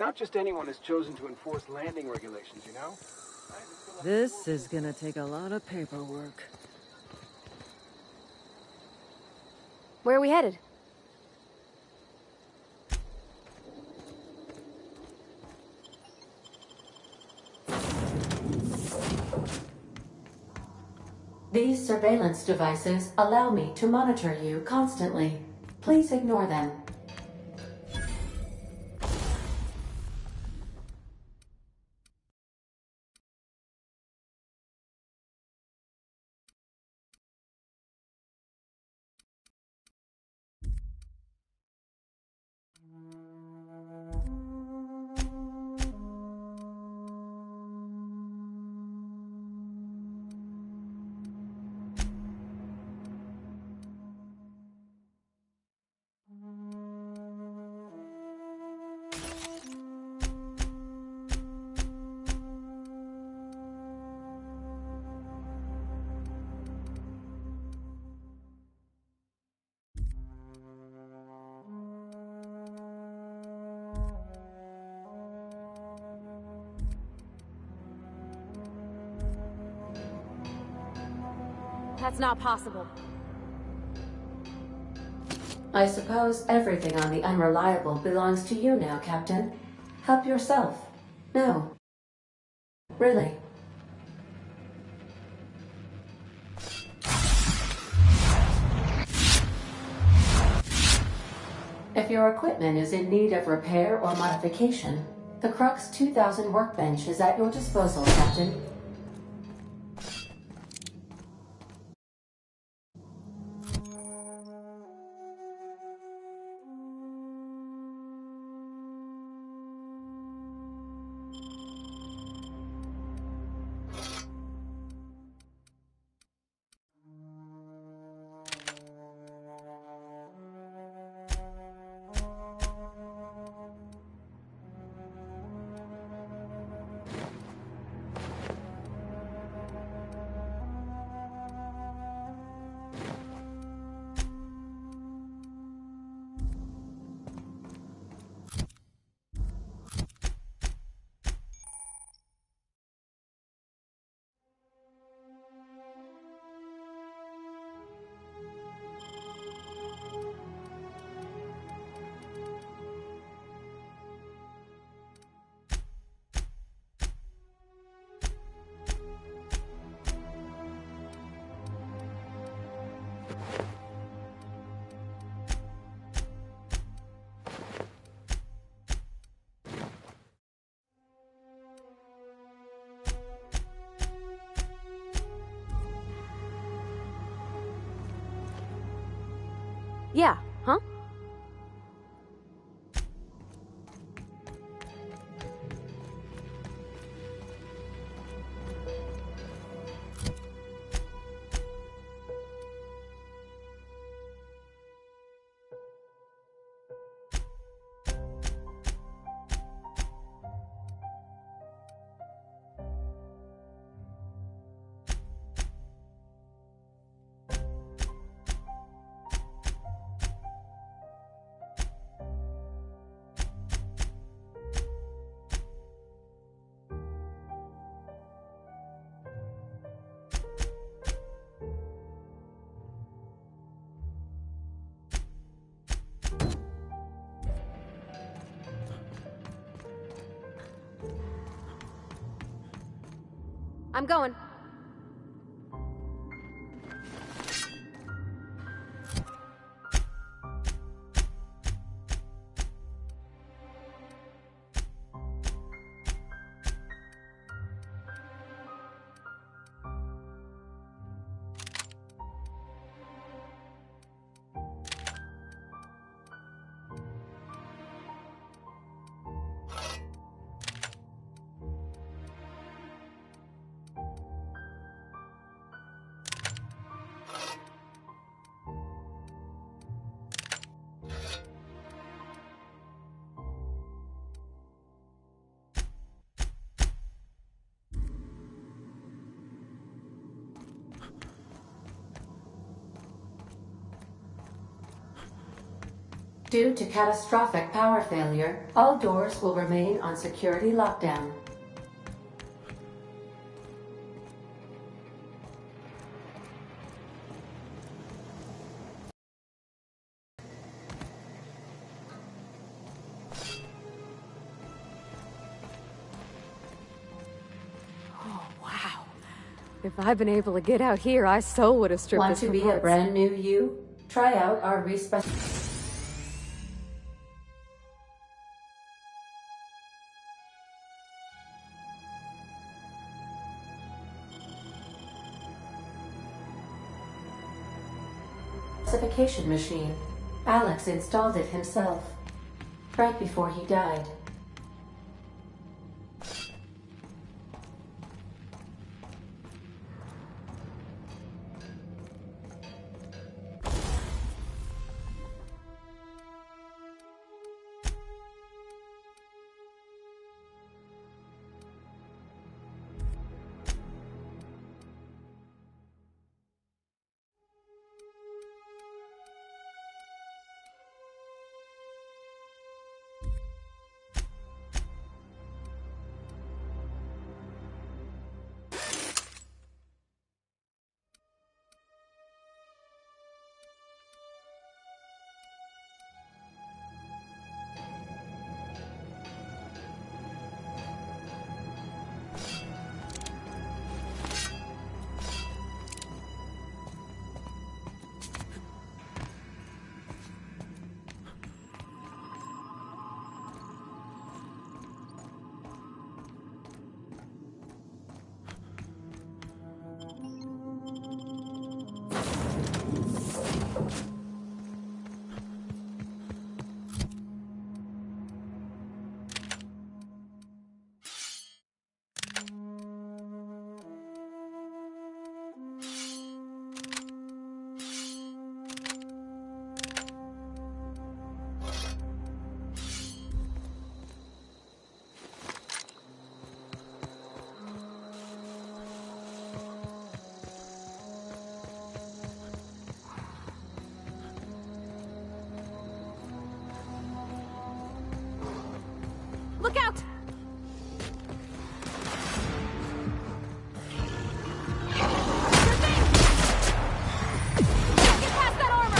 Not just anyone is chosen to enforce landing regulations, you know? This is gonna take a lot of paperwork. Where are we headed? These surveillance devices allow me to monitor you constantly. Please ignore them. That's not possible. I suppose everything on the Unreliable belongs to you now, Captain. Help yourself. No. Really. If your equipment is in need of repair or modification, the Crux 2000 workbench is at your disposal, Captain. Yeah, huh? I'm going. Due to catastrophic power failure, all doors will remain on security lockdown. Oh, wow. If I'd been able to get out here, I so would have stripped Want this to for be a parts. brand new you? Try out our respec. Specification machine. Alex installed it himself, right before he died. Look out! Get past that armor!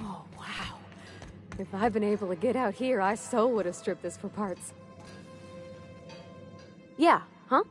Oh, wow. If I'd been able to get out here, I so would have stripped this for parts. Yeah, huh?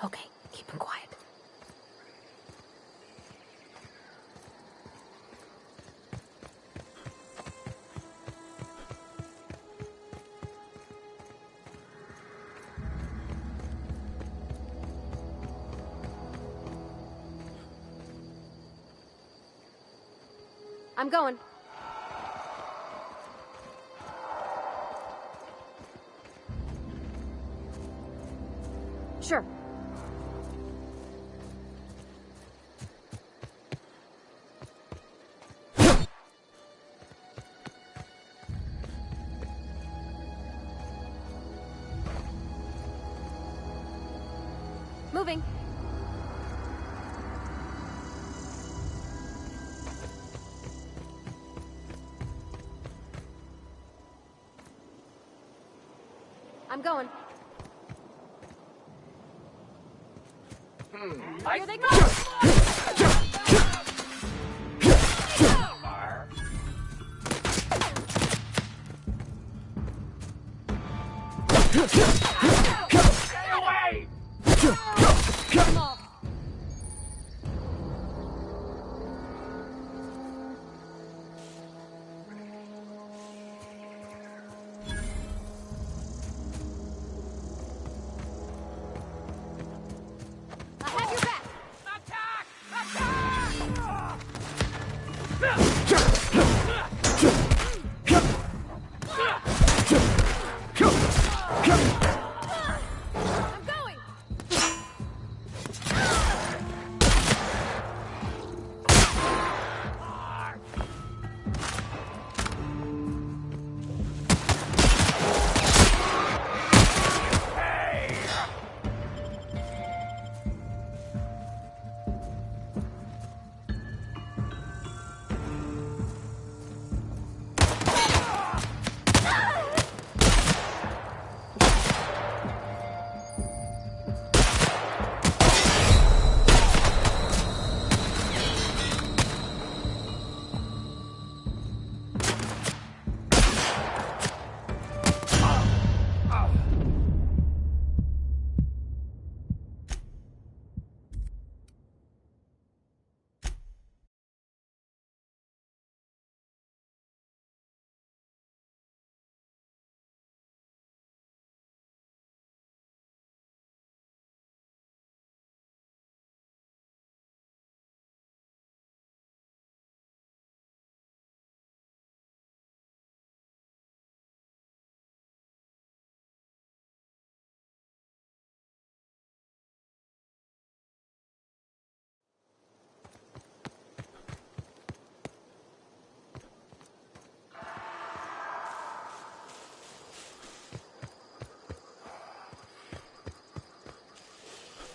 Okay, keep him quiet. I'm going. Sure. Moving. I'm going. Here they go! Stay away! Come on. I have your back. Attack! Attack! I'm going.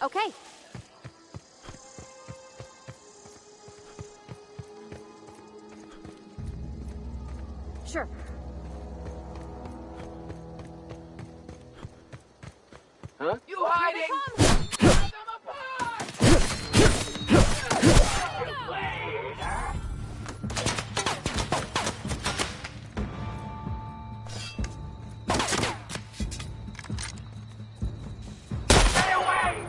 Okay. Sure. Huh? You Here they hiding! come! Tear them apart! You played, huh? Stay away!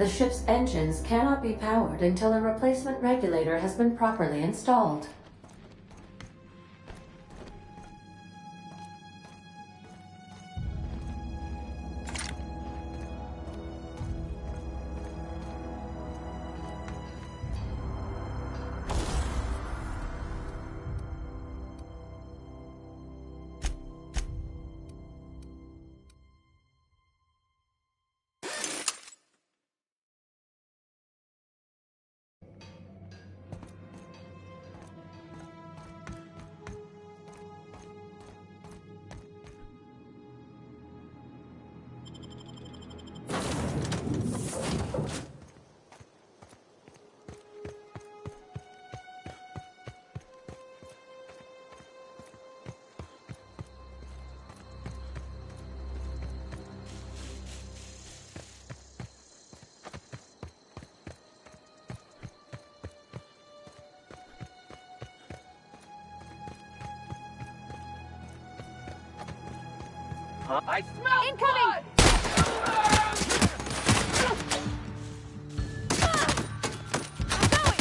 The ship's engines cannot be powered until a replacement regulator has been properly installed. I smell Incoming! I'm going!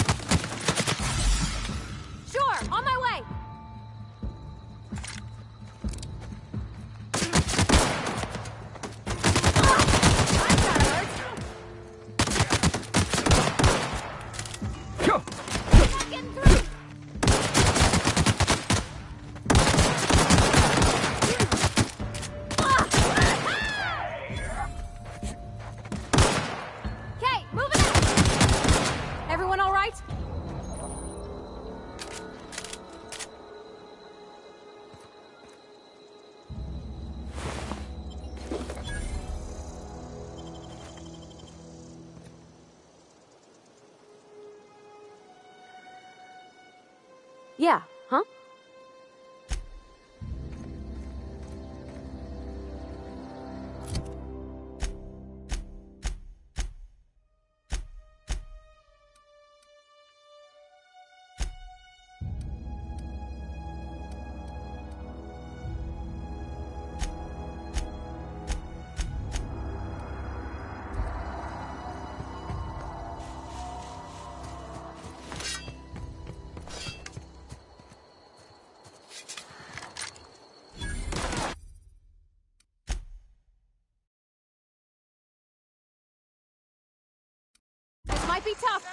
Sure, on my way! Not getting through! Okay, moving out! Everyone all right? Yeah, huh? This might be tough.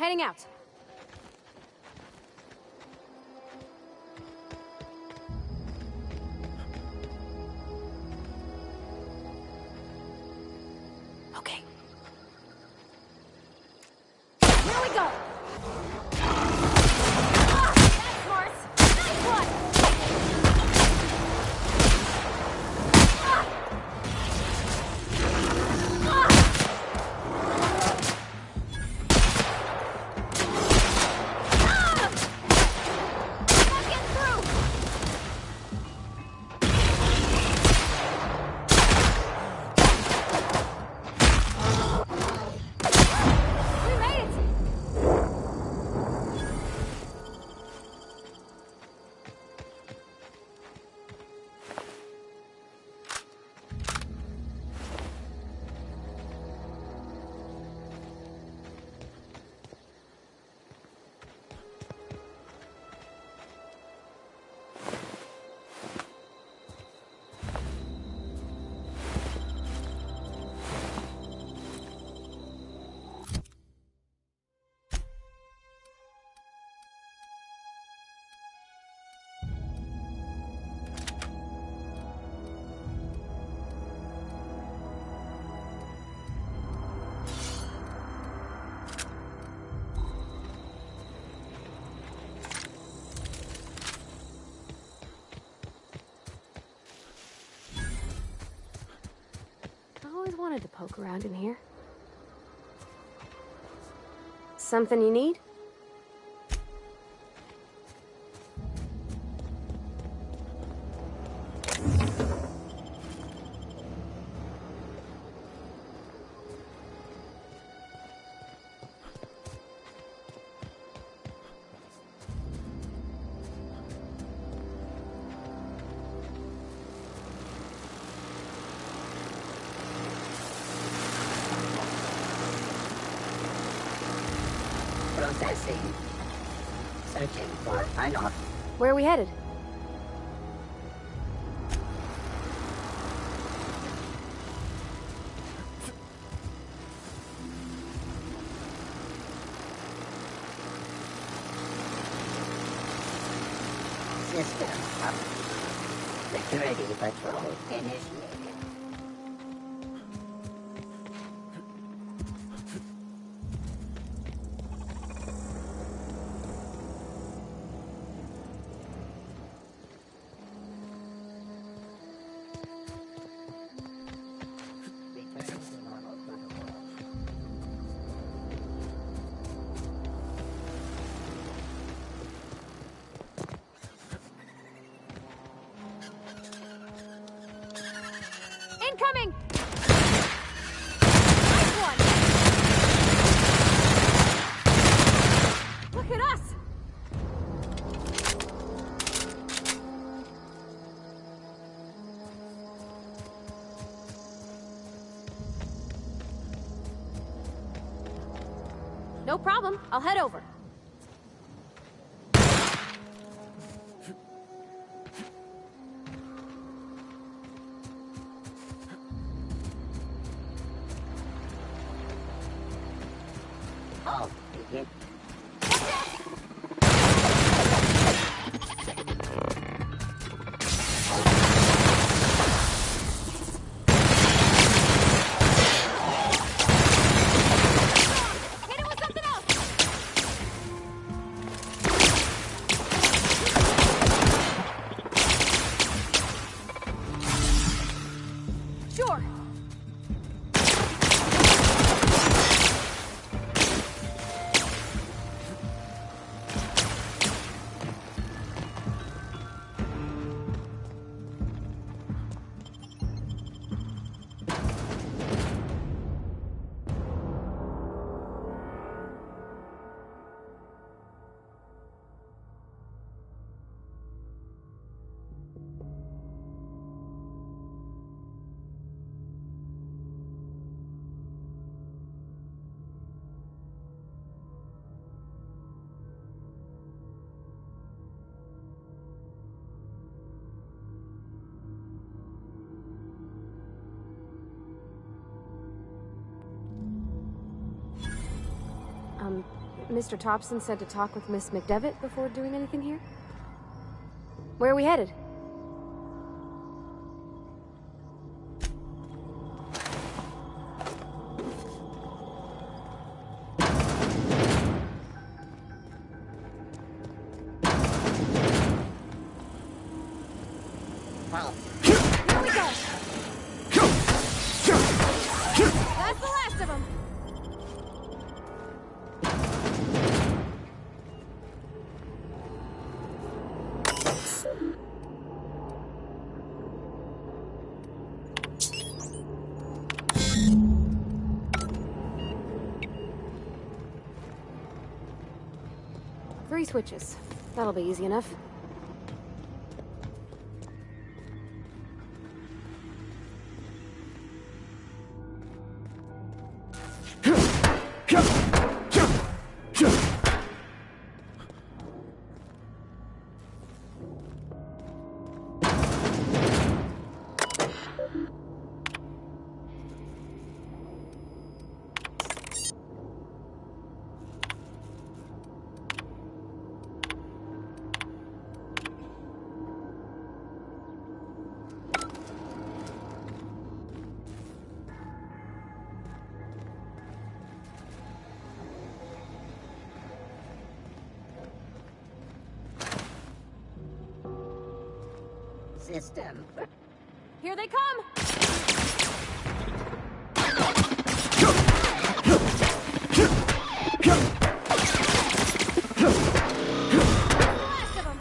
heading out. Okay. Here we go! Ah, that's Mars! Nice one! Ah! I always wanted to poke around in here. Something you need? Processing. Searching for final. Where are we headed? System up. Security patrol initiated. Incoming! Nice one! Look at us! No problem. I'll head over. Oh, begin. Hit it with something else! Sure. Mr. Thompson said to talk with Miss McDevitt before doing anything here? Where are we headed? Well, Here we go! That's the last of them! Three switches. That'll be easy enough. system. Here they come! Last of them!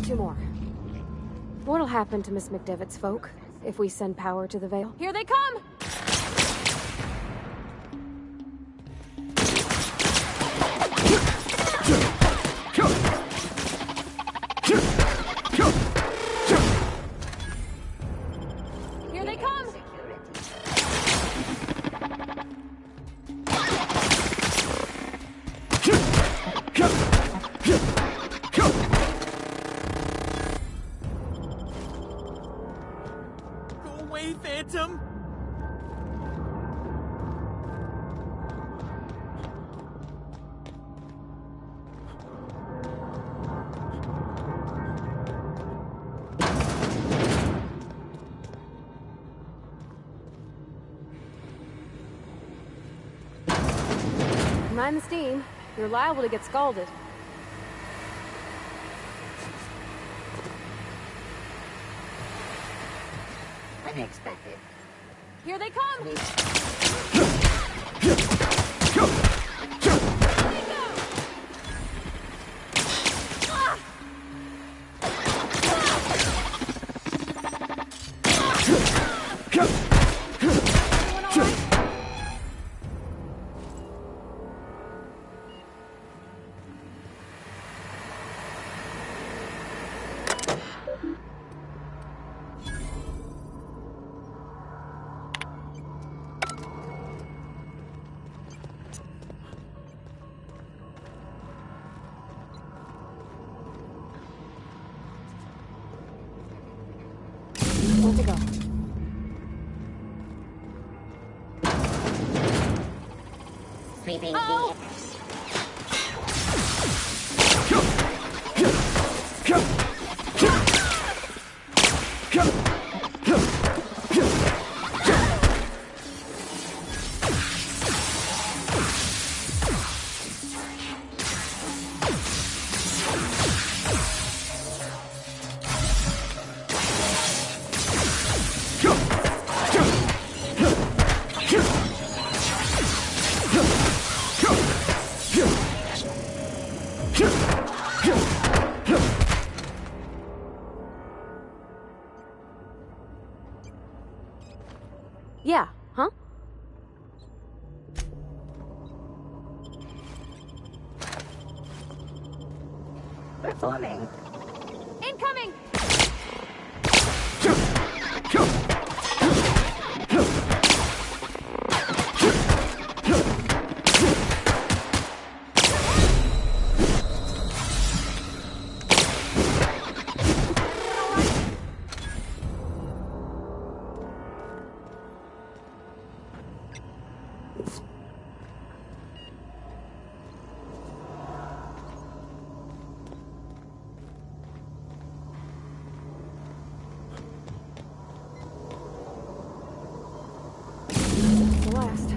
Two more. What'll happen to Miss McDevitt's folk if we send power to the Veil? Here they come! Here they come! Go away, Phantom! Mind the steam. You're liable to get scalded. Unexpected. Here they come! Everyone all right? Where to go? Sweeping Oh! Yeah, huh? forming. Incoming! The last.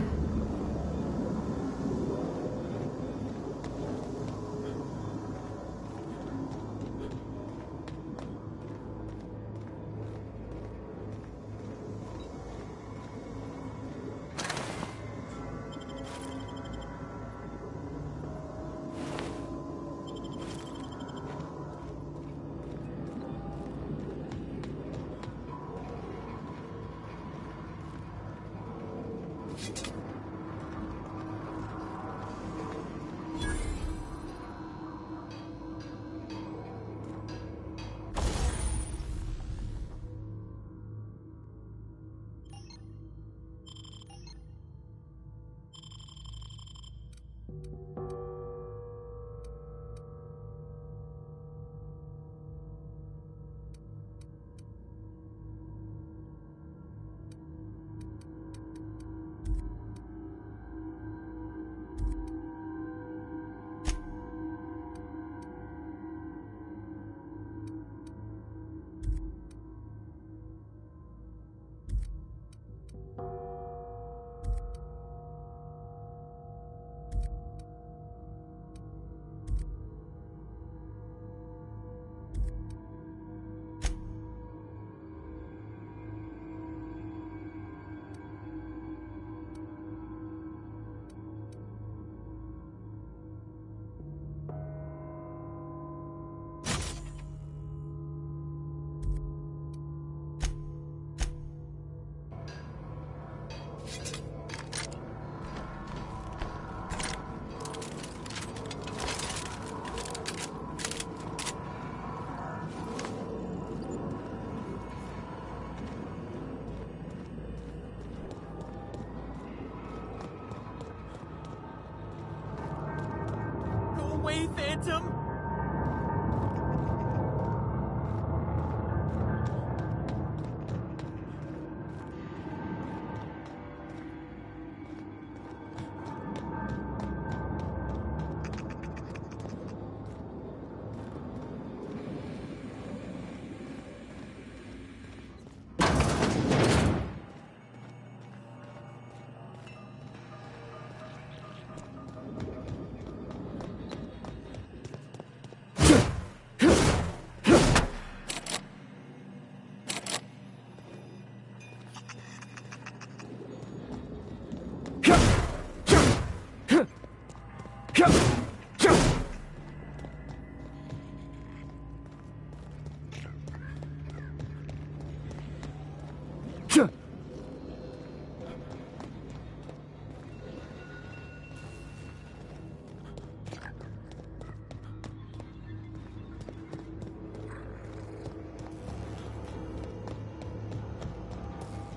Go away, Phantom!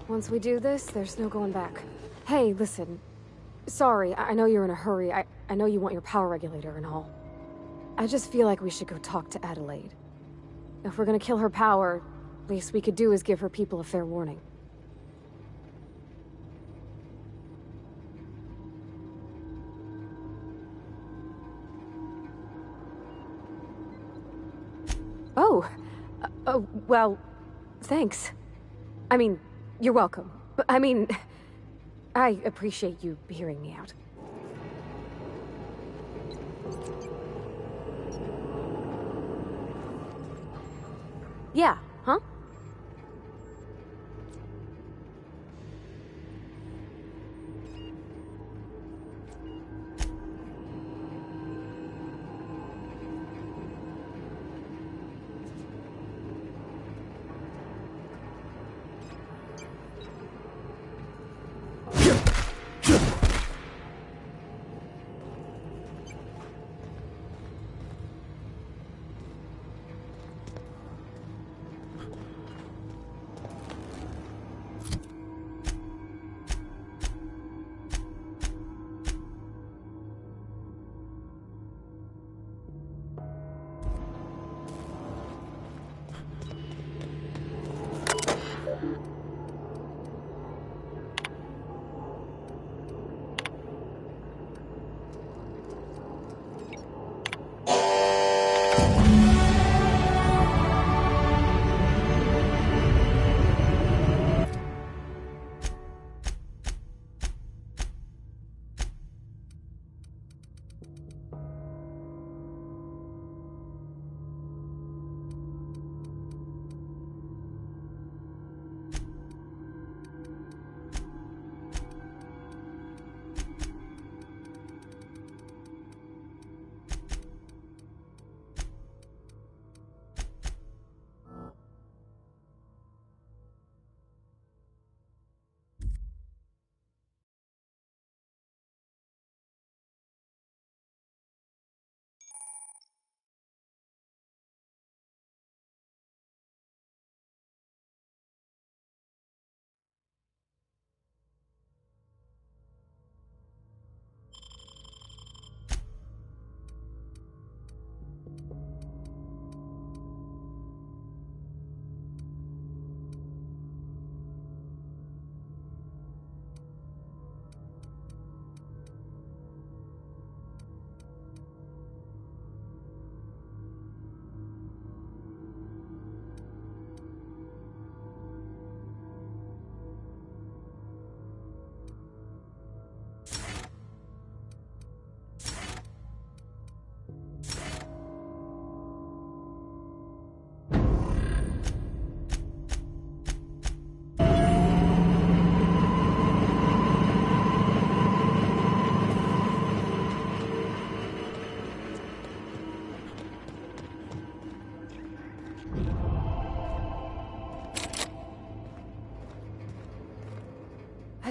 Once we do this, there's no going back. Hey, listen. Sorry, I know you're in a hurry. I know you want your power regulator and all. I just feel like we should go talk to Adelaide. If we're gonna kill her power, least we could do is give her people a fair warning. Oh, well, thanks. I mean, you're welcome. I mean, I appreciate you hearing me out. Yeah, huh?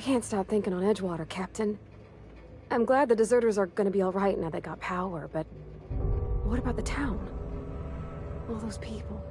I can't stop thinking on Edgewater, Captain. I'm glad the deserters are gonna be alright now they got power, but what about the town? All those people.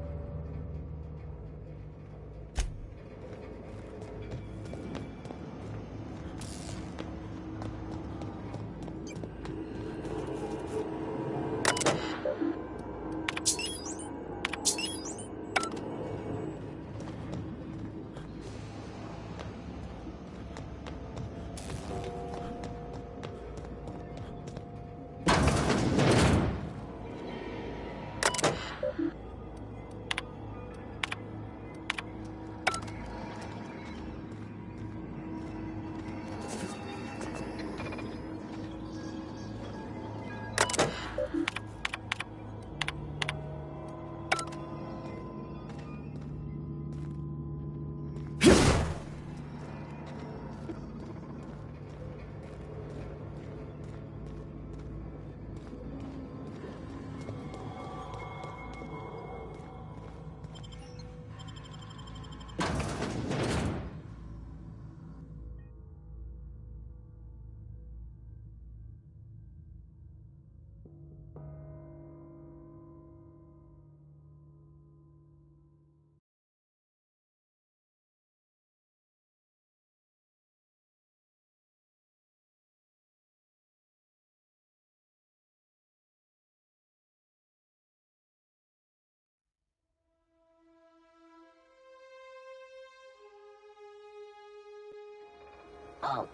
Halt.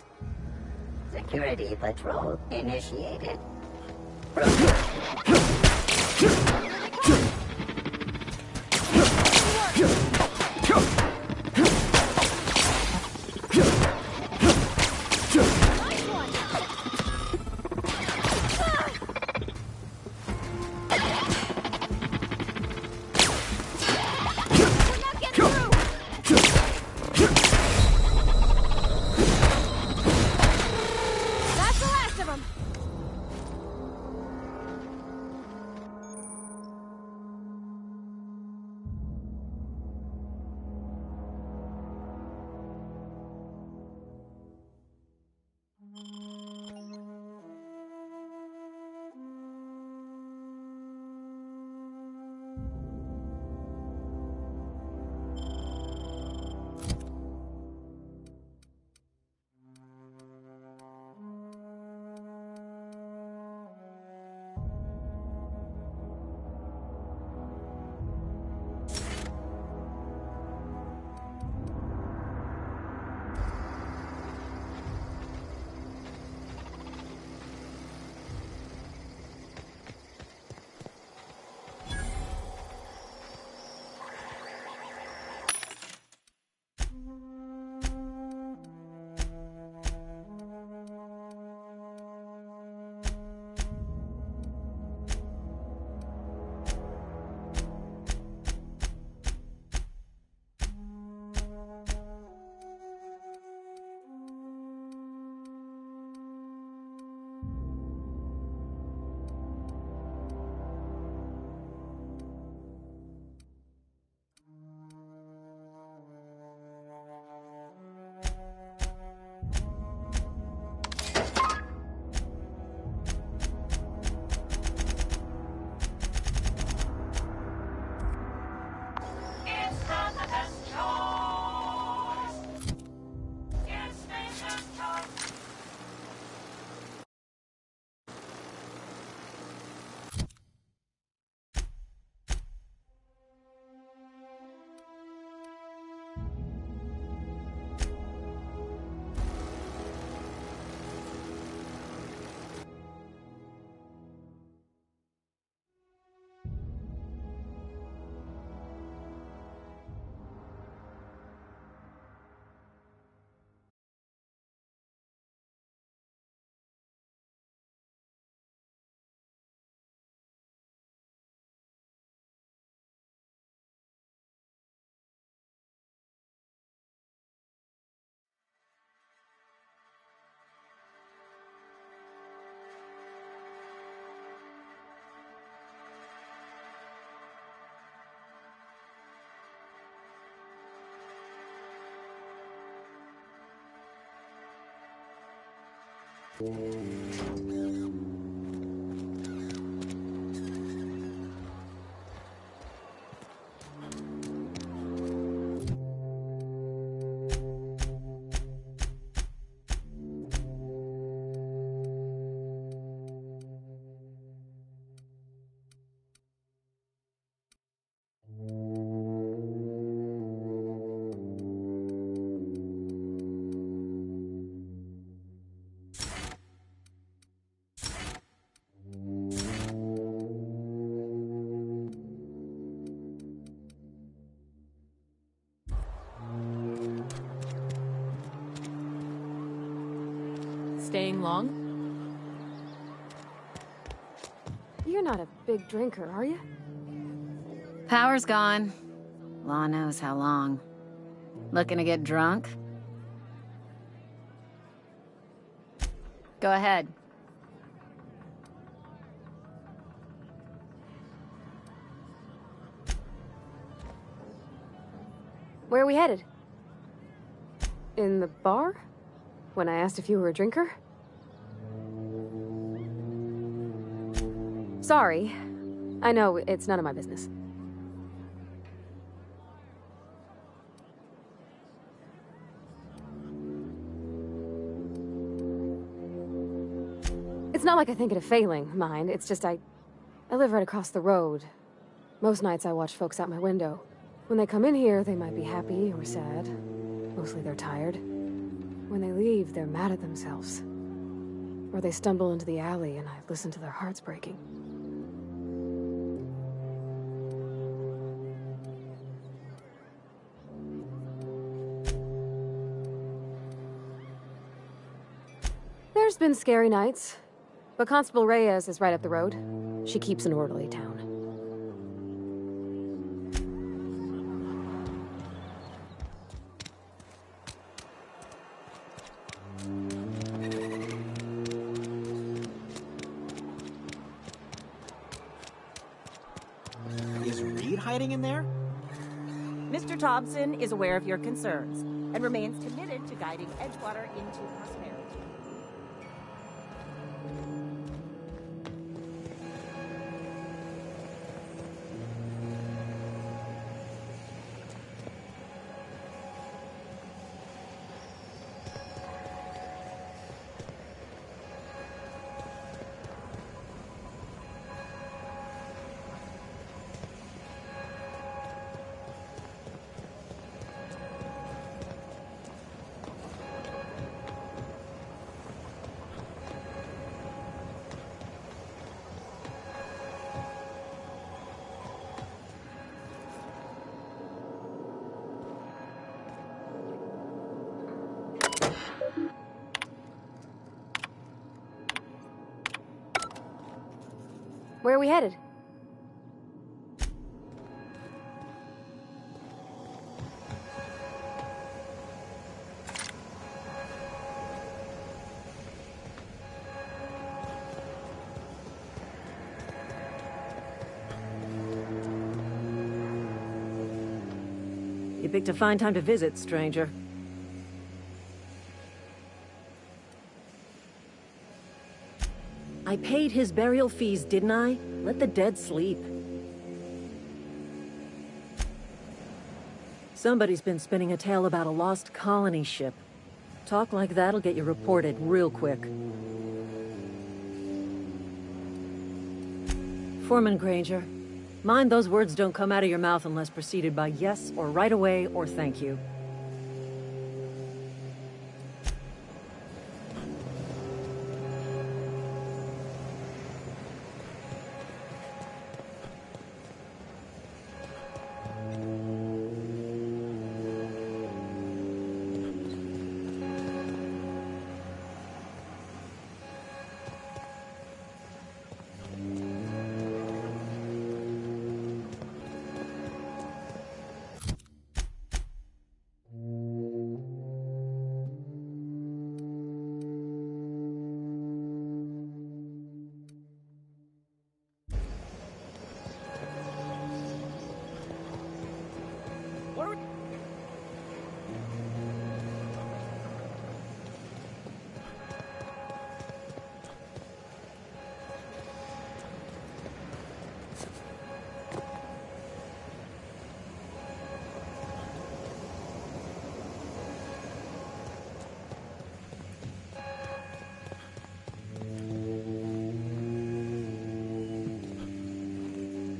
Security patrol initiated. Staying long? You're not a big drinker, are you? Power's gone. Law knows how long. Looking to get drunk? Go ahead. Where are we headed? In the bar? When I asked if you were a drinker? Sorry. I know, it's none of my business. It's not like I think it a failing, mind. It's just I live right across the road. Most nights I watch folks out my window. When they come in here, they might be happy or sad. Mostly they're tired. When they leave, they're mad at themselves. Or they stumble into the alley and I listen to their hearts breaking. There's been scary nights, but Constable Reyes is right up the road. She keeps an orderly town. Is Reed hiding in there? Mr. Thompson is aware of your concerns and remains committed to guiding Edgewater into prosperity. Where are we headed? You picked a fine time to visit, stranger. I paid his burial fees, didn't I? Let the dead sleep. Somebody's been spinning a tale about a lost colony ship. Talk like that'll get you reported real quick. Foreman Granger, mind those words don't come out of your mouth unless preceded by yes or right away or thank you.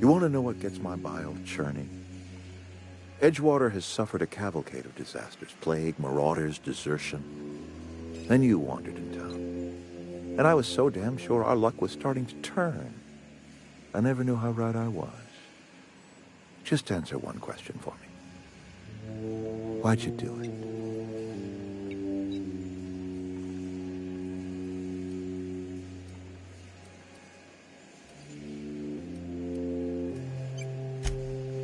You want to know what gets my bile churning? Edgewater has suffered a cavalcade of disasters. Plague, marauders, desertion. Then you wandered in town. And I was so damn sure our luck was starting to turn. I never knew how right I was. Just answer one question for me. Why'd you do it?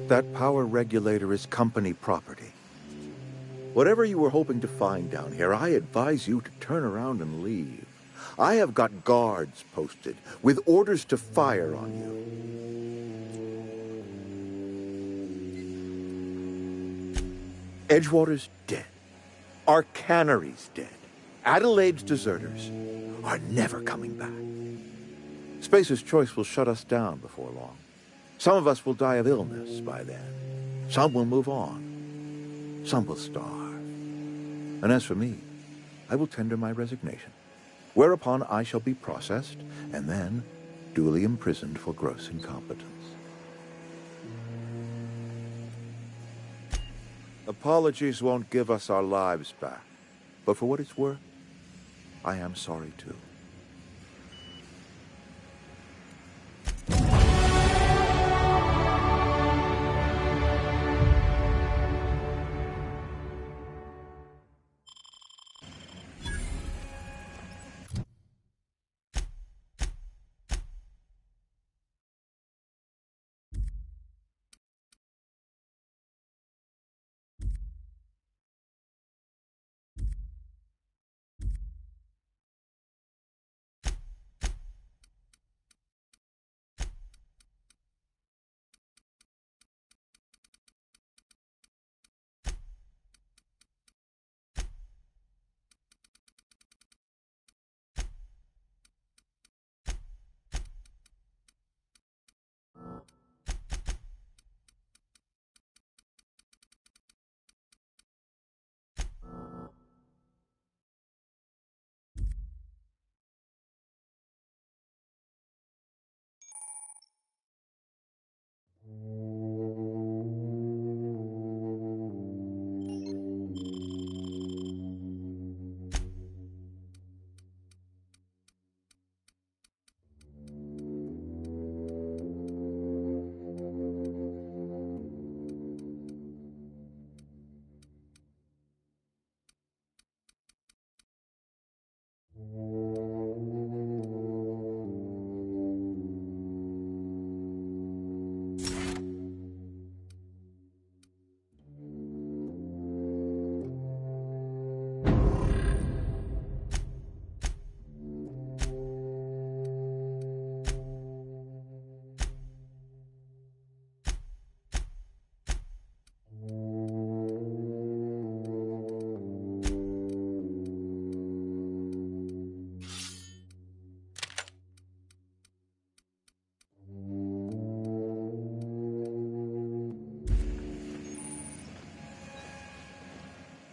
That power regulator is company property. Whatever you were hoping to find down here, I advise you to turn around and leave. I have got guards posted with orders to fire on you. Edgewater's dead. Our cannery's dead. Adelaide's deserters are never coming back. Spacer's Choice will shut us down before long. Some of us will die of illness by then. Some will move on. Some will starve. And as for me, I will tender my resignation, whereupon I shall be processed and then duly imprisoned for gross incompetence. Apologies won't give us our lives back, but for what it's worth, I am sorry too.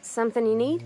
Something you need?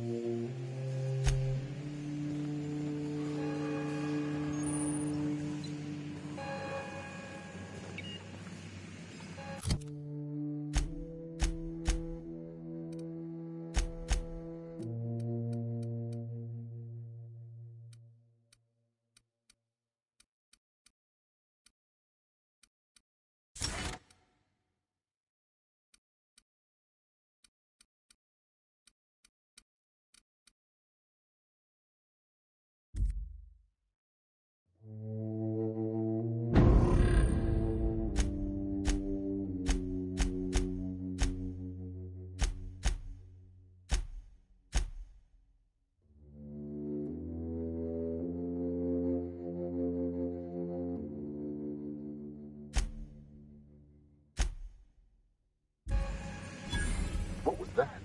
What was that?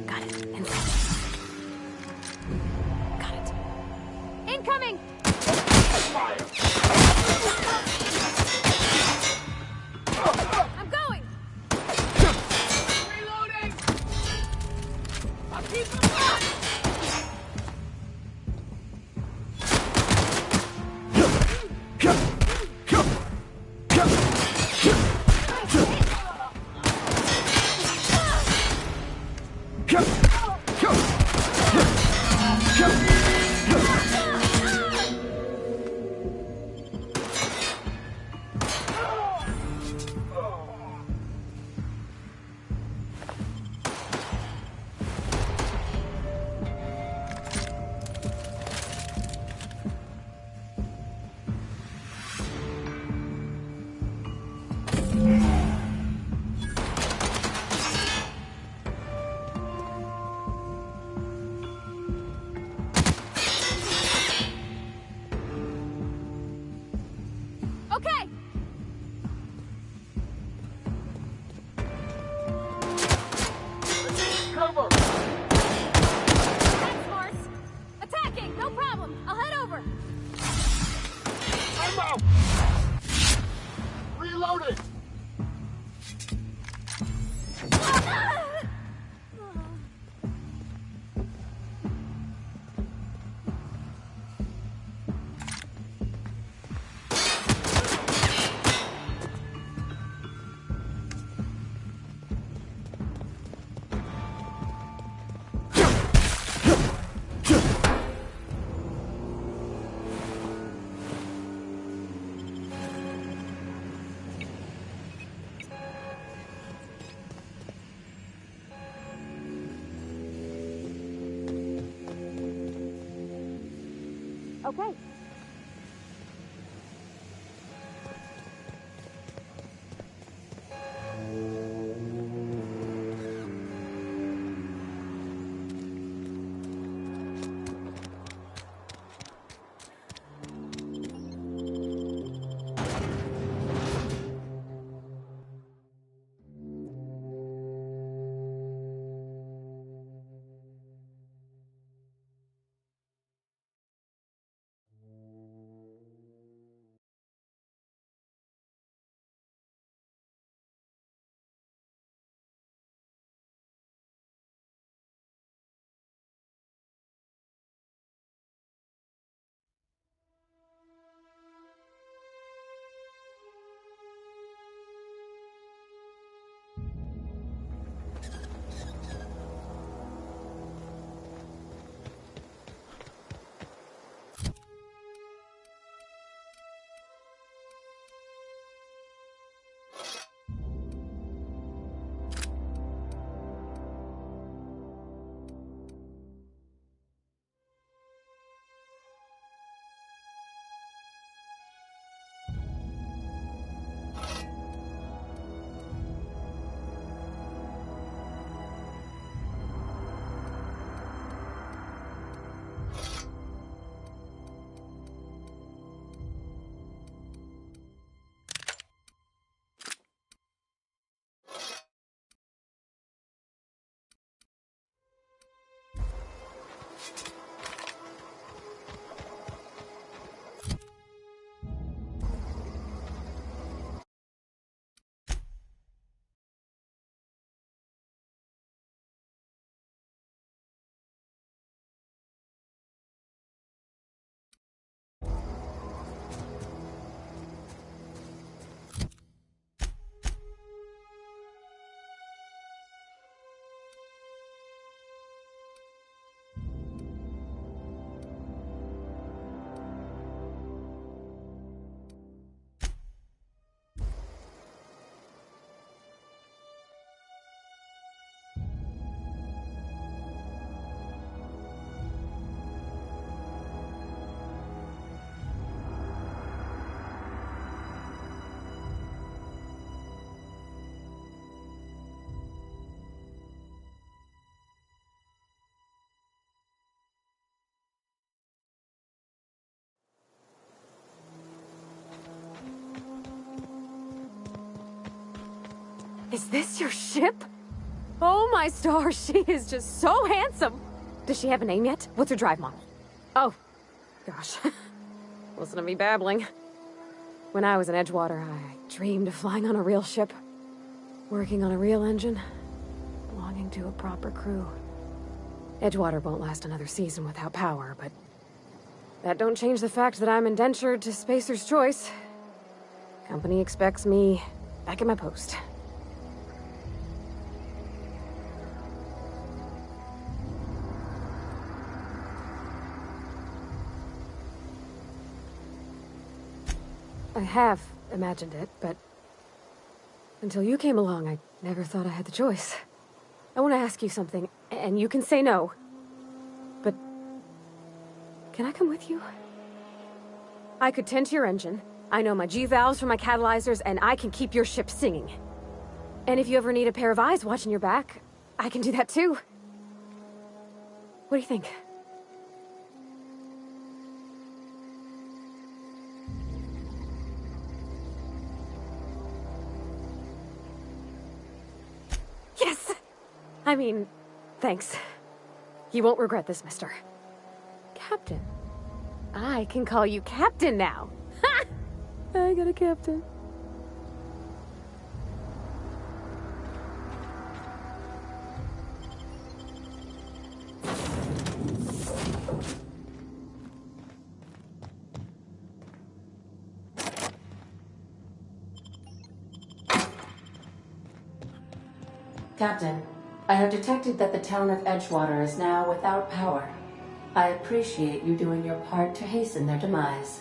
Got it. Inside. Got it. Incoming! I'm going! Reloading! I'll keep them up! Okay. Is this your ship? Oh my stars, she is just so handsome! Does she have a name yet? What's her drive model? Oh, gosh. Listen to me babbling. When I was in Edgewater, I dreamed of flying on a real ship. Working on a real engine. Belonging to a proper crew. Edgewater won't last another season without power, but that don't change the fact that I'm indentured to Spacer's Choice. Company expects me back at my post. I have imagined it, but until you came along, I never thought I had the choice. I want to ask you something, and you can say no. But can I come with you? I could tend to your engine. I know my G-valves from my catalyzers, and I can keep your ship singing. And if you ever need a pair of eyes watching your back, I can do that too. What do you think? Yes! I mean, thanks. You won't regret this, mister. Captain. I can call you Captain now. Ha! I got a captain. Captain, I have detected that the town of Edgewater is now without power. I appreciate you doing your part to hasten their demise.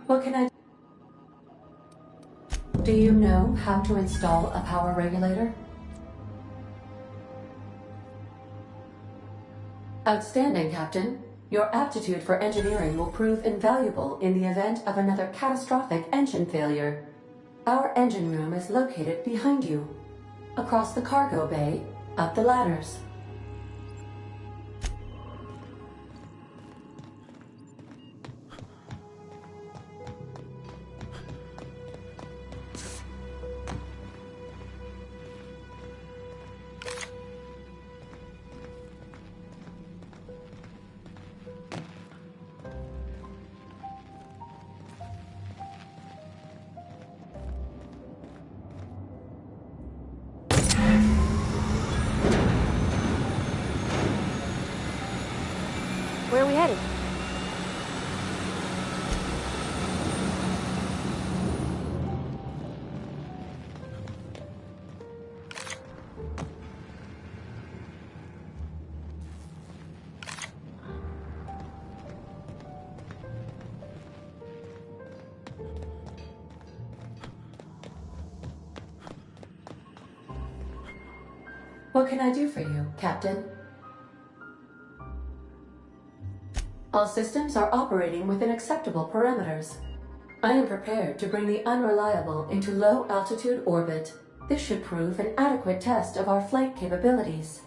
What can I do? Do you know how to install a power regulator? Outstanding, Captain. Your aptitude for engineering will prove invaluable in the event of another catastrophic engine failure. Our engine room is located behind you, across the cargo bay, up the ladders. Where are we headed? What can I do for you, Captain? All systems are operating within acceptable parameters. I am prepared to bring the Unreliable into low-altitude orbit. This should prove an adequate test of our flight capabilities.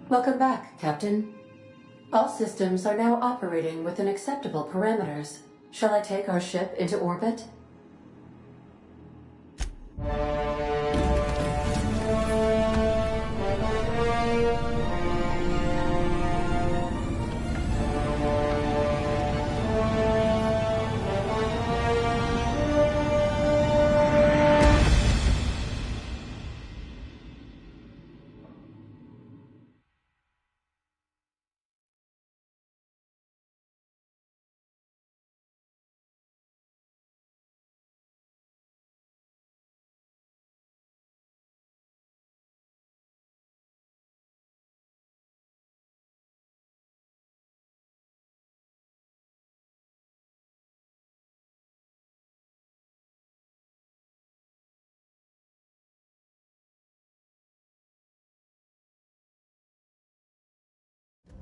Welcome back, Captain. All systems are now operating within acceptable parameters. Shall I take our ship into orbit?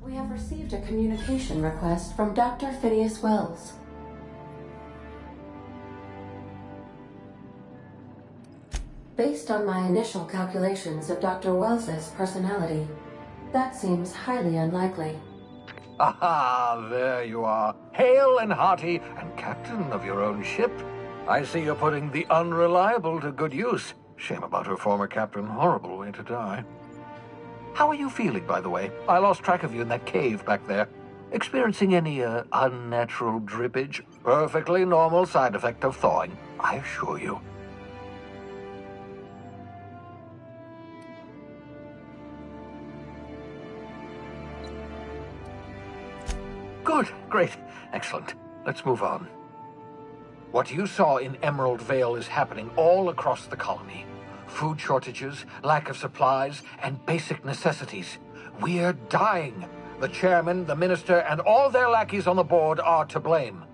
We have received a communication request from Dr. Phineas Wells. Based on my initial calculations of Dr. Wells's personality, that seems highly unlikely. Aha, there you are. Hale and hearty, and captain of your own ship. I see you're putting the Unreliable to good use. Shame about her former captain. Horrible way to die. How are you feeling, by the way? I lost track of you in that cave back there. Experiencing any, unnatural drippage? Perfectly normal side effect of thawing, I assure you. Good, great, excellent. Let's move on. What you saw in Emerald Vale is happening all across the colony. Food shortages, lack of supplies, and basic necessities. We're dying. The chairman, the minister, and all their lackeys on the board are to blame.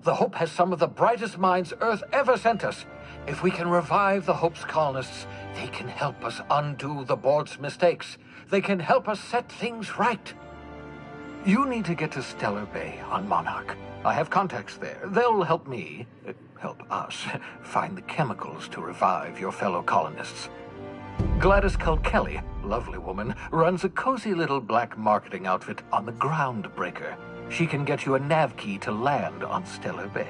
The Hope has some of the brightest minds Earth ever sent us. If we can revive the Hope's colonists, they can help us undo the board's mistakes. They can help us set things right. You need to get to Stellar Bay on Monarch. I have contacts there. They'll help me, help us, find the chemicals to revive your fellow colonists. Gladys Kilkelly, lovely woman, runs a cozy little black marketing outfit on the Groundbreaker. She can get you a nav key to land on Stellar Bay.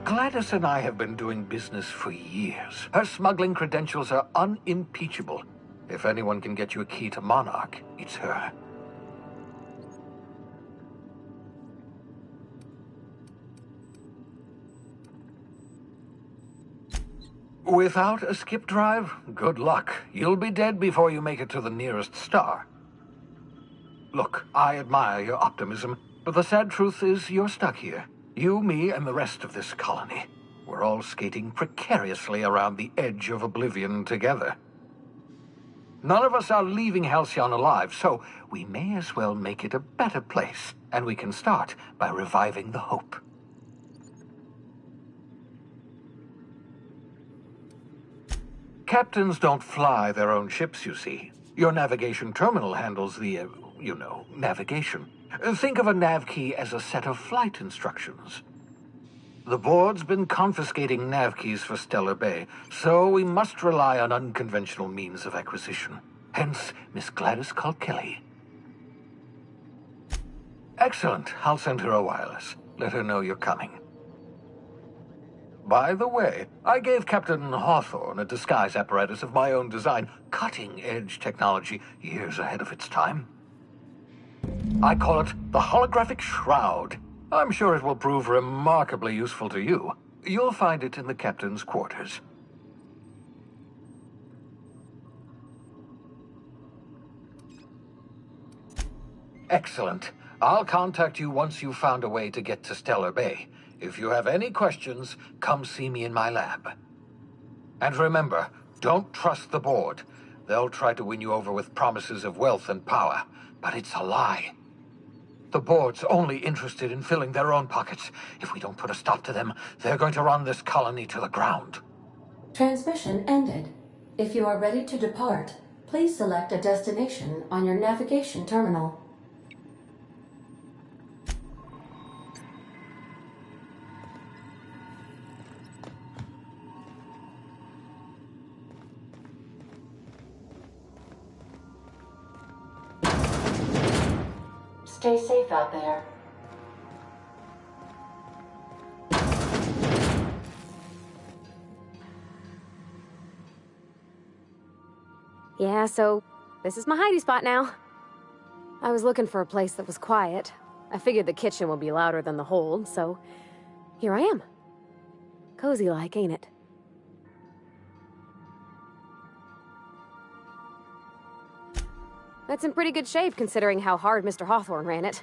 Gladys and I have been doing business for years. Her smuggling credentials are unimpeachable. If anyone can get you a key to Monarch, it's her. Without a skip drive, good luck. You'll be dead before you make it to the nearest star. Look, I admire your optimism, but the sad truth is you're stuck here. You, me, and the rest of this colony. We're all skating precariously around the edge of oblivion together. None of us are leaving Halcyon alive, so we may as well make it a better place, and we can start by reviving the hope. Captains don't fly their own ships, you see. Your navigation terminal handles the, navigation. Think of a nav key as a set of flight instructions. The board's been confiscating nav keys for Stellar Bay, so we must rely on unconventional means of acquisition. Hence, Miss Gladys Kalkeli. Excellent. I'll send her a wireless. Let her know you're coming. By the way, I gave Captain Hawthorne a disguise apparatus of my own design, cutting-edge technology years ahead of its time. I call it the Holographic Shroud. I'm sure it will prove remarkably useful to you. You'll find it in the captain's quarters. Excellent. I'll contact you once you've found a way to get to Stellar Bay. If you have any questions, come see me in my lab. And remember, don't trust the board. They'll try to win you over with promises of wealth and power, but it's a lie. The board's only interested in filling their own pockets. If we don't put a stop to them, they're going to run this colony to the ground. Transmission ended. If you are ready to depart, please select a destination on your navigation terminal. Stay safe out there. Yeah, so this is my hidey spot now. I was looking for a place that was quiet. I figured the kitchen would be louder than the hold, so here I am. Cozy like, ain't it? That's in pretty good shape considering how hard Mr. Hawthorne ran it.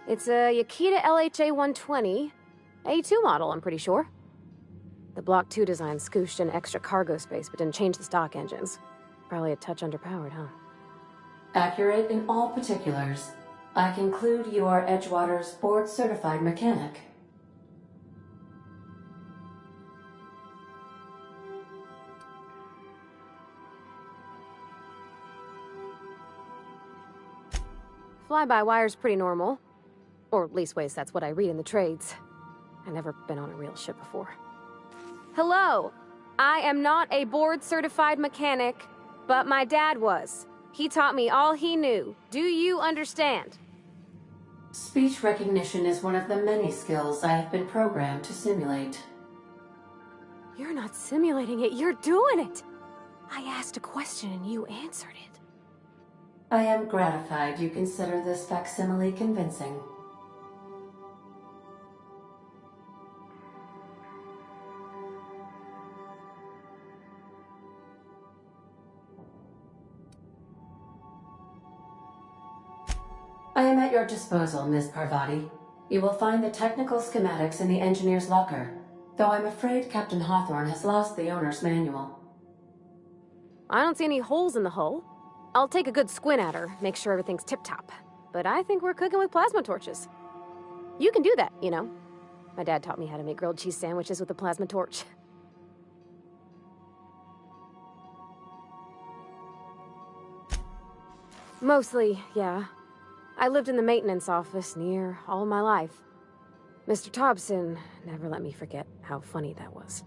It's a Yakita LHA 120, A2 model, I'm pretty sure. The Block 2 design scooshed in extra cargo space but didn't change the stock engines. Probably a touch underpowered, huh? Accurate in all particulars. I conclude you are Edgewater's board-certified mechanic. Fly-by-wire's pretty normal. Or leastways, that's what I read in the trades. I've never been on a real ship before. Hello! I am not a board-certified mechanic, but my dad was. He taught me all he knew. Do you understand? Speech recognition is one of the many skills I have been programmed to simulate. You're not simulating it, you're doing it! I asked a question and you answered it. I am gratified you consider this facsimile convincing. I am at your disposal, Ms. Parvati. You will find the technical schematics in the engineer's locker, though I'm afraid Captain Hawthorne has lost the owner's manual. I don't see any holes in the hull. I'll take a good squint at her, make sure everything's tip-top. But I think we're cooking with plasma torches. You can do that, you know. My dad taught me how to make grilled cheese sandwiches with a plasma torch. Mostly, yeah. I lived in the maintenance office near all my life. Mr. Thompson never let me forget how funny that was.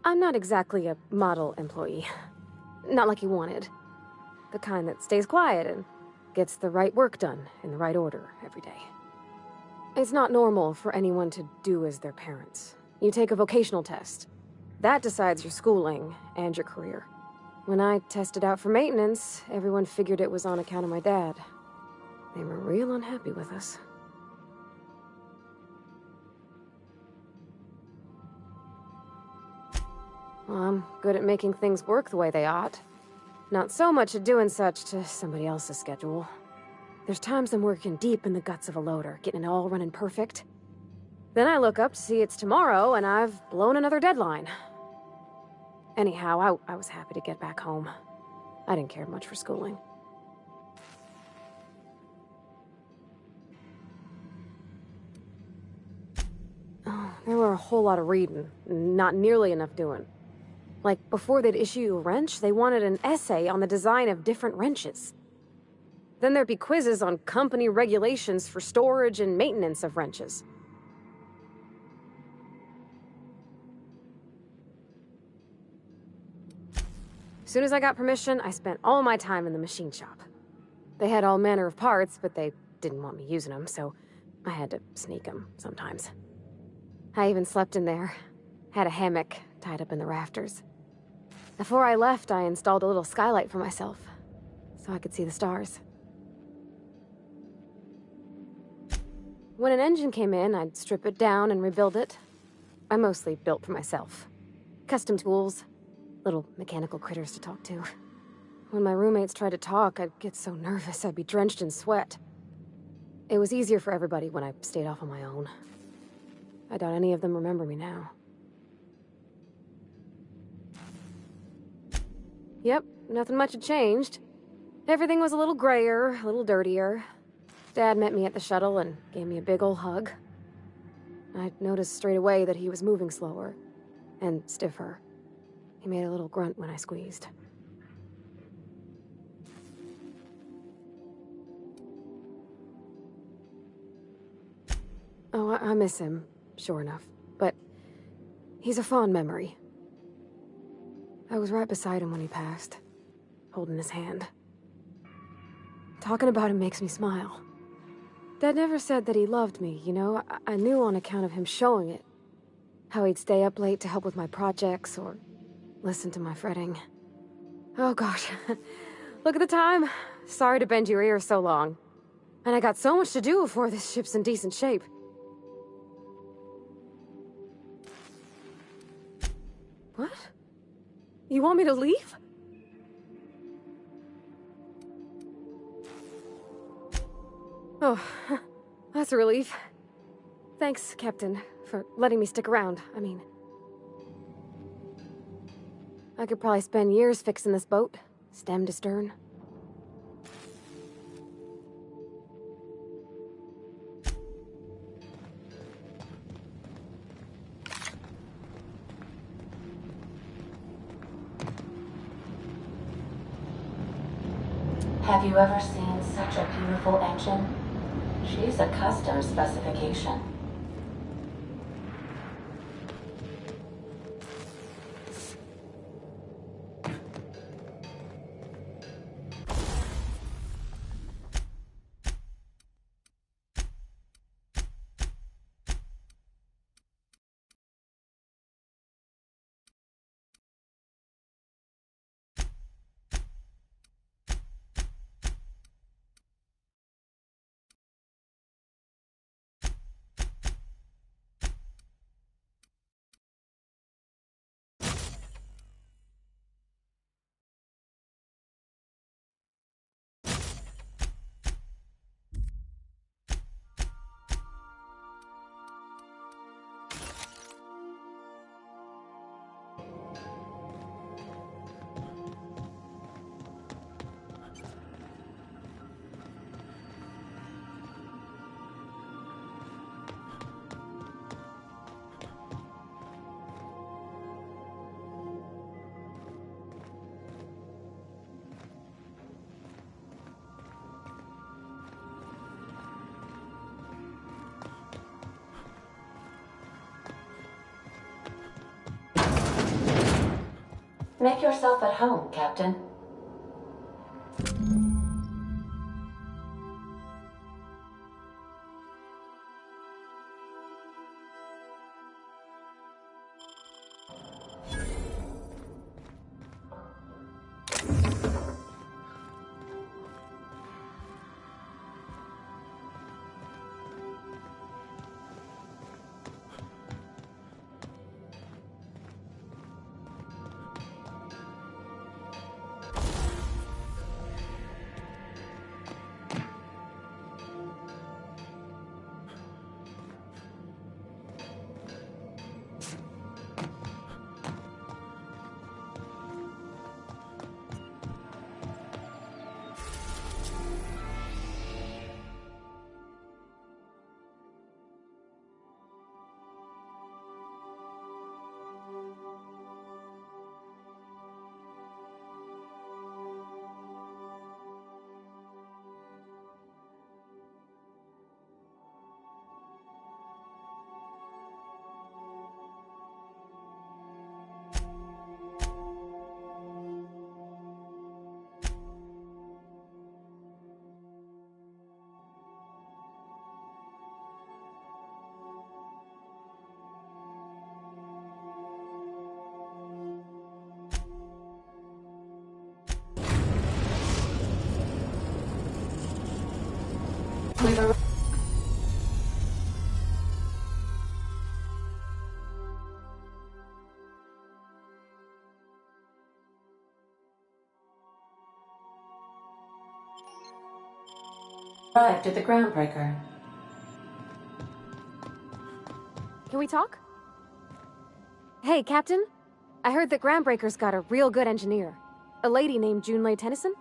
I'm not exactly a model employee. Not like you wanted. The kind that stays quiet and gets the right work done in the right order every day. It's not normal for anyone to do as their parents. You take a vocational test. That decides your schooling and your career. When I tested out for maintenance, everyone figured it was on account of my dad. They were real unhappy with us. Well, I'm good at making things work the way they ought. Not so much at doing such to somebody else's schedule. There's times I'm working deep in the guts of a loader, getting it all running perfect. Then I look up to see it's tomorrow, and I've blown another deadline. Anyhow, I was happy to get back home. I didn't care much for schooling. Oh, there were a whole lot of reading, not nearly enough doing. Like, before they'd issue you a wrench, they wanted an essay on the design of different wrenches. Then there'd be quizzes on company regulations for storage and maintenance of wrenches. As soon as I got permission, I spent all my time in the machine shop. They had all manner of parts, but they didn't want me using them, so I had to sneak them sometimes. I even slept in there. Had a hammock tied up in the rafters. Before I left, I installed a little skylight for myself, so I could see the stars. When an engine came in, I'd strip it down and rebuild it. I mostly built for myself. Custom tools, little mechanical critters to talk to. When my roommates tried to talk, I'd get so nervous I'd be drenched in sweat. It was easier for everybody when I stayed off on my own. I doubt any of them remember me now. Yep, nothing much had changed. Everything was a little grayer, a little dirtier. Dad met me at the shuttle and gave me a big ol' hug. I noticed straight away that he was moving slower and stiffer. He made a little grunt when I squeezed. Oh, I miss him, sure enough. But he's a fond memory. I was right beside him when he passed, holding his hand. Talking about him makes me smile. Dad never said that he loved me, you know? I knew on account of him showing it. How he'd stay up late to help with my projects or listen to my fretting. Oh gosh, look at the time. Sorry to bend your ears so long. And I got so much to do before this ship's in decent shape. What? You want me to leave? Oh, that's a relief. Thanks, Captain, for letting me stick around. I mean, I could probably spend years fixing this boat, stem to stern. Have you ever seen such a beautiful engine? She's a custom specification. Make yourself at home, Captain. arrived at the groundbreaker. Can we talk? Hey, Captain. I heard that Groundbreaker's got a real good engineer. A lady named Junlei Tennyson?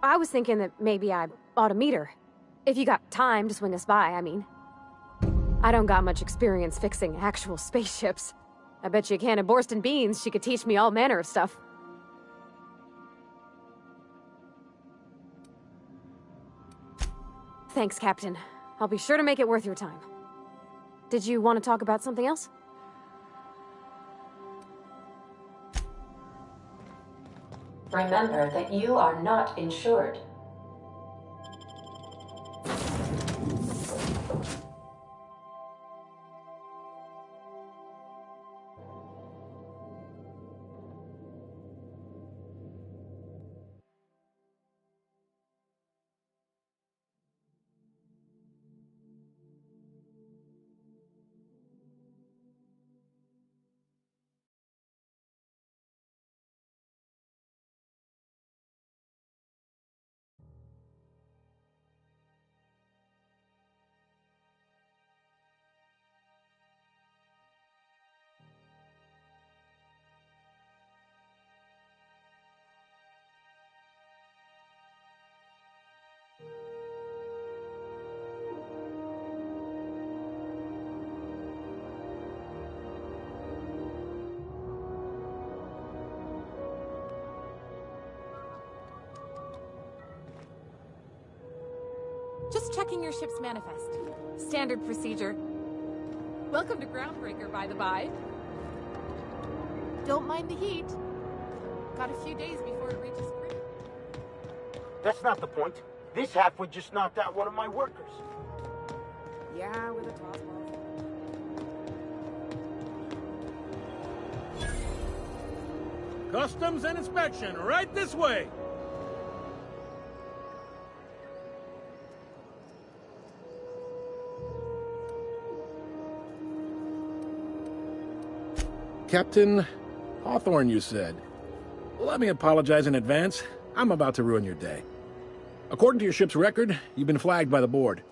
I was thinking that maybe I ought to meet her. If you got time to swing us by, I mean. I don't got much experience fixing actual spaceships. I bet you a can of Borston beans she could teach me all manner of stuff. Thanks, Captain. I'll be sure to make it worth your time. Did you want to talk about something else? Remember that you are not insured. Just checking your ship's manifest. Standard procedure. Welcome to Groundbreaker, by the by. Don't mind the heat. Got a few days before it reaches spring. That's not the point. This halfwit just knocked out one of my workers. Yeah, with a toss ball. Customs and inspection, right this way! Captain Hawthorne, you said. Let me apologize in advance. I'm about to ruin your day. According to your ship's record, you've been flagged by the board.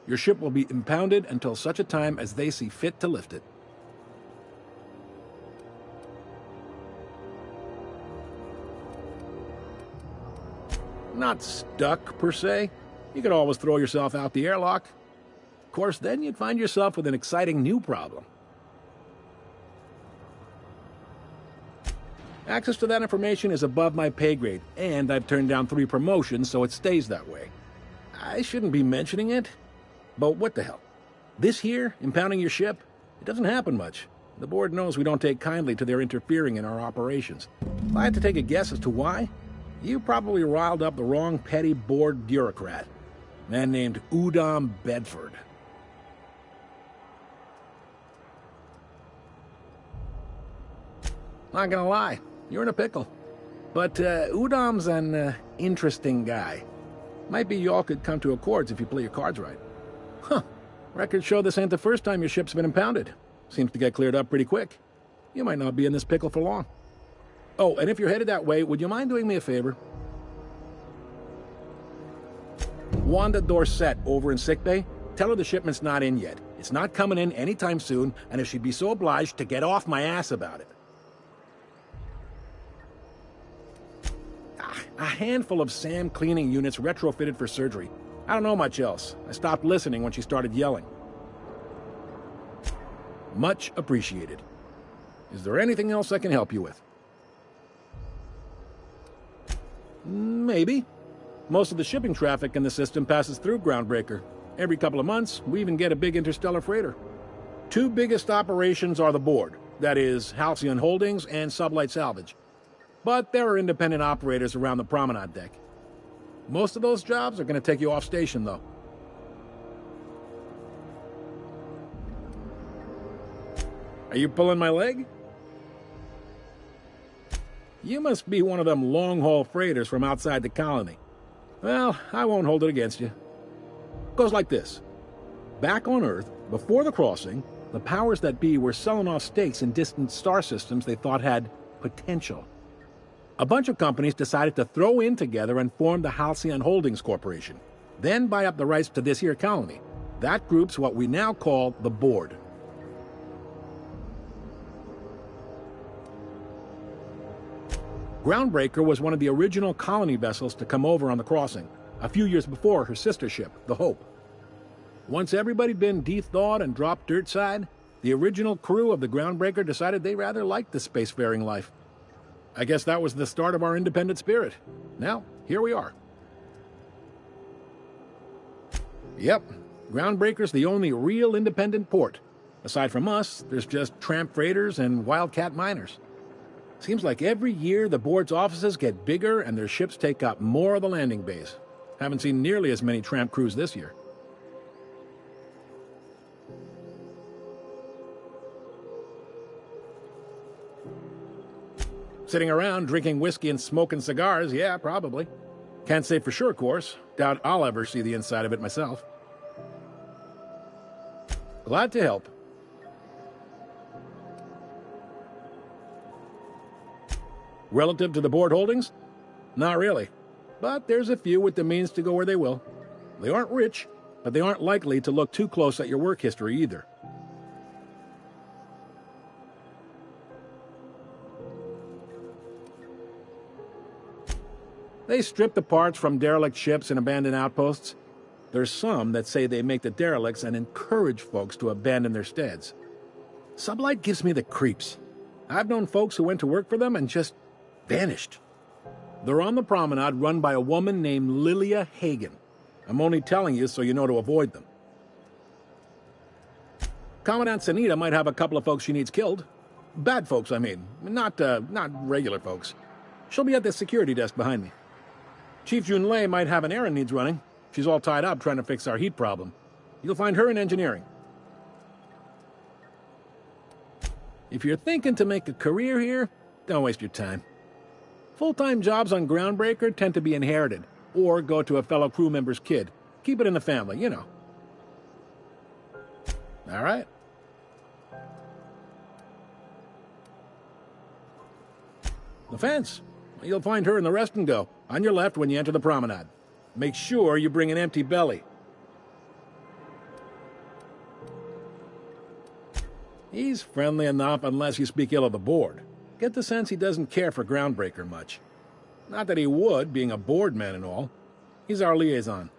Your ship will be impounded until such a time as they see fit to lift it. Not stuck, per se. You could always throw yourself out the airlock. Of course, then you'd find yourself with an exciting new problem. Access to that information is above my pay grade, and I've turned down 3 promotions, so it stays that way. I shouldn't be mentioning it, but what the hell? This here, impounding your ship, it doesn't happen much. The board knows we don't take kindly to their interfering in our operations. If I had to take a guess as to why, you probably riled up the wrong petty board bureaucrat. A man named Udom Bedford. Not gonna lie, you're in a pickle. But Udom's an interesting guy. Might be y'all could come to accords if you play your cards right. Huh. Records show this ain't the first time your ship's been impounded. Seems to get cleared up pretty quick. You might not be in this pickle for long. Oh, and if you're headed that way, would you mind doing me a favor? Wanda Dorset over in sickbay, tell her the shipment's not in yet. It's not coming in anytime soon, and if she'd be so obliged to get off my ass about it. A handful of SAM cleaning units retrofitted for surgery. I don't know much else. I stopped listening when she started yelling. Much appreciated. Is there anything else I can help you with? Maybe. Most of the shipping traffic in the system passes through Groundbreaker. Every couple of months, we even get a big interstellar freighter. 2 biggest operations are the board. That is, Halcyon Holdings and Sublight Salvage. But there are independent operators around the promenade deck. Most of those jobs are going to take you off station, though. Are you pulling my leg? You must be one of them long-haul freighters from outside the colony. Well, I won't hold it against you. It goes like this. Back on Earth, before the crossing, the powers that be were selling off stakes in distant star systems they thought had potential. A bunch of companies decided to throw in together and form the Halcyon Holdings Corporation, then buy up the rights to this here colony. That group's what we now call the Board. Groundbreaker was one of the original colony vessels to come over on the crossing, a few years before her sister ship, the Hope. Once everybody'd been de-thawed and dropped dirtside, the original crew of the Groundbreaker decided they rather liked the spacefaring life. I guess that was the start of our independent spirit. Now, here we are. Yep, Groundbreaker's the only real independent port. Aside from us, there's just tramp freighters and wildcat miners. Seems like every year the board's offices get bigger and their ships take up more of the landing bays. Haven't seen nearly as many tramp crews this year. Sitting around drinking whiskey and smoking cigars, yeah, probably. Can't say for sure, of course. Doubt I'll ever see the inside of it myself. Glad to help. Relative to the board holdings? Not really. But there's a few with the means to go where they will. They aren't rich, but they aren't likely to look too close at your work history either. They strip the parts from derelict ships and abandoned outposts. There's some that say they make the derelicts and encourage folks to abandon their steads. Sublight gives me the creeps. I've known folks who went to work for them and just vanished. They're on the promenade run by a woman named Lilia Hagen. I'm only telling you so you know to avoid them. Commandant Sanita might have a couple of folks she needs killed. Bad folks, I mean. Not regular folks. She'll be at the security desk behind me. Chief Junlei might have an errand needs running. She's all tied up trying to fix our heat problem. You'll find her in engineering. If you're thinking to make a career here, don't waste your time. Full-time jobs on Groundbreaker tend to be inherited, or go to a fellow crew member's kid. Keep it in the family, you know. All right. The fence. You'll find her in the rest and go, on your left when you enter the promenade. Make sure you bring an empty belly. He's friendly enough unless you speak ill of the board. Get the sense he doesn't care for Groundbreaker much. Not that he would, being a board man and all. He's our liaison.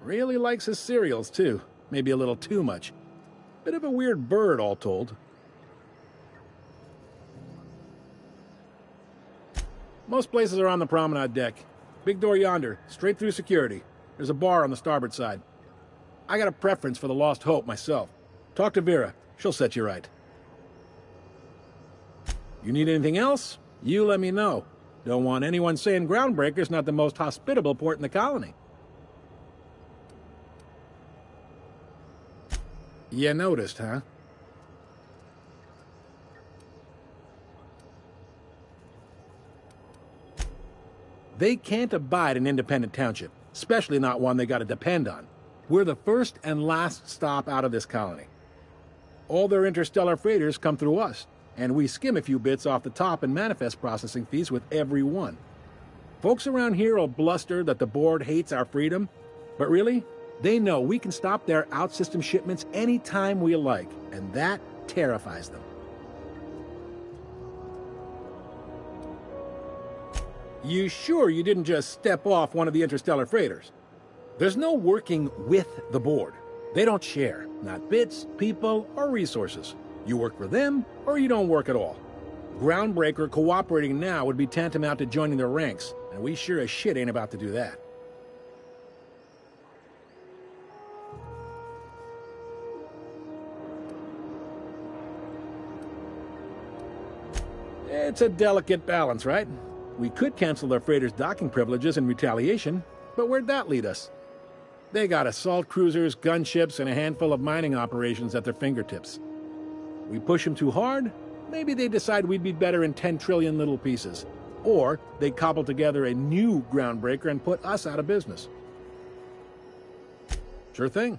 Really likes his cereals, too. Maybe a little too much. Bit of a weird bird, all told. Most places are on the promenade deck. Big door yonder, straight through security. There's a bar on the starboard side. I got a preference for the Lost Hope myself. Talk to Vera. She'll set you right. You need anything else? You let me know. Don't want anyone saying Groundbreaker's not the most hospitable port in the colony. You noticed, huh? They can't abide an independent township, especially not one they gotta depend on. We're the first and last stop out of this colony. All their interstellar freighters come through us, and we skim a few bits off the top in manifest processing fees with every one. Folks around here will bluster that the board hates our freedom, but really, they know we can stop their out-system shipments anytime we like, and that terrifies them. You sure you didn't just step off one of the interstellar freighters? There's no working with the board. They don't share, not bits, people, or resources. You work for them, or you don't work at all. Groundbreaker cooperating now would be tantamount to joining their ranks, and we sure as shit ain't about to do that. It's a delicate balance, right? We could cancel their freighters' docking privileges in retaliation, but where'd that lead us? They got assault cruisers, gunships, and a handful of mining operations at their fingertips. We push them too hard, maybe they decide we'd be better in 10 trillion little pieces. Or they cobble together a new Groundbreaker and put us out of business. Sure thing.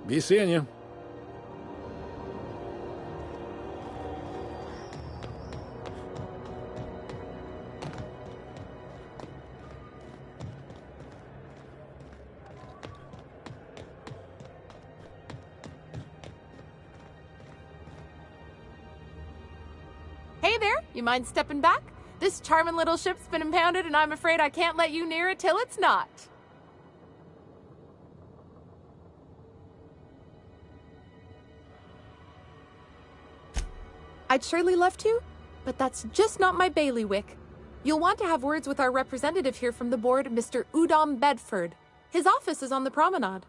Be seeing you. Hey there, you mind stepping back? This charming little ship's been impounded and I'm afraid I can't let you near it till it's not. I'd surely love to, but that's just not my bailiwick. You'll want to have words with our representative here from the board, Mr. Udom Bedford. His office is on the promenade.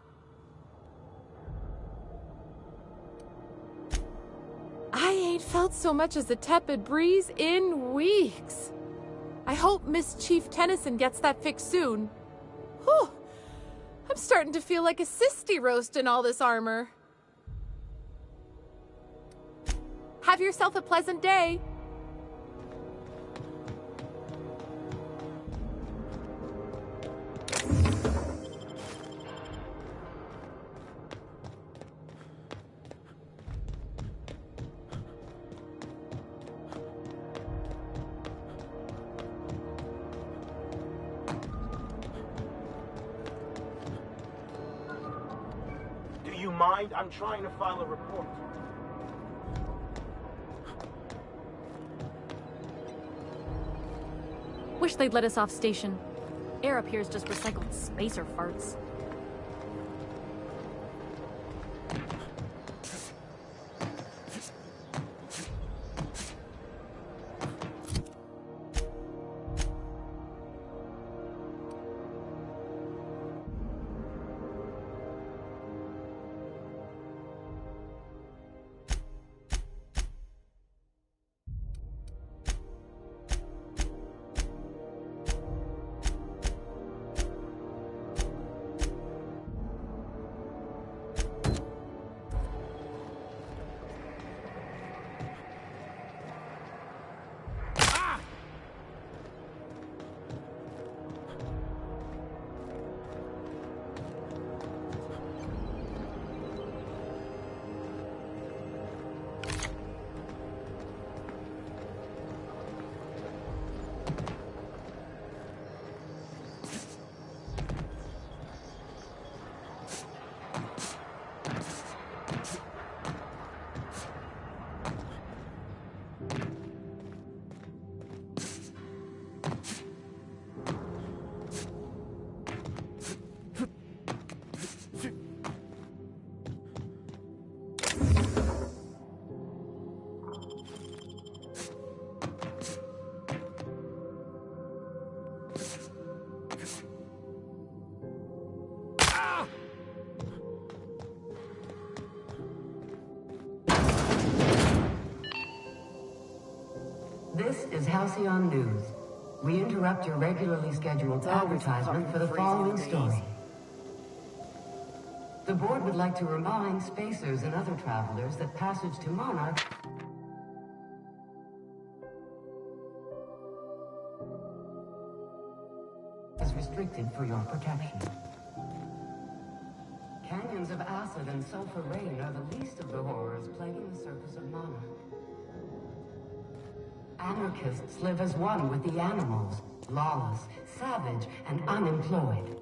I ain't felt so much as a tepid breeze in weeks. I hope Miss Chief Tennyson gets that fixed soon. Whew, I'm starting to feel like a sisty roast in all this armor. Have yourself a pleasant day. Do you mind? I'm trying to file a report. Wish they'd let us off station. Air up here is just recycled spacer farts. This is Halcyon News. We interrupt your regularly scheduled advertisement for the following story. The board would like to remind spacers and other travelers that passage to Monarch is restricted for your protection. Canyons of acid and sulfur rain are the least of the horrors plaguing the surface of Monarch. Anarchists live as one with the animals, lawless, savage, and unemployed.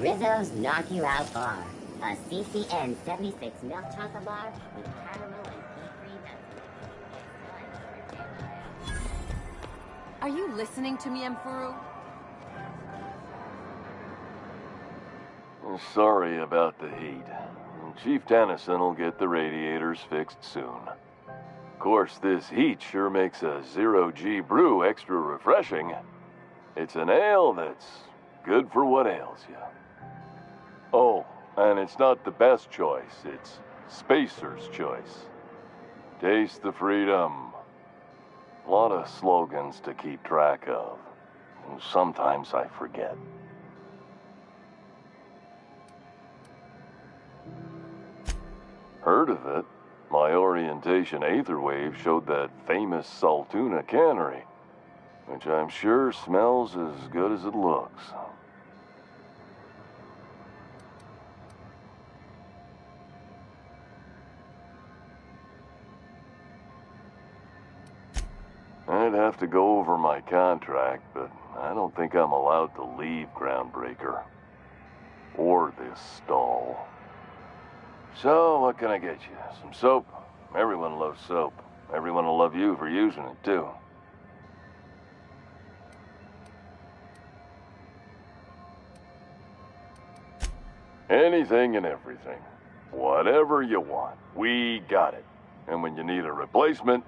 Rizzo's Knock You Out Bar. A CCN 76 milk chocolate bar with caramel and pea-free. Are you listening to me, Emfuru? Sorry about the heat. Chief Tennyson will get the radiators fixed soon. Of course, this heat sure makes a zero-G brew extra refreshing. It's an ale that's good for what ails you. Oh, and it's not the best choice, it's Spacer's choice. Taste the freedom. A lot of slogans to keep track of. Sometimes I forget. Heard of it? My orientation aetherwave showed that famous Saltuna cannery, which I'm sure smells as good as it looks. I'd have to go over my contract, but I don't think I'm allowed to leave Groundbreaker. Or this stall. So, what can I get you? Some soap? Everyone loves soap. Everyone will love you for using it, too. Anything and everything. Whatever you want, we got it. And when you need a replacement,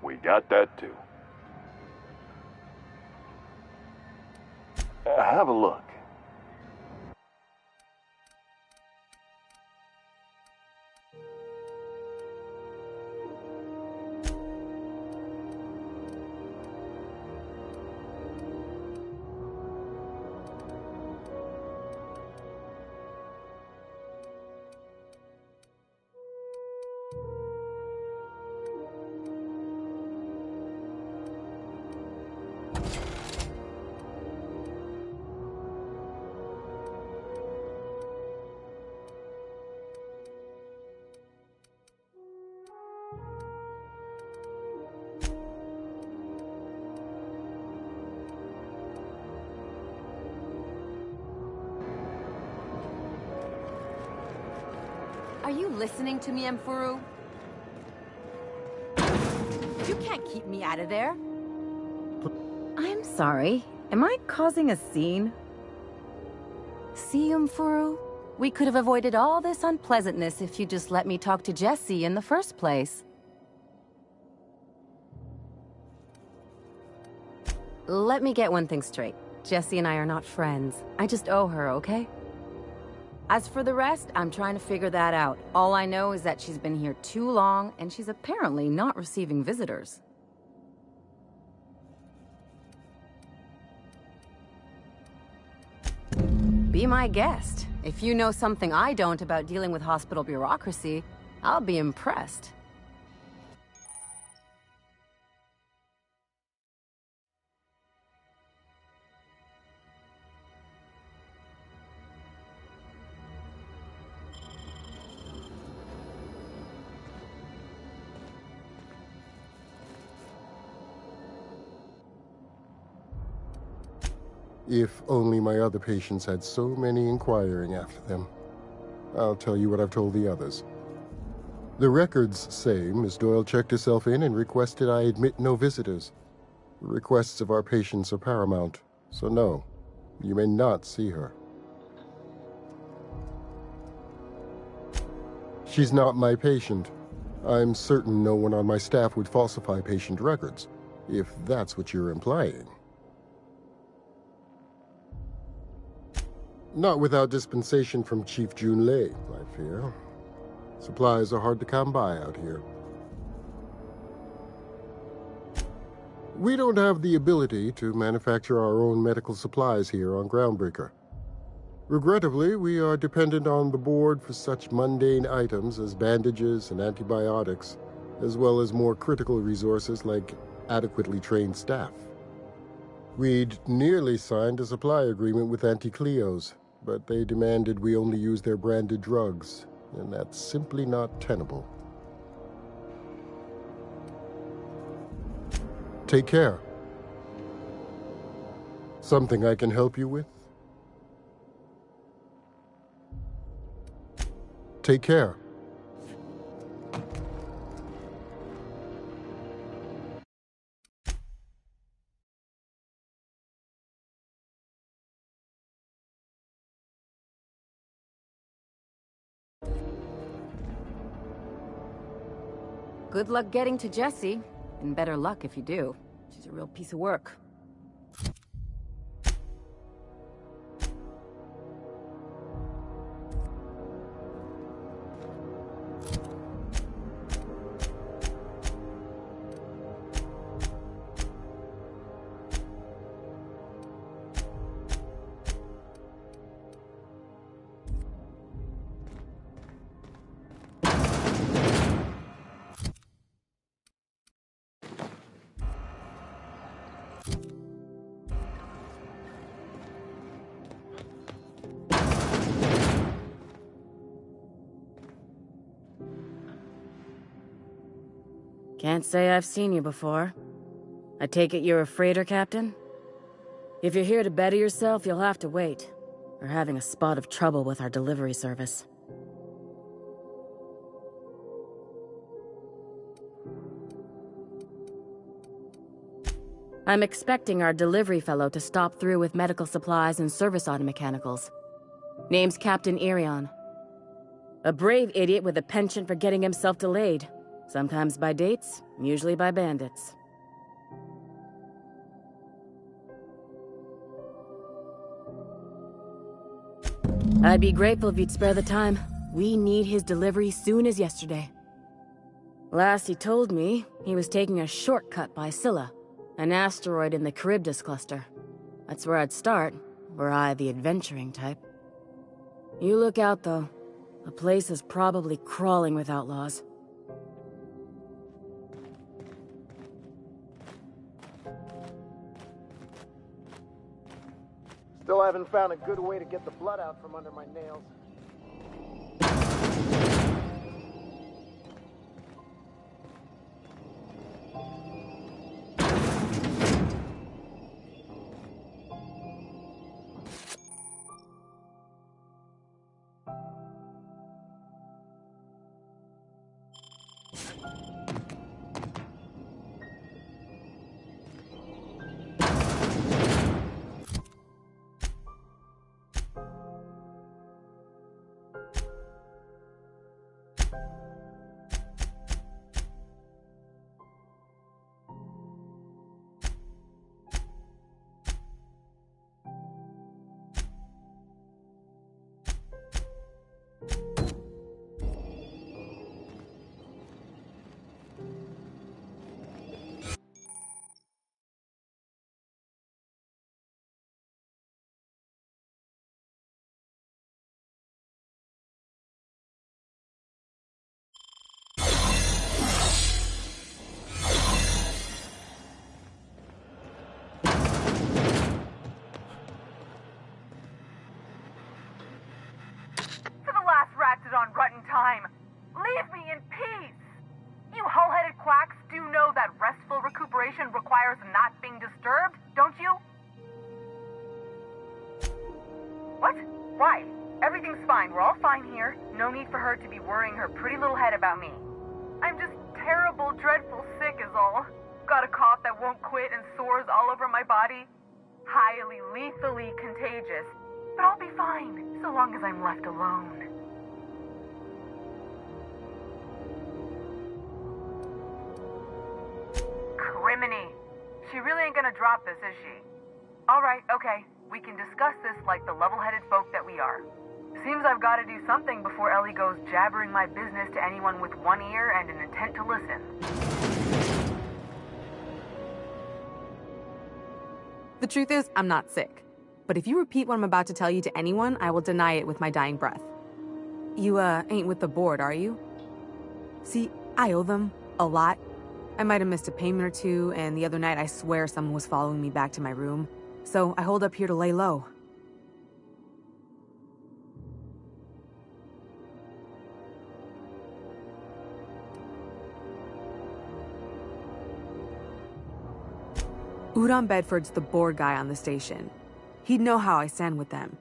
we got that, too. Have a look. Are you listening to me, Mfuru? You can't keep me out of there. I'm sorry. Am I causing a scene? See, Mfuru? We could have avoided all this unpleasantness if you just let me talk to Jesse in the first place. Let me get one thing straight. Jesse and I are not friends. I just owe her, okay? As for the rest, I'm trying to figure that out. All I know is that she's been here too long, and she's apparently not receiving visitors. Be my guest. If you know something I don't about dealing with hospital bureaucracy, I'll be impressed. If only my other patients had so many inquiring after them. I'll tell you what I've told the others. The records say Miss Doyle checked herself in and requested I admit no visitors. The requests of our patients are paramount, so no, you may not see her. She's not my patient. I'm certain no one on my staff would falsify patient records, if that's what you're implying. Not without dispensation from Chief Junlei, I fear. Supplies are hard to come by out here. We don't have the ability to manufacture our own medical supplies here on Groundbreaker. Regrettably, we are dependent on the board for such mundane items as bandages and antibiotics, as well as more critical resources like adequately trained staff. We'd nearly signed a supply agreement with Anti-Cleos, but they demanded we only use their branded drugs, and that's simply not tenable. Take care. Something I can help you with? Take care. Good luck getting to Jessie, and better luck if you do. She's a real piece of work. Can't say I've seen you before. I take it you're a freighter, Captain? If you're here to better yourself, you'll have to wait. We're having a spot of trouble with our delivery service. I'm expecting our delivery fellow to stop through with medical supplies and service auto mechanicals. Name's Captain Irion. A brave idiot with a penchant for getting himself delayed. Sometimes by dates, usually by bandits. I'd be grateful if you'd spare the time. We need his delivery soon as yesterday. Last he told me, he was taking a shortcut by Scylla, an asteroid in the Charybdis cluster. That's where I'd start, were I the adventuring type. You look out, though. The place is probably crawling with outlaws. Still haven't found a good way to get the blood out from under my nails. On rotten time. Leave me in peace! You hull-headed quacks do know that restful recuperation requires not being disturbed, don't you? What? Why? Everything's fine. We're all fine here. No need for her to be worrying her pretty little head about me. I'm just terrible, dreadful sick is all. Got a cough that won't quit and sores all over my body. Highly, lethally contagious. But I'll be fine, so long as I'm left alone. Criminy. She really ain't gonna drop this, is she? Alright, okay. We can discuss this like the level-headed folk that we are. Seems I've gotta do something before Ellie goes jabbering my business to anyone with one ear and an intent to listen. The truth is, I'm not sick. But if you repeat what I'm about to tell you to anyone, I will deny it with my dying breath. You, ain't with the board, are you? See, I owe them a lot. I might have missed a payment or two, and the other night I swear someone was following me back to my room. So I hold up here to lay low. Udon Bedford's the board guy on the station. He'd know how I stand with them.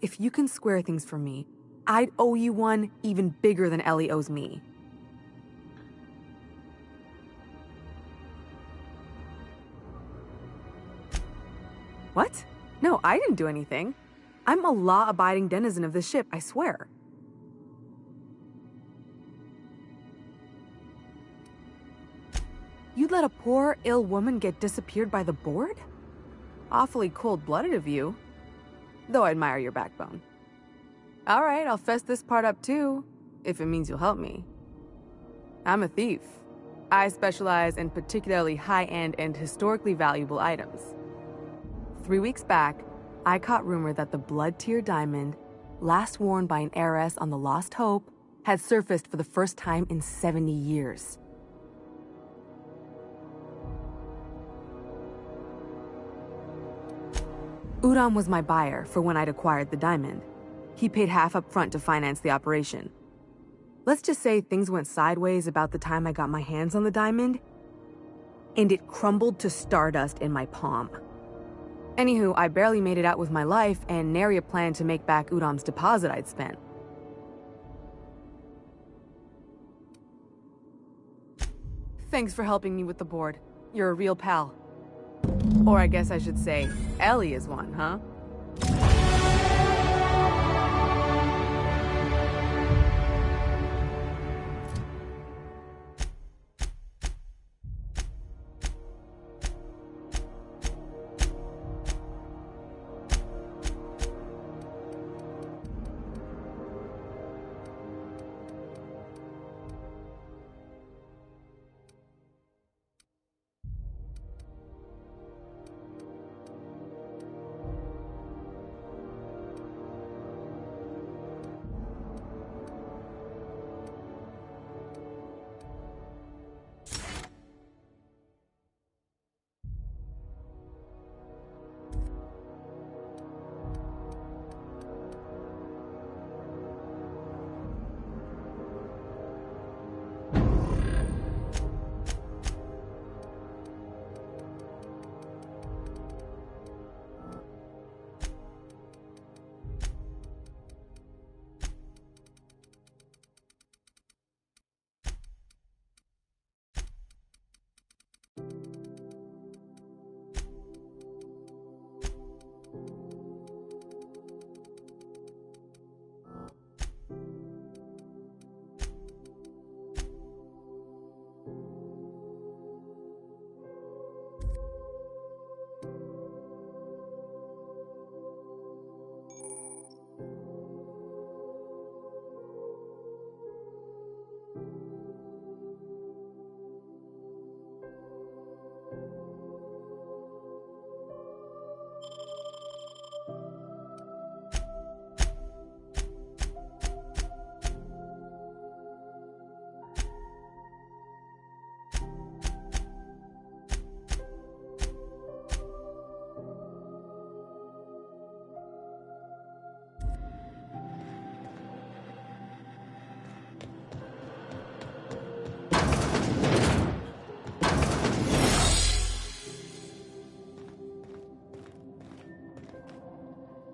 If you can square things for me, I'd owe you one even bigger than Ellie owes me. What? No, I didn't do anything. I'm a law-abiding denizen of this ship, I swear. You'd let a poor, ill woman get disappeared by the board? Awfully cold-blooded of you. Though I admire your backbone. Alright, I'll fess this part up too, if it means you'll help me. I'm a thief. I specialize in particularly high-end and historically valuable items. 3 weeks back, I caught rumor that the blood-tier diamond, last worn by an heiress on the Lost Hope, had surfaced for the first time in 70 years. Udom was my buyer for when I'd acquired the diamond. He paid half up front to finance the operation. Let's just say things went sideways about the time I got my hands on the diamond, and it crumbled to stardust in my palm. Anywho, I barely made it out with my life, and nary a plan to make back Udom's deposit I'd spent. Thanks for helping me with the board. You're a real pal. Or I guess I should say, Ellie is one, huh?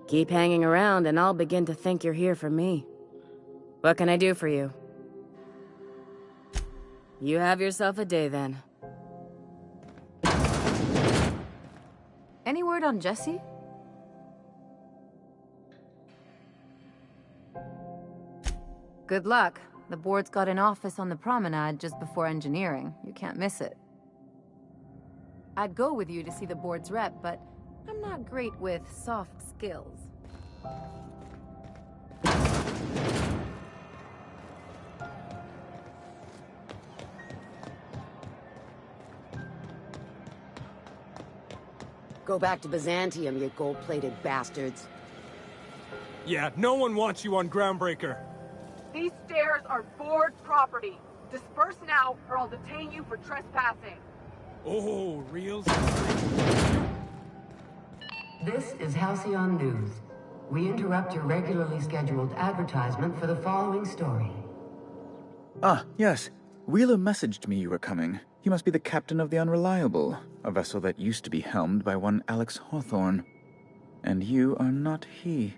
Keep hanging around and I'll begin to think you're here for me. What can I do for you? You have yourself a day then. Any word on Jesse? Good luck. The board's got an office on the promenade just before engineering. You can't miss it. I'd go with you to see the board's rep, but I'm not great with soft skills. Go back to Byzantium, you gold-plated bastards. Yeah, no one wants you on Groundbreaker. These stairs are board property. Disperse now, or I'll detain you for trespassing. Oh, real? This is Halcyon News. We interrupt your regularly scheduled advertisement for the following story. Ah, yes. Wheeler messaged me you were coming. He must be the captain of the Unreliable, a vessel that used to be helmed by one Alex Hawthorne. And you are not he.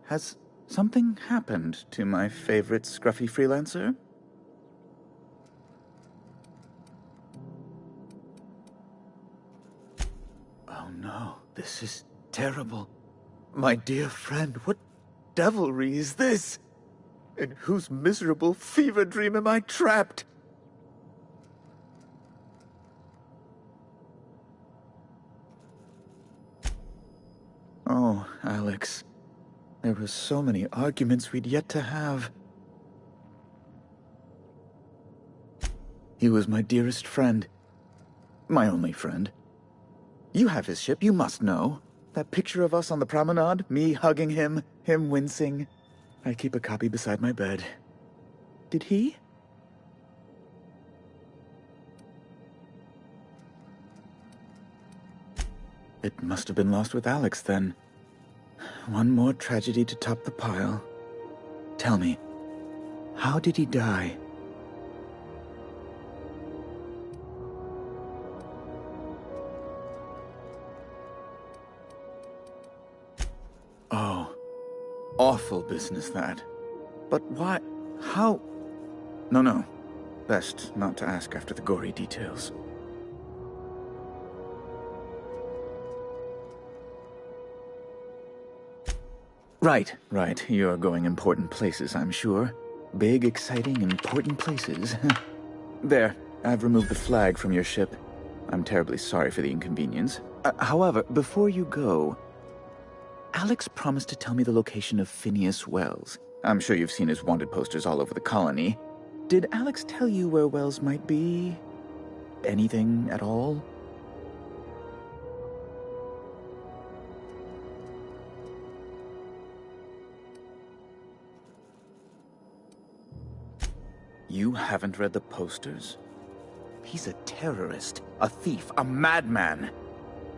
Has something happened to my favorite scruffy freelancer? Oh no, this is terrible. My dear friend, what devilry is this? In whose miserable fever dream am I trapped? Oh, Alex. There were so many arguments we'd yet to have. He was my dearest friend. My only friend. You have his ship, you must know. That picture of us on the promenade, me hugging him, him wincing. I keep a copy beside my bed. Did he? It must have been lost with Alex, then. One more tragedy to top the pile. Tell me, how did he die? Oh, awful business, that. But why? How? No. Best not to ask after the gory details. Right. You're going important places, I'm sure. Big, exciting, important places. There, I've removed the flag from your ship. I'm terribly sorry for the inconvenience. However, before you go, Alex promised to tell me the location of Phineas Wells. I'm sure you've seen his wanted posters all over the colony. Did Alex tell you where Wells might be? Anything at all? You haven't read the posters? He's a terrorist, a thief, a madman.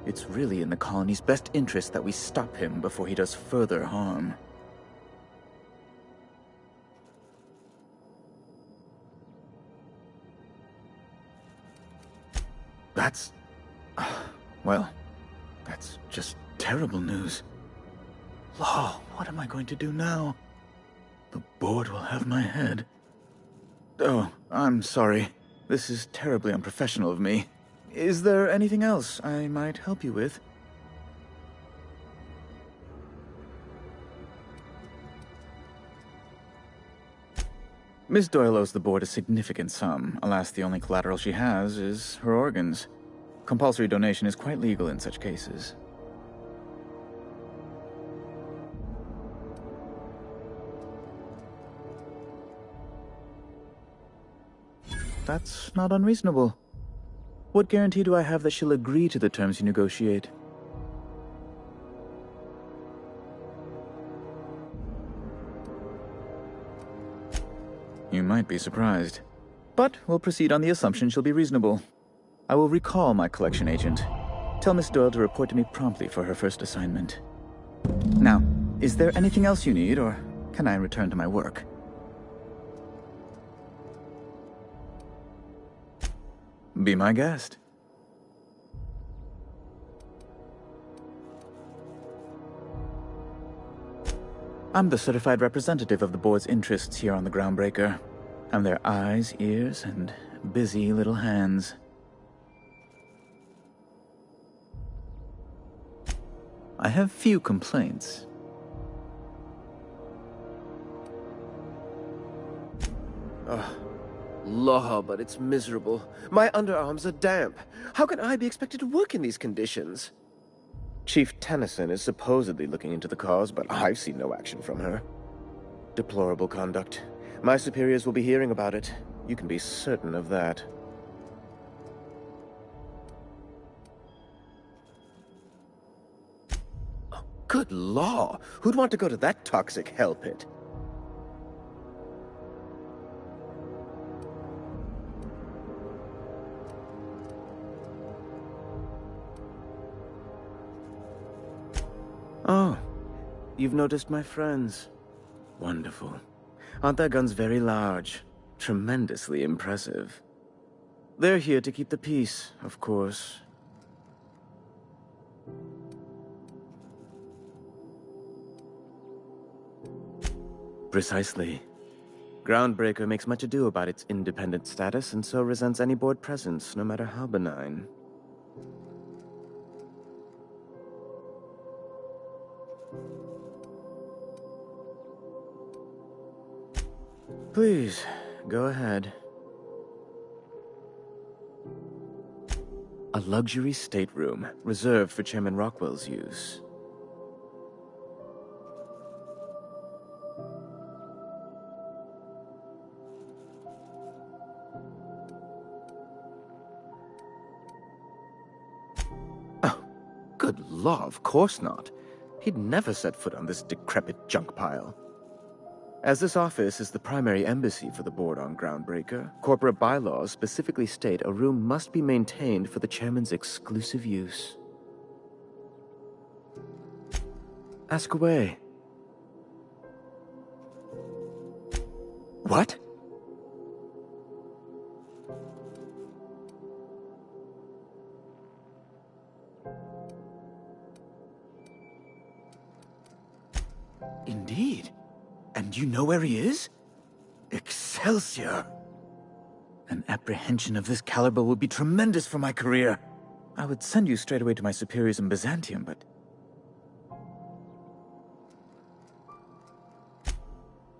It's really in the colony's best interest that we stop him before he does further harm. That's... well, that's just terrible news. Law, what am I going to do now? The board will have my head. Oh, I'm sorry. This is terribly unprofessional of me. Is there anything else I might help you with? Miss Doyle owes the board a significant sum. Alas, the only collateral she has is her organs. Compulsory donation is quite legal in such cases. That's not unreasonable. What guarantee do I have that she'll agree to the terms you negotiate? You might be surprised. But we'll proceed on the assumption she'll be reasonable. I will recall my collection agent. Tell Miss Doyle to report to me promptly for her first assignment. Now, is there anything else you need, or can I return to my work? Be my guest. I'm the certified representative of the board's interests here on the Groundbreaker. I'm their eyes, ears, and busy little hands. I have few complaints. Law, but it's miserable. My underarms are damp. How can I be expected to work in these conditions? Chief Tennyson is supposedly looking into the cause, but I've seen no action from her. Deplorable conduct. My superiors will be hearing about it. You can be certain of that. Oh, good law! Who'd want to go to that toxic hell pit? Oh, you've noticed my friends. Wonderful. Aren't their guns very large? Tremendously impressive. They're here to keep the peace, of course. Precisely. Groundbreaker makes much ado about its independent status, and so resents any board presence, no matter how benign. Please, go ahead. A luxury stateroom, reserved for Chairman Rockwell's use. Oh, good law, of course not. He'd never set foot on this decrepit junk pile. As this office is the primary embassy for the board on Groundbreaker, corporate bylaws specifically state a room must be maintained for the chairman's exclusive use. Ask away. What? Indeed. And you know where he is? Excelsior! An apprehension of this caliber would be tremendous for my career. I would send you straight away to my superiors in Byzantium, but...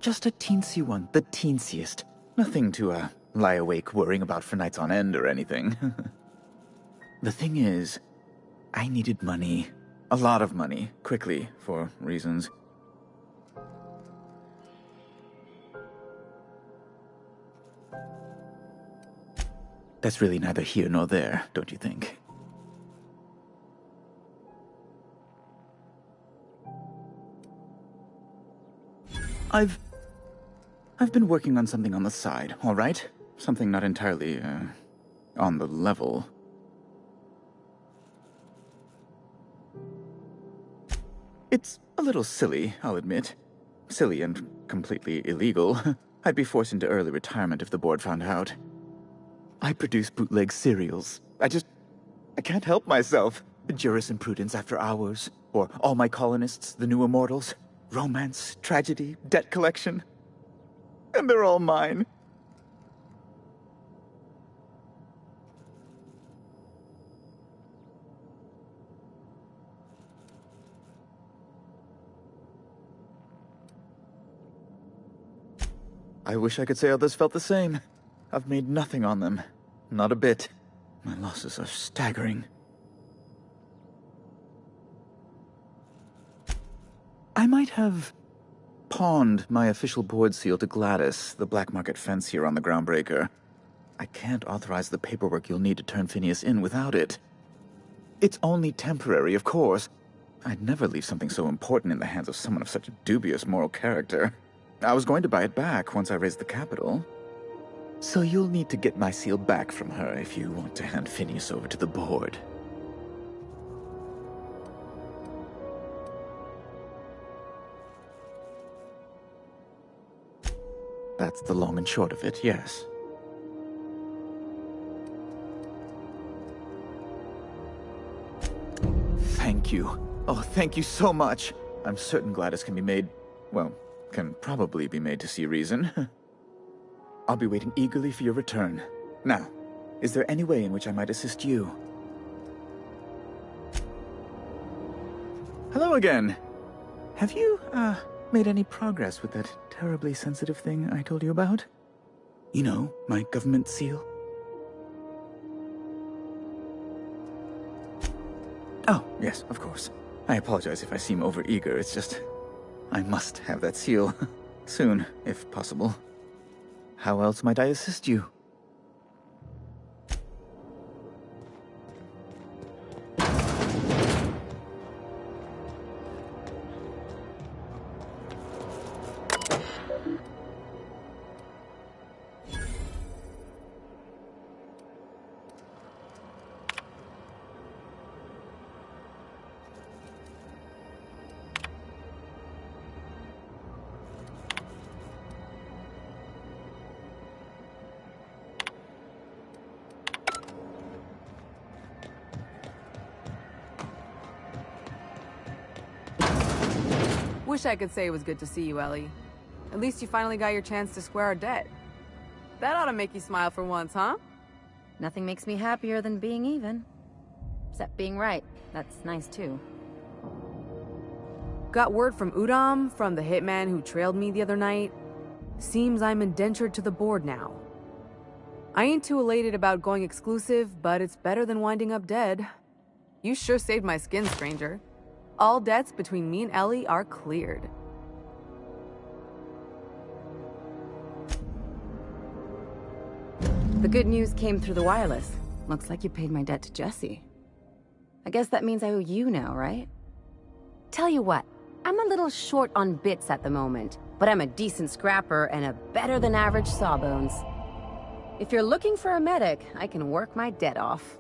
just a teensy one, the teensiest. Nothing to, lie awake worrying about for nights on end or anything. The thing is, I needed money. A lot of money, quickly, for reasons. That's really neither here nor there, don't you think? I've been working on something on the side, all right? Something not entirely, on the level. It's a little silly, I'll admit. Silly and completely illegal. I'd be forced into early retirement if the board found out. I produce bootleg serials. I can't help myself. Jurisprudence After Hours, or All My Colonists, The New Immortals. Romance, tragedy, debt collection. And they're all mine. I wish I could say others felt the same. I've made nothing on them. Not a bit. My losses are staggering. I might have pawned my official board seal to Gladys, the black market fence here on the Groundbreaker. I can't authorize the paperwork you'll need to turn Phineas in without it. It's only temporary, of course. I'd never leave something so important in the hands of someone of such a dubious moral character. I was going to buy it back once I raised the capital. So you'll need to get my seal back from her if you want to hand Phineas over to the board. That's the long and short of it, yes. Thank you. Oh, thank you so much. I'm certain Gladys can be made, well, can probably be made to see reason. I'll be waiting eagerly for your return. Now, is there any way in which I might assist you? Hello again. Have you, made any progress with that terribly sensitive thing I told you about? You know, my government seal? Oh, yes, of course. I apologize if I seem overeager. It's just, I must have that seal. Soon, if possible. How else might I assist you? Wish I could say it was good to see you, Ellie. At least you finally got your chance to square our debt. That ought to make you smile for once, huh? Nothing makes me happier than being even. Except being right. That's nice, too. Got word from Udom, from the hitman who trailed me the other night. Seems I'm indentured to the board now. I ain't too elated about going exclusive, but it's better than winding up dead. You sure saved my skin, stranger. All debts between me and Ellie are cleared. The good news came through the wireless. Looks like you paid my debt to Jesse. I guess that means I owe you now, right? Tell you what, I'm a little short on bits at the moment, but I'm a decent scrapper and a better-than-average sawbones. If you're looking for a medic, I can work my debt off.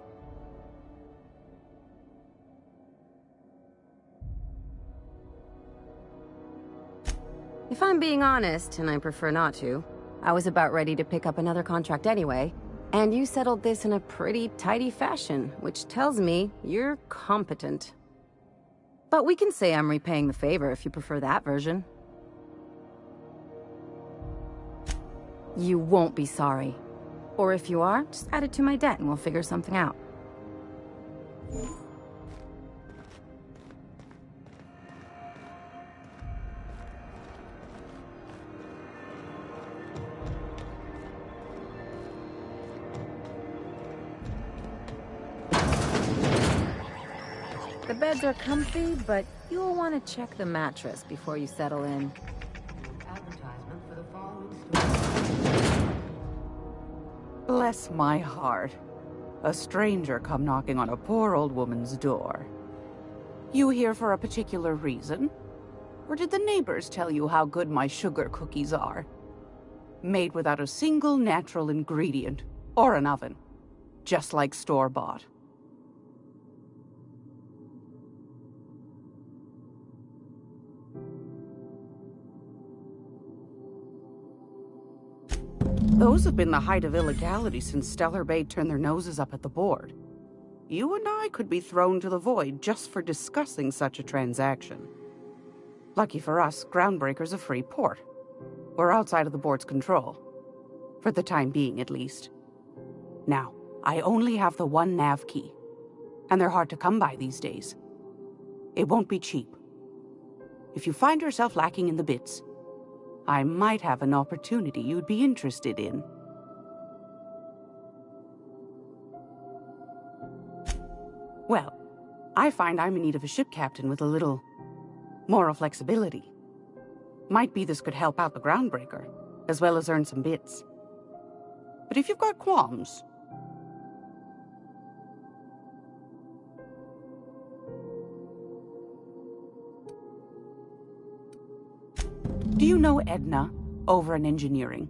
If I'm being honest, and I prefer not to, I was about ready to pick up another contract anyway, and you settled this in a pretty tidy fashion, which tells me you're competent. But we can say I'm repaying the favor if you prefer that version. You won't be sorry. Or if you are, just add it to my debt and we'll figure something out. The beds are comfy, but you'll want to check the mattress before you settle in. Advertisement for the following Bless my heart. A stranger come knocking on a poor old woman's door. You here for a particular reason? Or did the neighbors tell you how good my sugar cookies are? Made without a single natural ingredient, or an oven. Just like store-bought. Those have been the height of illegality since Stellar Bay turned their noses up at the board. You and I could be thrown to the void just for discussing such a transaction. Lucky for us, Groundbreaker's a free port. We're outside of the board's control. For the time being, at least. Now, I only have the one nav key. And they're hard to come by these days. It won't be cheap. If you find yourself lacking in the bits, I might have an opportunity you'd be interested in. Well, I find I'm in need of a ship captain with a little moral flexibility. Might be this could help out the Groundbreaker, as well as earn some bits. But if you've got qualms... Do you know Edna, over in engineering?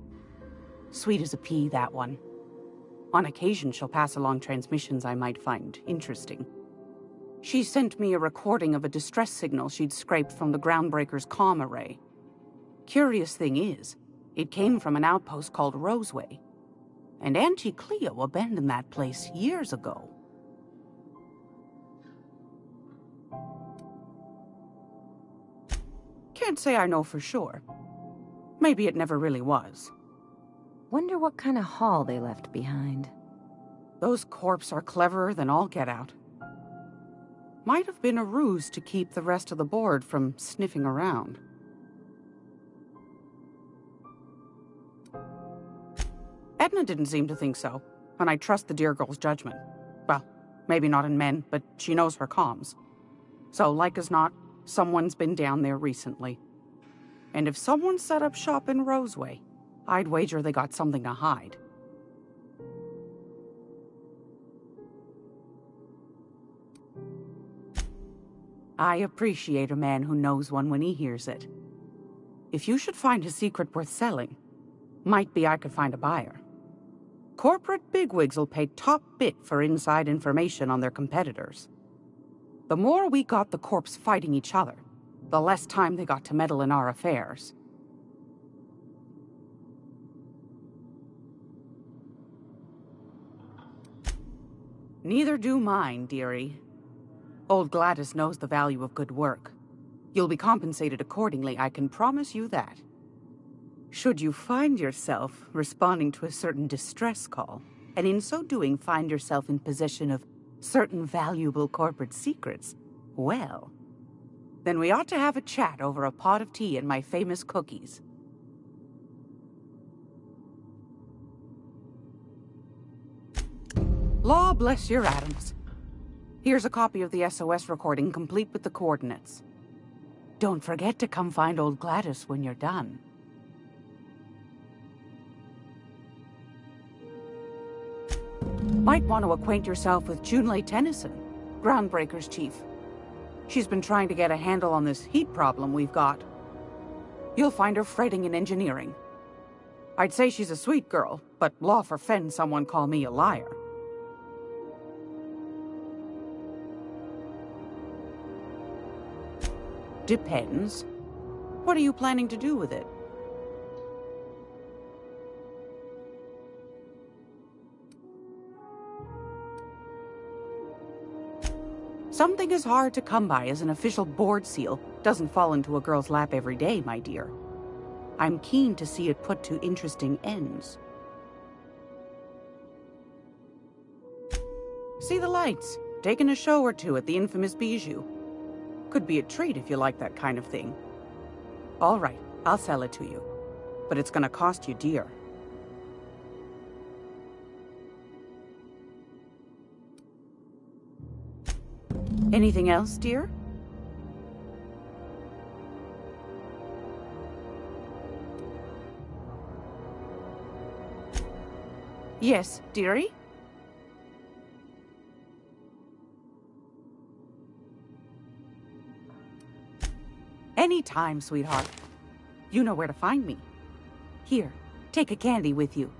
Sweet as a pea, that one. On occasion, she'll pass along transmissions I might find interesting. She sent me a recording of a distress signal she'd scraped from the Groundbreaker's comm array. Curious thing is, it came from an outpost called Roseway. And Auntie Cleo abandoned that place years ago. Can't say I know for sure. Maybe it never really was. Wonder what kind of haul they left behind. Those corps are cleverer than all get out. Might have been a ruse to keep the rest of the board from sniffing around. Edna didn't seem to think so, and I trust the dear girl's judgment. Well, maybe not in men, but she knows her comms. So, like as not, someone's been down there recently. And if someone set up shop in Roseway, I'd wager they got something to hide. I appreciate a man who knows one when he hears it. If you should find a secret worth selling, might be I could find a buyer. Corporate bigwigs will pay top bit for inside information on their competitors. The more we got the corps fighting each other, the less time they got to meddle in our affairs. Neither do mine, dearie. Old Gladys knows the value of good work. You'll be compensated accordingly, I can promise you that. Should you find yourself responding to a certain distress call, and in so doing find yourself in possession of certain valuable corporate secrets, well, then we ought to have a chat over a pot of tea and my famous cookies. Law bless your atoms. Here's a copy of the SOS recording, complete with the coordinates. Don't forget to come find old Gladys when you're done. Might want to acquaint yourself with Junlei Tennyson, Groundbreaker's chief. She's been trying to get a handle on this heat problem we've got. You'll find her fretting in engineering. I'd say she's a sweet girl, but law forfend someone call me a liar. Depends. What are you planning to do with it? Something as hard to come by as an official board seal doesn't fall into a girl's lap every day, my dear. I'm keen to see it put to interesting ends. See the lights, taking a show or two at the infamous Bijou. Could be a treat if you like that kind of thing. All right, I'll sell it to you. But it's gonna cost you dear. Anything else, dear? Yes, dearie? Anytime, sweetheart. You know where to find me. Here, take a candy with you.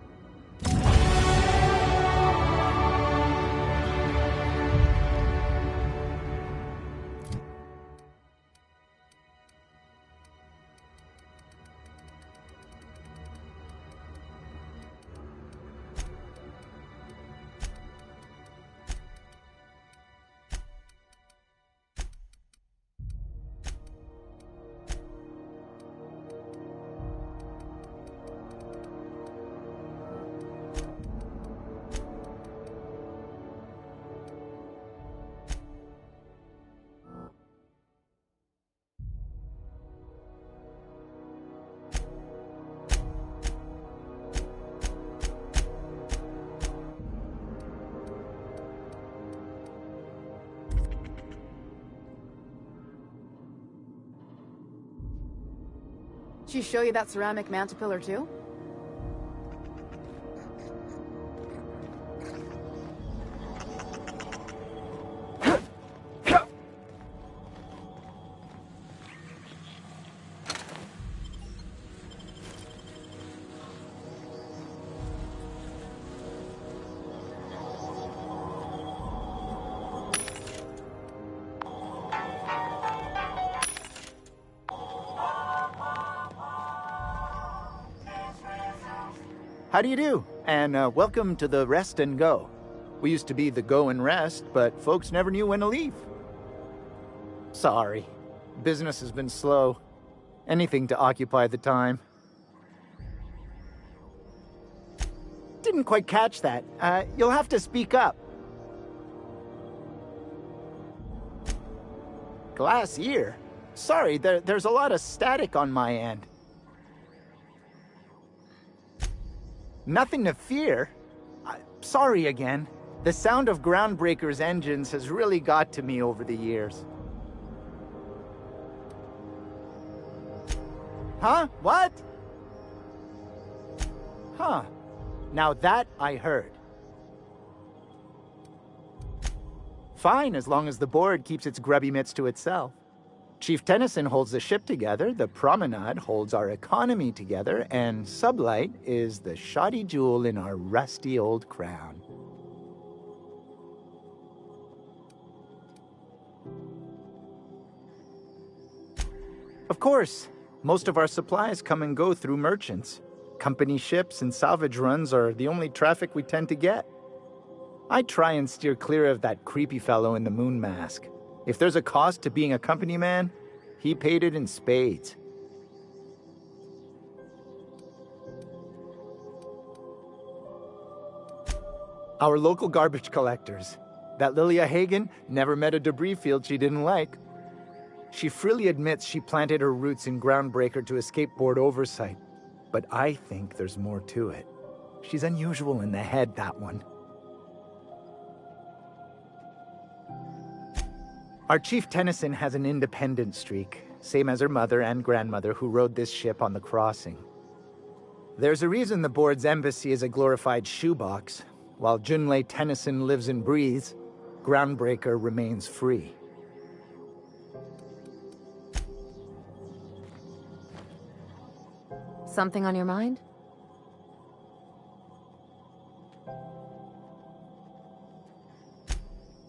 She show you that ceramic mantel pillar too? How do you do? And welcome to the Rest and Go. We used to be the Go and Rest, but folks never knew when to leave. Sorry. Business has been slow. Anything to occupy the time. Didn't quite catch that. You'll have to speak up. Glass ear? Sorry, there's a lot of static on my end. Nothing to fear. Sorry again. The sound of Groundbreaker's engines has really got to me over the years. Huh? What? Huh. Now that I heard. Fine, as long as the board keeps its grubby mitts to itself. Chief Tennyson holds the ship together, the Promenade holds our economy together, and Sublight is the shoddy jewel in our rusty old crown. Of course, most of our supplies come and go through merchants. Company ships and salvage runs are the only traffic we tend to get. I try and steer clear of that creepy fellow in the moon mask. If there's a cost to being a company man, he paid it in spades. Our local garbage collectors. That Lilia Hagen never met a debris field she didn't like. She freely admits she planted her roots in Groundbreaker to escape board oversight. But I think there's more to it. She's unusual in the head, that one. Our Chief Tennyson has an independent streak, same as her mother and grandmother who rode this ship on the crossing. There's a reason the board's embassy is a glorified shoebox. While Junlei Tennyson lives and breathes, Groundbreaker remains free. Something on your mind?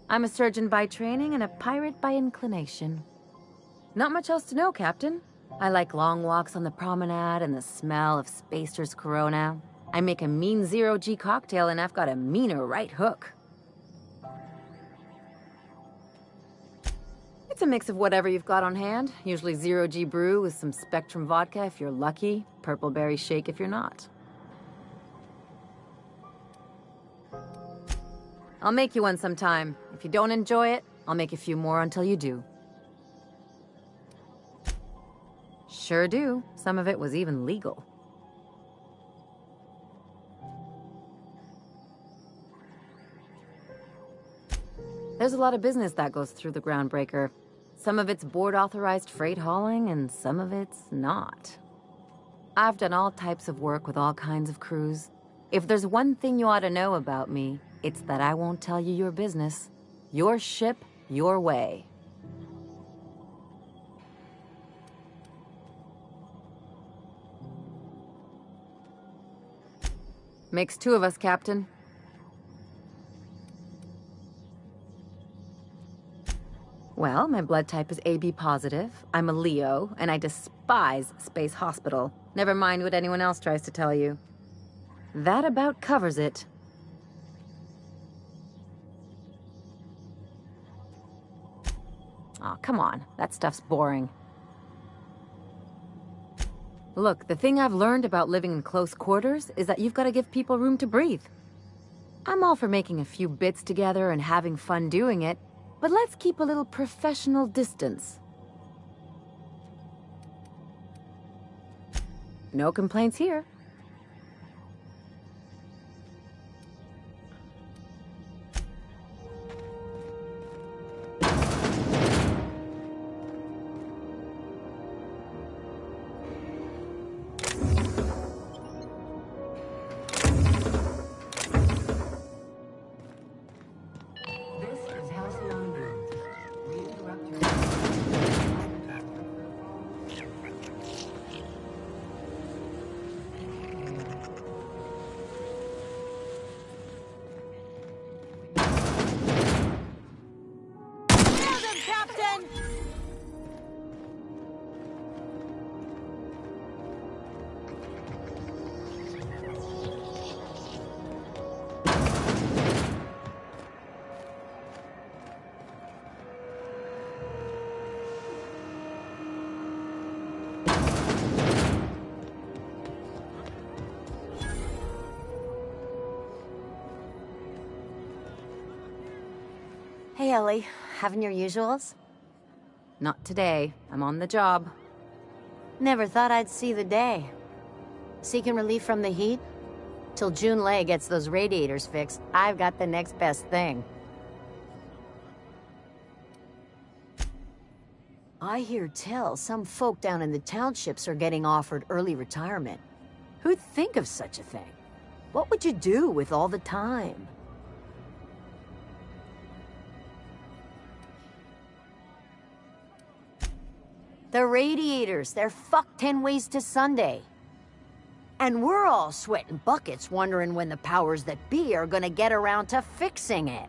I'm a surgeon by training and a pirate by inclination. Not much else to know, Captain. I like long walks on the promenade and the smell of Spacer's Corona. I make a mean zero-G cocktail and I've got a meaner right hook. It's a mix of whatever you've got on hand. Usually zero-G brew with some Spectrum vodka if you're lucky, purple berry shake if you're not. I'll make you one sometime. If you don't enjoy it, I'll make a few more until you do. Sure do. Some of it was even legal. There's a lot of business that goes through the Groundbreaker. Some of it's board-authorized freight hauling, and some of it's not. I've done all types of work with all kinds of crews. If there's one thing you ought to know about me, it's that I won't tell you your business. Your ship, your way. Makes two of us, Captain. Well, my blood type is AB positive. I'm a Leo, and I despise Space Hospital. Never mind what anyone else tries to tell you. That about covers it. Aw, come on. That stuff's boring. Look, the thing I've learned about living in close quarters is that you've got to give people room to breathe. I'm all for making a few bits together and having fun doing it, but let's keep a little professional distance. No complaints here. Hey, Ellie. Having your usuals? Not today. I'm on the job. Never thought I'd see the day. Seeking relief from the heat? Till Junlei gets those radiators fixed, I've got the next best thing. I hear tell some folk down in the townships are getting offered early retirement. Who'd think of such a thing? What would you do with all the time? The radiators, they're fucked 10 ways to Sunday. And we're all sweating buckets wondering when the powers that be are gonna get around to fixing it.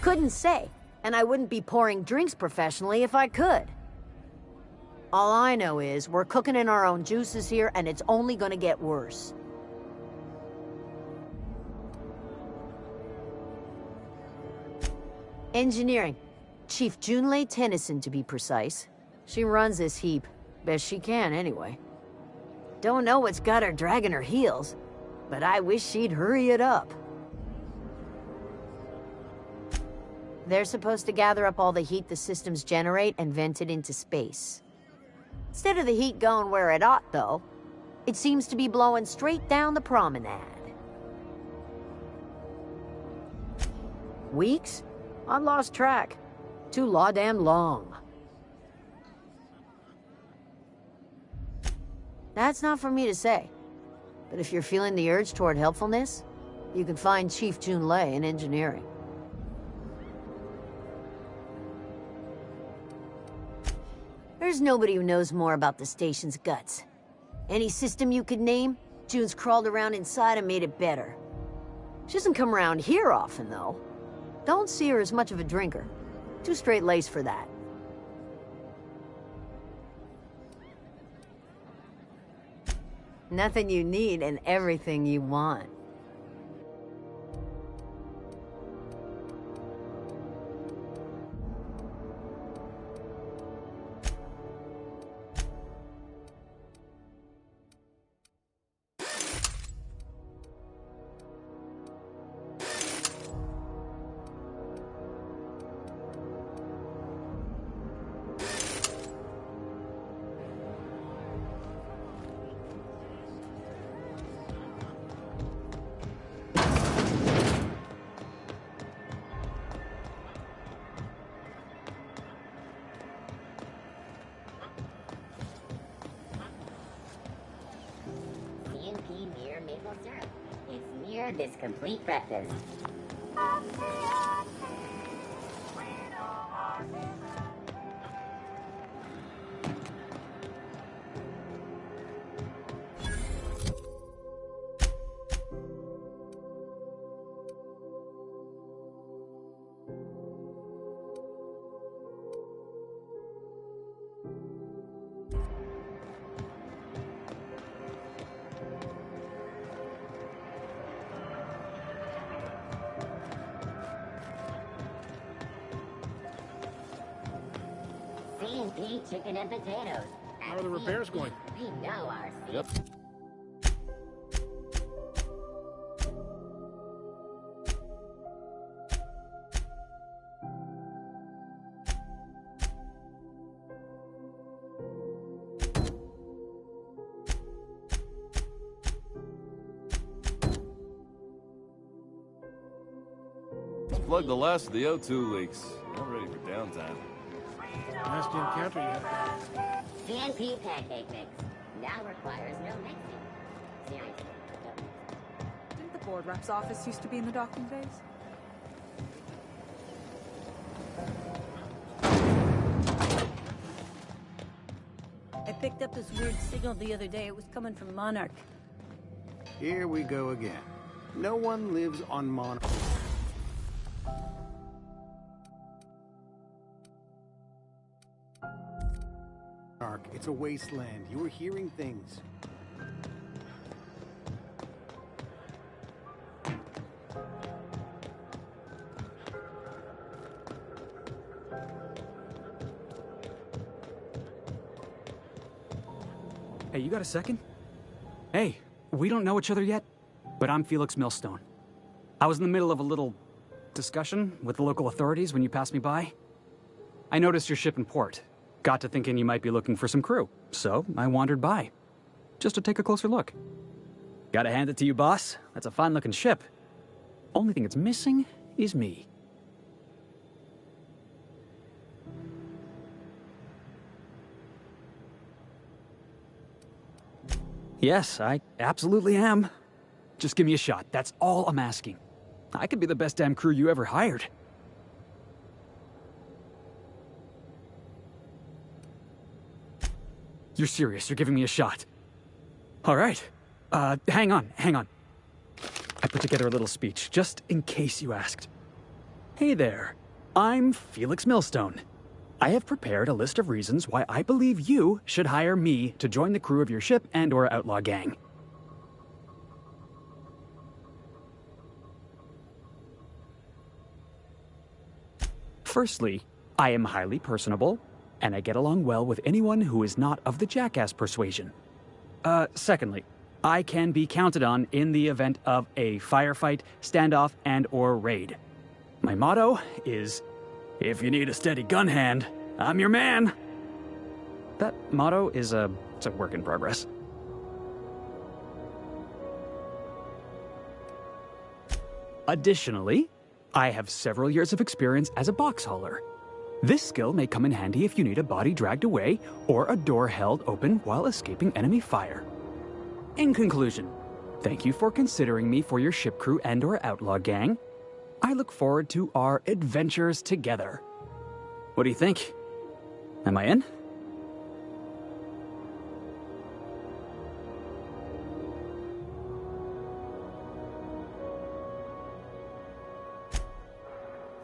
Couldn't say, and I wouldn't be pouring drinks professionally if I could. All I know is we're cooking in our own juices here, and it's only gonna get worse. Engineering. Chief Junlei Tennyson, to be precise. She runs this heap. Best she can, anyway. Don't know what's got her dragging her heels, but I wish she'd hurry it up. They're supposed to gather up all the heat the systems generate and vent it into space. Instead of the heat going where it ought, though, it seems to be blowing straight down the promenade. Weeks? I lost track. Too law-damn long. That's not for me to say. But if you're feeling the urge toward helpfulness, you can find Chief Junlei in engineering. There's nobody who knows more about the station's guts. Any system you could name, June's crawled around inside and made it better. She doesn't come around here often, though. Don't see her as much of a drinker. Too straight-laced for that. Nothing you need and everything you want. CNP near maple syrup. It's near this complete breakfast. C&P chicken and potatoes. How are the repairs going? We know our Yep. Let's plug the last of the O2 leaks. I'm ready for downtime. Nasty encounter you had. CNP pancake mix. Now requires no mixing. Seriously. Didn't the board rep's office used to be in the docking bays? I picked up this weird signal the other day. It was coming from Monarch. Here we go again. No one lives on Monarch. It's a wasteland. You were hearing things. Hey, you got a second? Hey, we don't know each other yet, but I'm Felix Millstone. I was in the middle of a little discussion with the local authorities when you passed me by. I noticed your ship in port. Got to thinking you might be looking for some crew, so I wandered by, just to take a closer look. Gotta hand it to you, boss. That's a fine-looking ship. Only thing it's missing is me. Yes, I absolutely am. Just give me a shot. That's all I'm asking. I could be the best damn crew you ever hired. You're serious? You're giving me a shot? All right. Hang on. I put together a little speech, just in case you asked. Hey there. I'm Felix Millstone. I have prepared a list of reasons why I believe you should hire me to join the crew of your ship and/or outlaw gang. Firstly, I am highly personable, and I get along well with anyone who is not of the jackass persuasion. Secondly, I can be counted on in the event of a firefight, standoff, and/or raid. My motto is, if you need a steady gun hand, I'm your man. That motto is it's a work in progress. Additionally, I have several years of experience as a box hauler. This skill may come in handy if you need a body dragged away or a door held open while escaping enemy fire. In conclusion, thank you for considering me for your ship crew and/or outlaw gang. I look forward to our adventures together. What do you think? Am I in?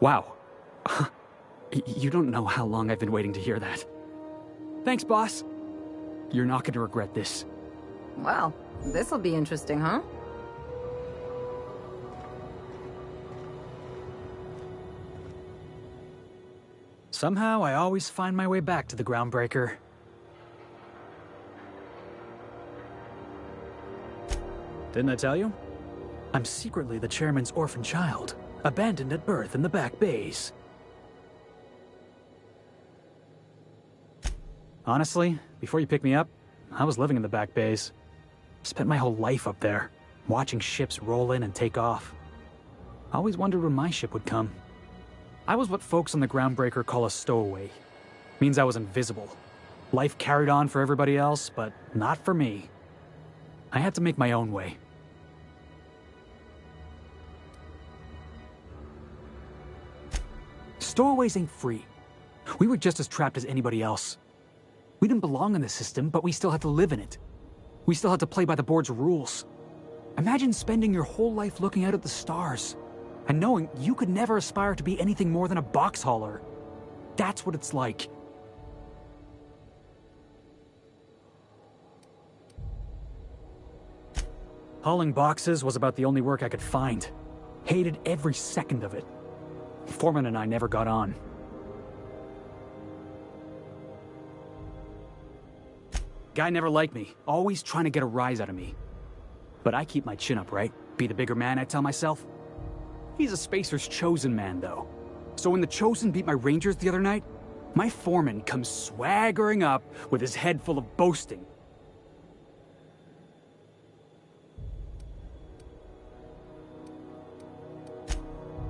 Wow. You don't know how long I've been waiting to hear that. Thanks, boss. You're not going to regret this. Well, this'll be interesting, huh? Somehow, I always find my way back to the Groundbreaker. Didn't I tell you? I'm secretly the chairman's orphan child, abandoned at birth in the back bays. Honestly, before you picked me up, I was living in the back bays. Spent my whole life up there, watching ships roll in and take off. I always wondered when my ship would come. I was what folks on the Groundbreaker call a stowaway. Means I was invisible. Life carried on for everybody else, but not for me. I had to make my own way. Stowaways ain't free. We were just as trapped as anybody else. We didn't belong in the system, but we still had to live in it. We still had to play by the board's rules. Imagine spending your whole life looking out at the stars, and knowing you could never aspire to be anything more than a box hauler. That's what it's like. Hauling boxes was about the only work I could find. Hated every second of it. Foreman and I never got on. Guy never liked me, always trying to get a rise out of me. But I keep my chin up, right? Be the bigger man, I tell myself. He's a Spacer's chosen man, though. So when the Chosen beat my Rangers the other night, my foreman comes swaggering up with his head full of boasting.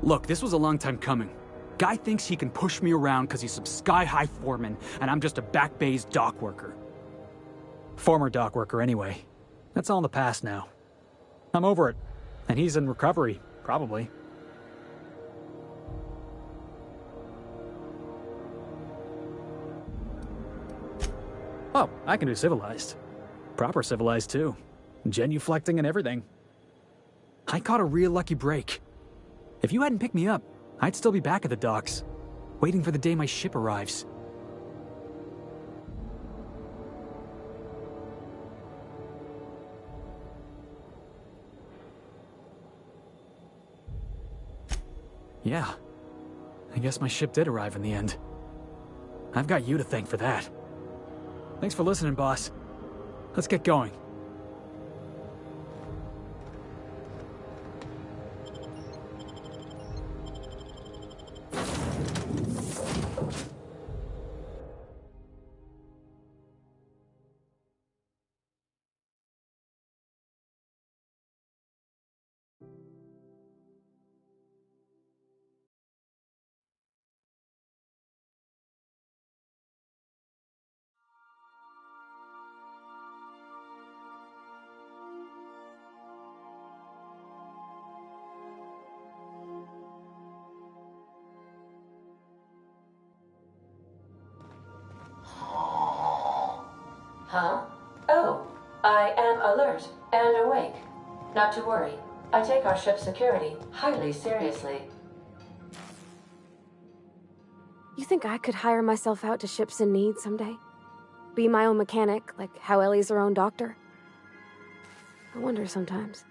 Look, this was a long time coming. Guy thinks he can push me around because he's some sky-high foreman, and I'm just a back bay's dock worker. Former dock worker, anyway. That's all in the past now. I'm over it. And he's in recovery, probably. Oh, I can do civilized. Proper civilized, too. Genuflecting and everything. I caught a real lucky break. If you hadn't picked me up, I'd still be back at the docks, waiting for the day my ship arrives. Yeah, I guess my ship did arrive in the end. I've got you to thank for that. Thanks for listening, boss. Let's get going. Huh? Oh, I am alert and awake. Not to worry. I take our ship's security highly seriously. You think I could hire myself out to ships in need someday? Be my own mechanic, like how Ellie's her own doctor? I wonder sometimes.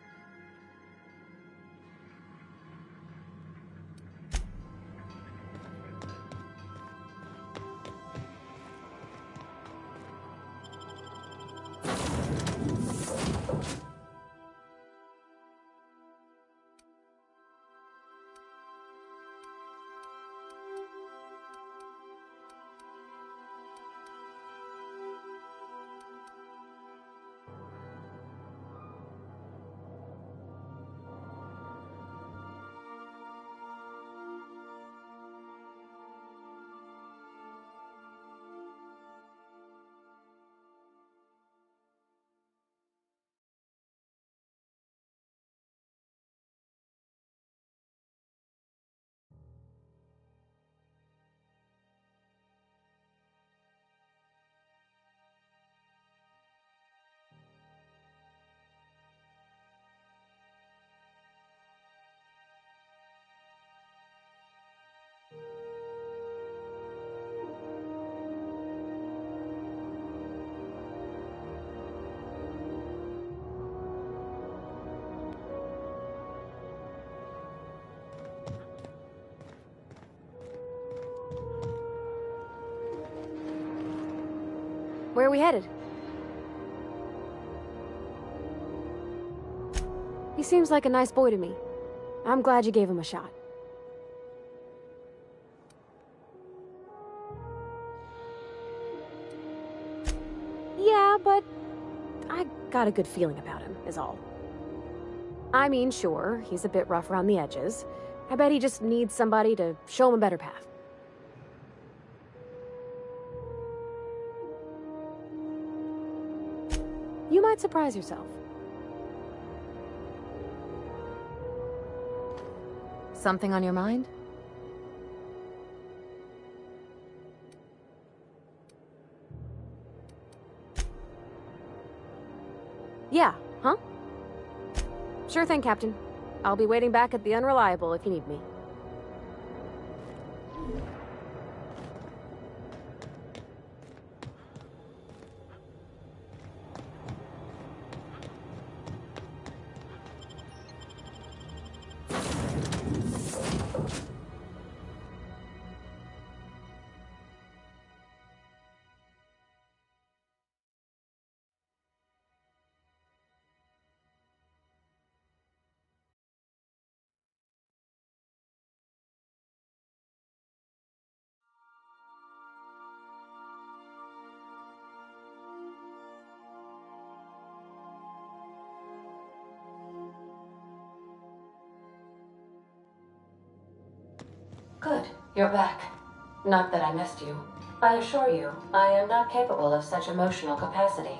Where are we headed? He seems like a nice boy to me. I'm glad you gave him a shot. Yeah, but I got a good feeling about him, is all. I mean, sure, he's a bit rough around the edges. I bet he just needs somebody to show him a better path. You might surprise yourself. Something on your mind? Yeah, huh? Sure thing, Captain. I'll be waiting back at the Unreliable if you need me. Good, you're back. Not that I missed you. I assure you, I am not capable of such emotional capacity.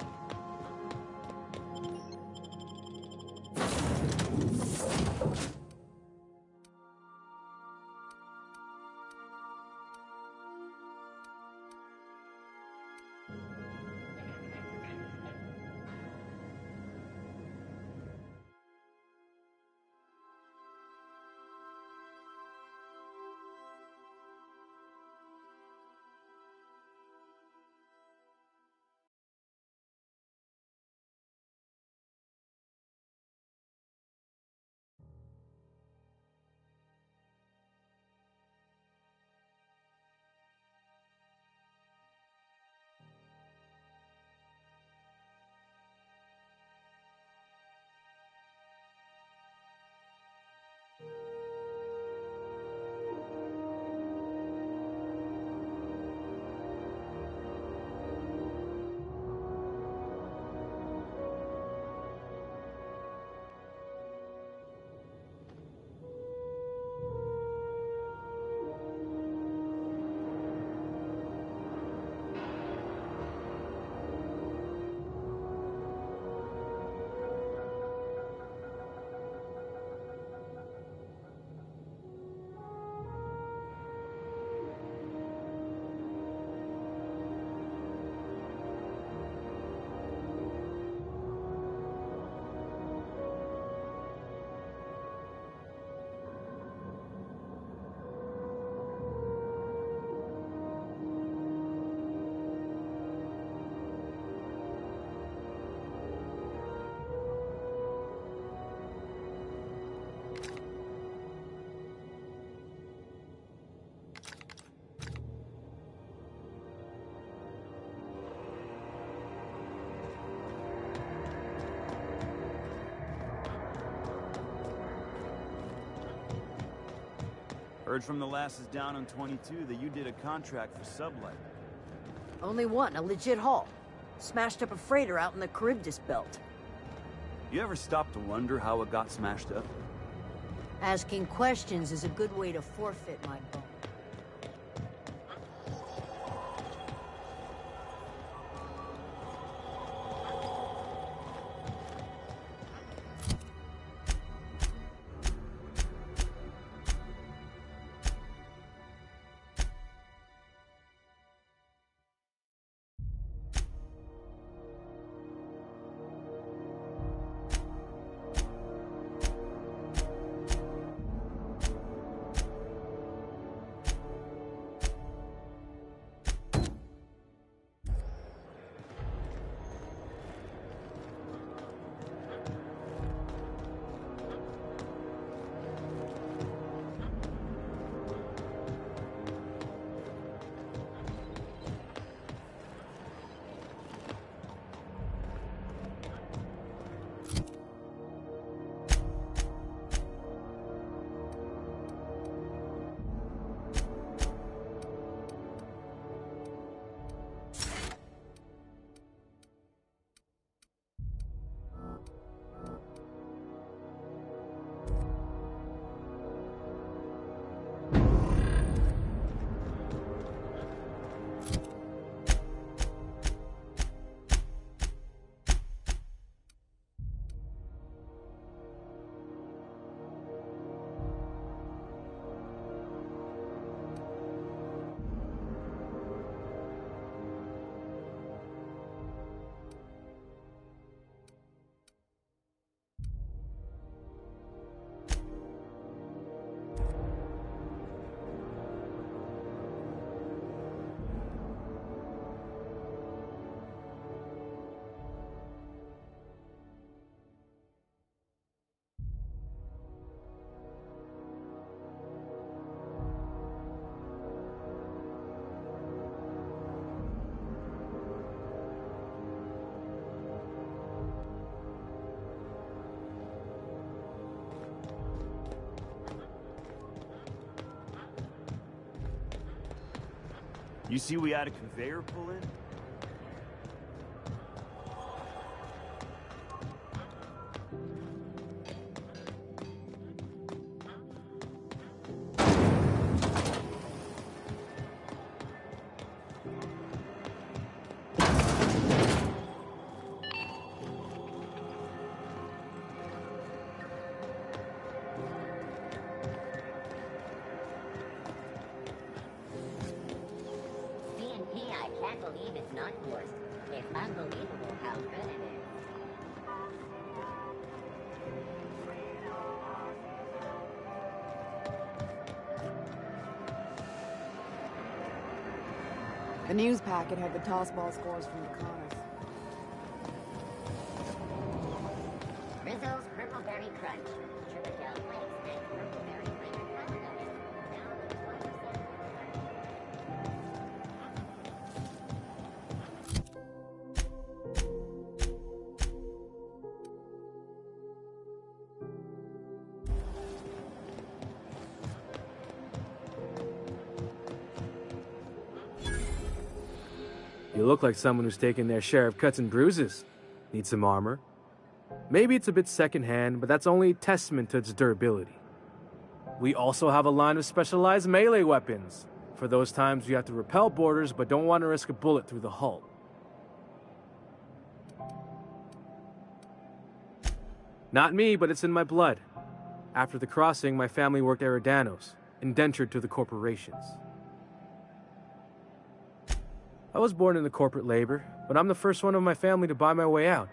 Heard from the lasses down on 22 that you did a contract for Sublight. Only one, a legit haul. Smashed up a freighter out in the Charybdis belt. You ever stop to wonder how it got smashed up? Asking questions is a good way to forfeit my bone. You see we had a conveyor pull in? I can't believe it's not forced. It's unbelievable how good it is. The news packet had the toss ball scores from the Connors. Rizzo's Purple Berry Crunch, Tripadel Flakes, and Purple Berry flavored marshmallows. Now with 20%. You look like someone who's taken their share of cuts and bruises. Need some armor? Maybe it's a bit secondhand, but that's only a testament to its durability. We also have a line of specialized melee weapons, for those times you have to repel boarders but don't want to risk a bullet through the hull. Not me, but it's in my blood. After the crossing, my family worked Eridanos, indentured to the corporations. I was born into corporate labor, but I'm the first one of my family to buy my way out.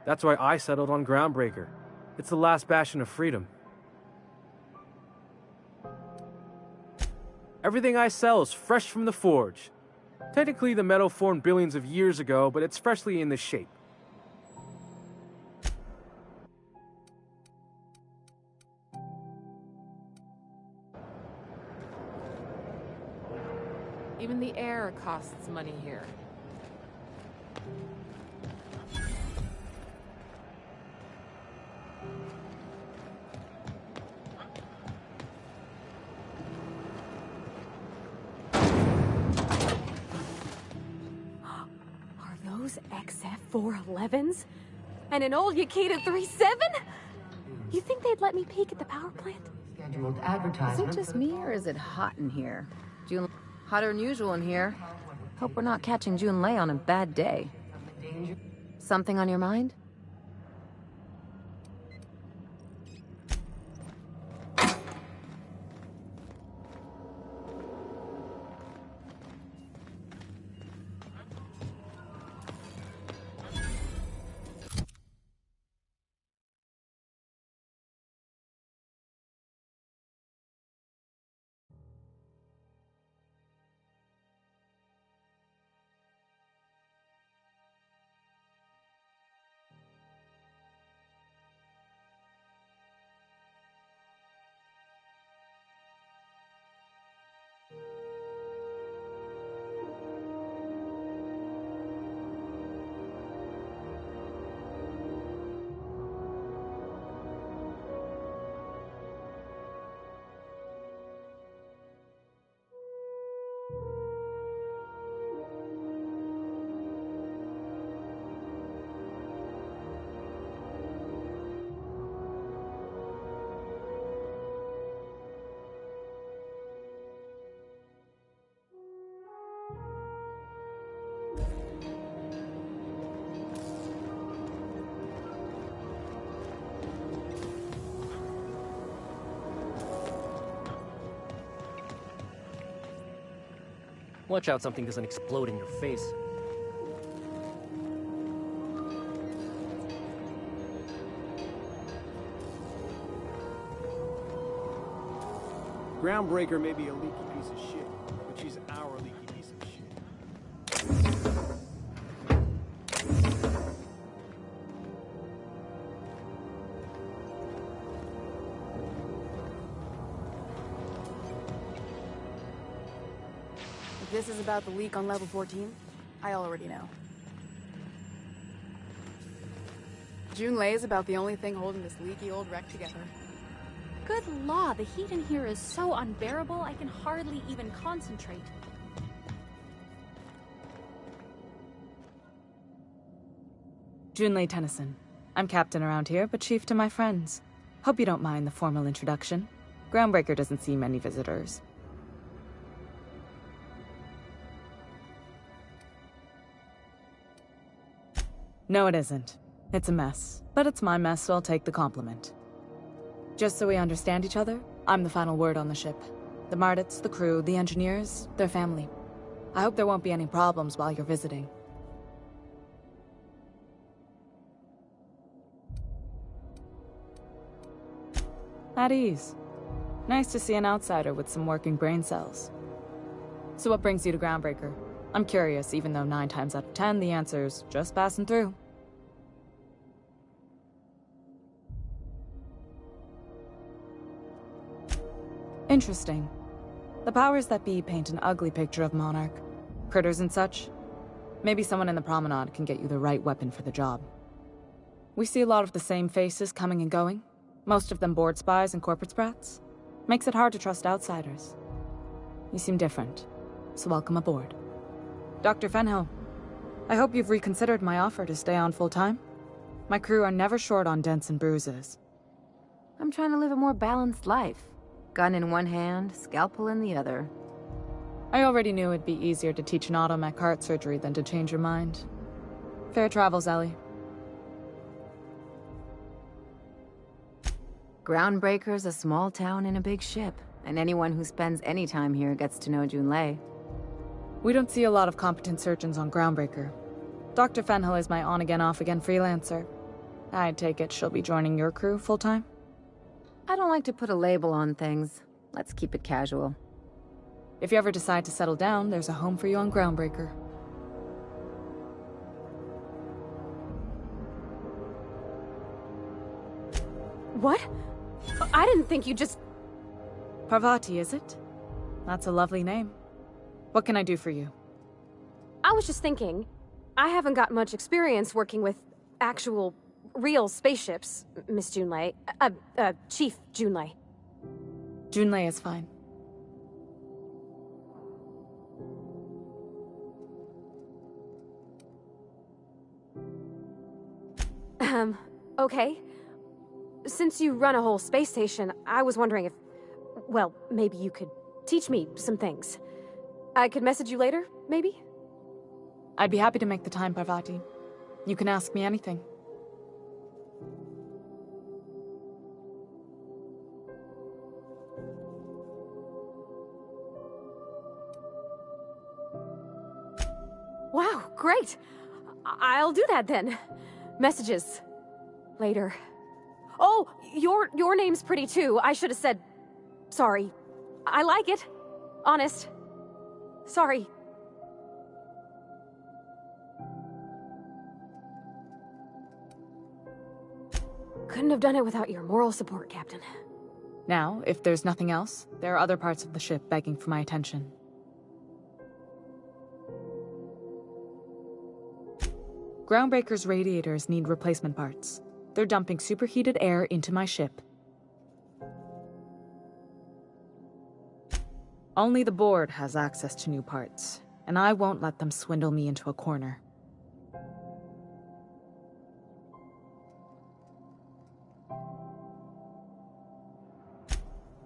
That's why I settled on Groundbreaker. It's the last bastion of freedom. Everything I sell is fresh from the forge. Technically, the metal formed billions of years ago, but it's freshly in this shape. Even the air costs money here. Are those XF411s? And an old Yakita 3.7? You think they'd let me peek at the power plant? Scheduled Is advertisement. it just me, or is it hot in here? June, hotter than usual in here. Hope we're not catching June Lei on a bad day. Something on your mind? Watch out something doesn't explode in your face. Groundbreaker may be a leaky piece of shit, but she's our leaky piece of shit. If this is about the leak on level 14, I already know. June Lei is about the only thing holding this leaky old wreck together. Good law, the heat in here is so unbearable I can hardly even concentrate. Junlei Tennyson. I'm captain around here, but chief to my friends. Hope you don't mind the formal introduction. Groundbreaker doesn't see many visitors. No, it isn't. It's a mess. But it's my mess, so I'll take the compliment. Just so we understand each other, I'm the final word on the ship. The Mardits, the crew, the engineers, their family. I hope there won't be any problems while you're visiting. At ease. Nice to see an outsider with some working brain cells. So what brings you to Groundbreaker? I'm curious, even though 9 times out of 10 the answer's just passing through. Interesting. The powers that be paint an ugly picture of Monarch. Critters and such. Maybe someone in the promenade can get you the right weapon for the job. We see a lot of the same faces coming and going. Most of them board spies and corporate sprats. Makes it hard to trust outsiders. You seem different, so welcome aboard. Dr. Fenhill, I hope you've reconsidered my offer to stay on full-time. My crew are never short on dents and bruises. I'm trying to live a more balanced life. Gun in one hand, scalpel in the other. I already knew it'd be easier to teach an automech heart surgery than to change your mind. Fair travels, Ellie. Groundbreaker's a small town in a big ship, and anyone who spends any time here gets to know Junlei. We don't see a lot of competent surgeons on Groundbreaker. Dr. Fenhill is my on-again, off-again freelancer. I take it she'll be joining your crew full-time? I don't like to put a label on things. Let's keep it casual. If you ever decide to settle down, there's a home for you on Groundbreaker. What? I didn't think you just... Parvati, is it? That's a lovely name. What can I do for you? I was just thinking, I haven't got much experience working with actual, real spaceships, Miss Junlei. Chief Junlei. Junlei is fine. Okay. Since you run a whole space station, I was wondering if... Well, maybe you could teach me some things. I could message you later, maybe? I'd be happy to make the time, Parvati. You can ask me anything. Wow, great! I'll do that then. Messages. Later. Oh, your name's pretty too. I should have said... Sorry. I like it. Honest. Sorry. Couldn't have done it without your moral support, Captain. Now, if there's nothing else, there are other parts of the ship begging for my attention. Groundbreaker's radiators need replacement parts. They're dumping superheated air into my ship. Only the board has access to new parts, and I won't let them swindle me into a corner.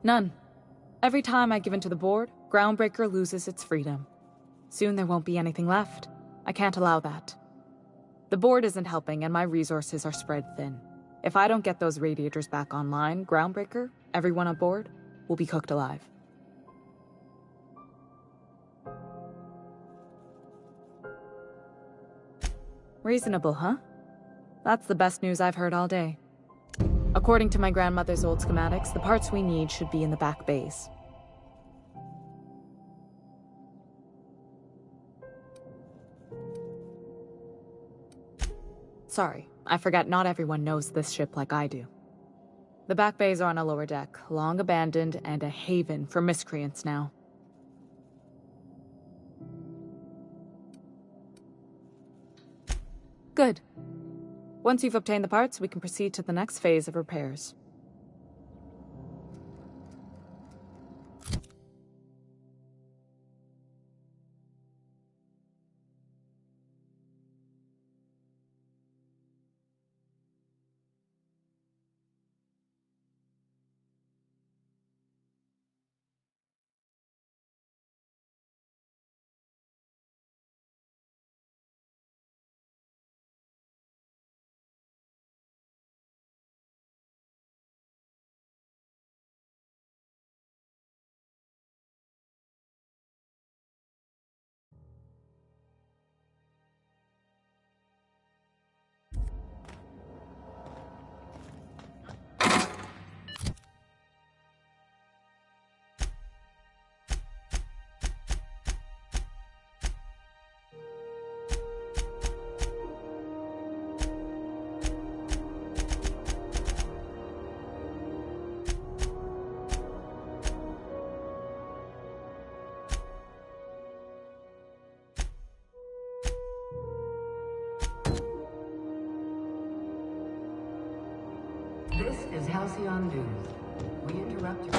None. Every time I give in to the board, Groundbreaker loses its freedom. Soon there won't be anything left. I can't allow that. The board isn't helping, and my resources are spread thin. If I don't get those radiators back online, Groundbreaker, everyone aboard, will be cooked alive. Reasonable, huh? That's the best news I've heard all day. According to my grandmother's old schematics, the parts we need should be in the back bays. Sorry, I forgot not everyone knows this ship like I do. The back bays are on a lower deck, long abandoned and a haven for miscreants now. Good. Once you've obtained the parts, we can proceed to the next phase of repairs. This is Halcyon News. We interrupt your...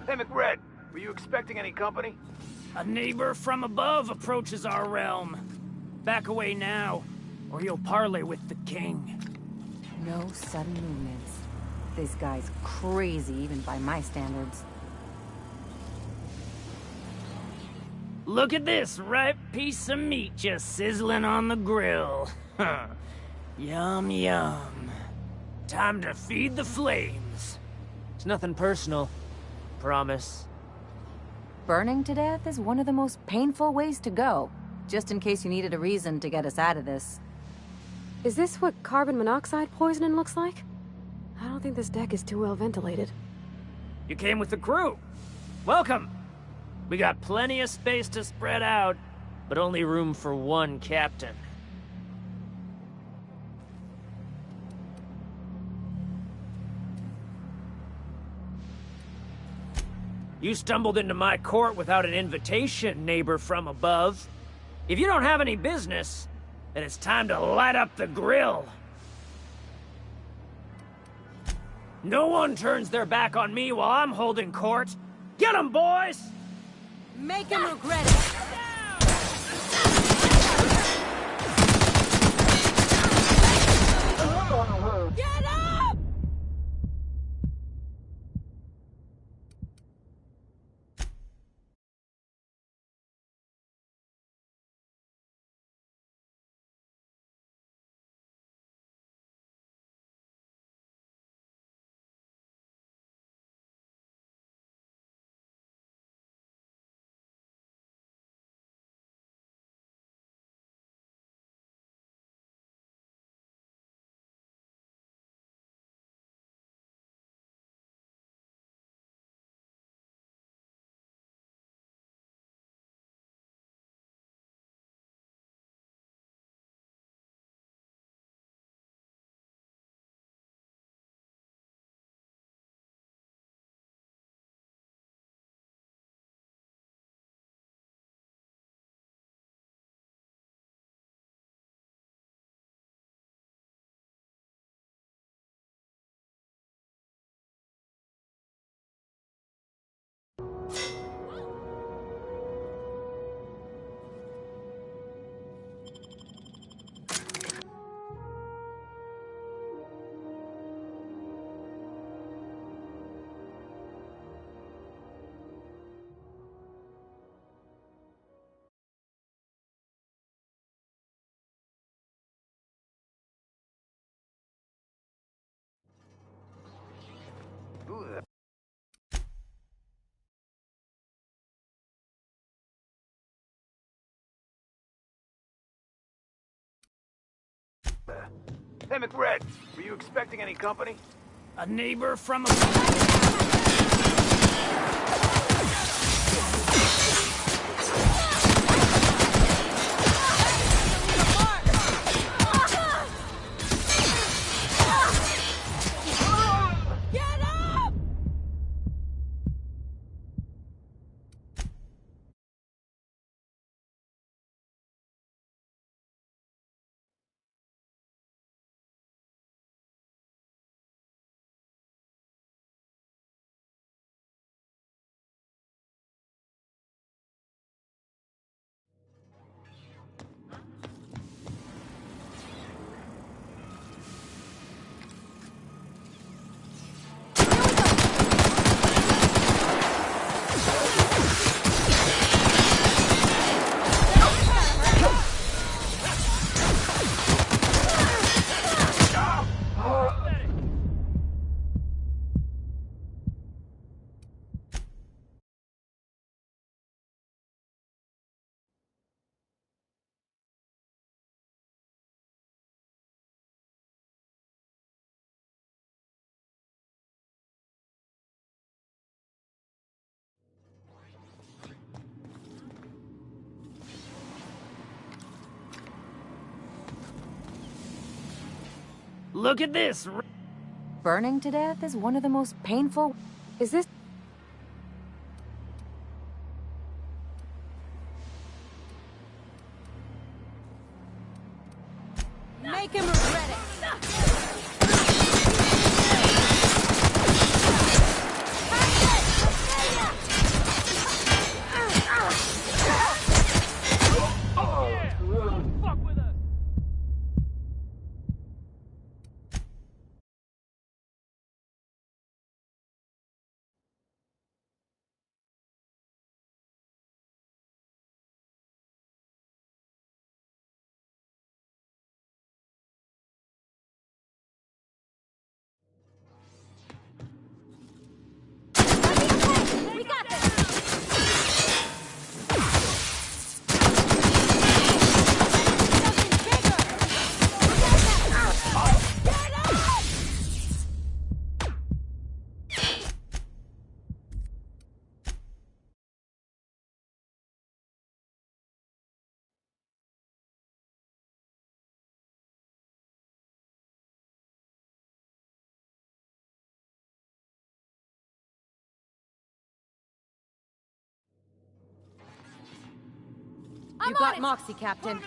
Hey, McRed, were you expecting any company? A neighbor from above approaches our realm. Back away now, or you'll parley with the king. No sudden movements. This guy's crazy, even by my standards. Look at this ripe piece of meat just sizzling on the grill. Yum, yum. Time to feed the flames. It's nothing personal. Promise. Burning to death is one of the most painful ways to go, just in case you needed a reason to get us out of this. Is this what carbon monoxide poisoning looks like? I don't think this deck is too well ventilated. You came with the crew. Welcome. We got plenty of space to spread out, but only room for one captain. You stumbled into my court without an invitation, neighbor from above. If you don't have any business, then it's time to light up the grill. No one turns their back on me while I'm holding court. Get 'em, boys! Make him regret it! Get up! Hey, McRed, were you expecting any company? A neighbor from above. Look at this. Burning to death is one of the most painful... Is this... Make him regret it. We got this. You got Moxie, Captain.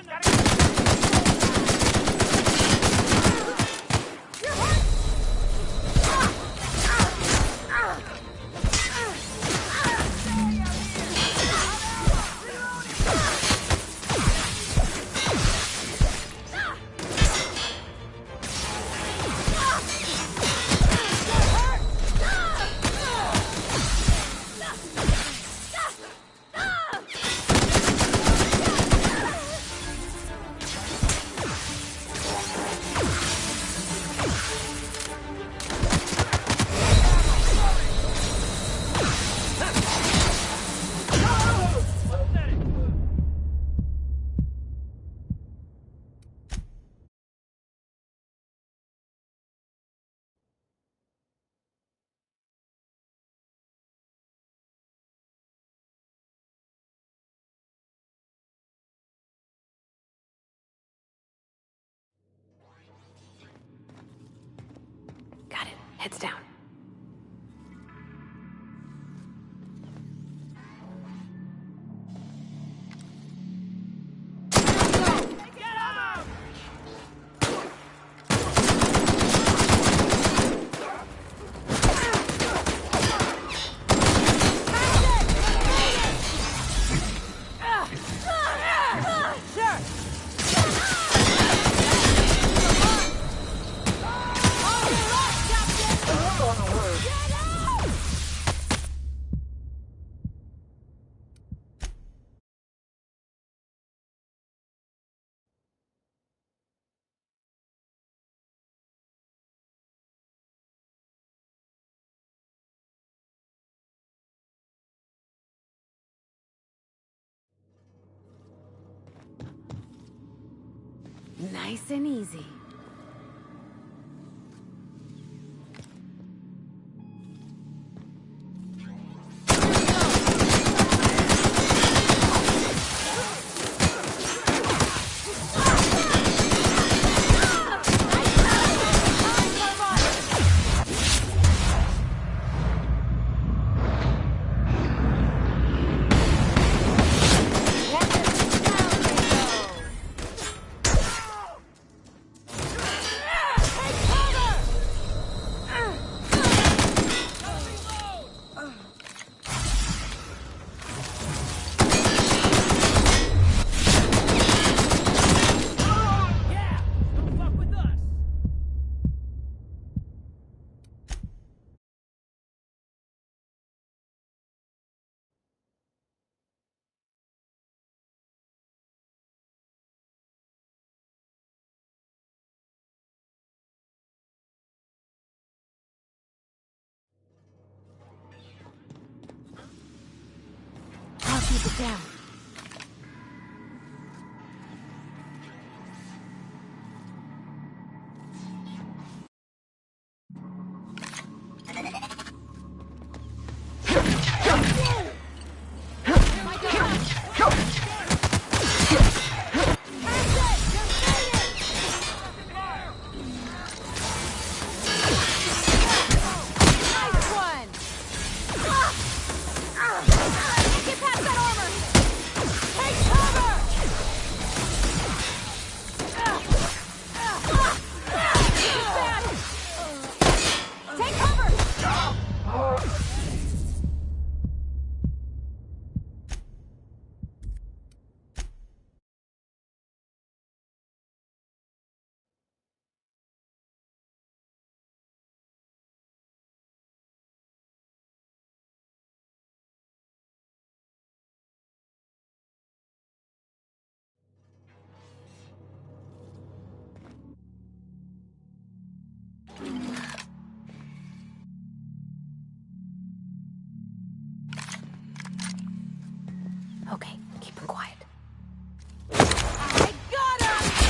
Got it. Heads down. Nice and easy. I'll keep it down. Okay, keep him quiet. I got him!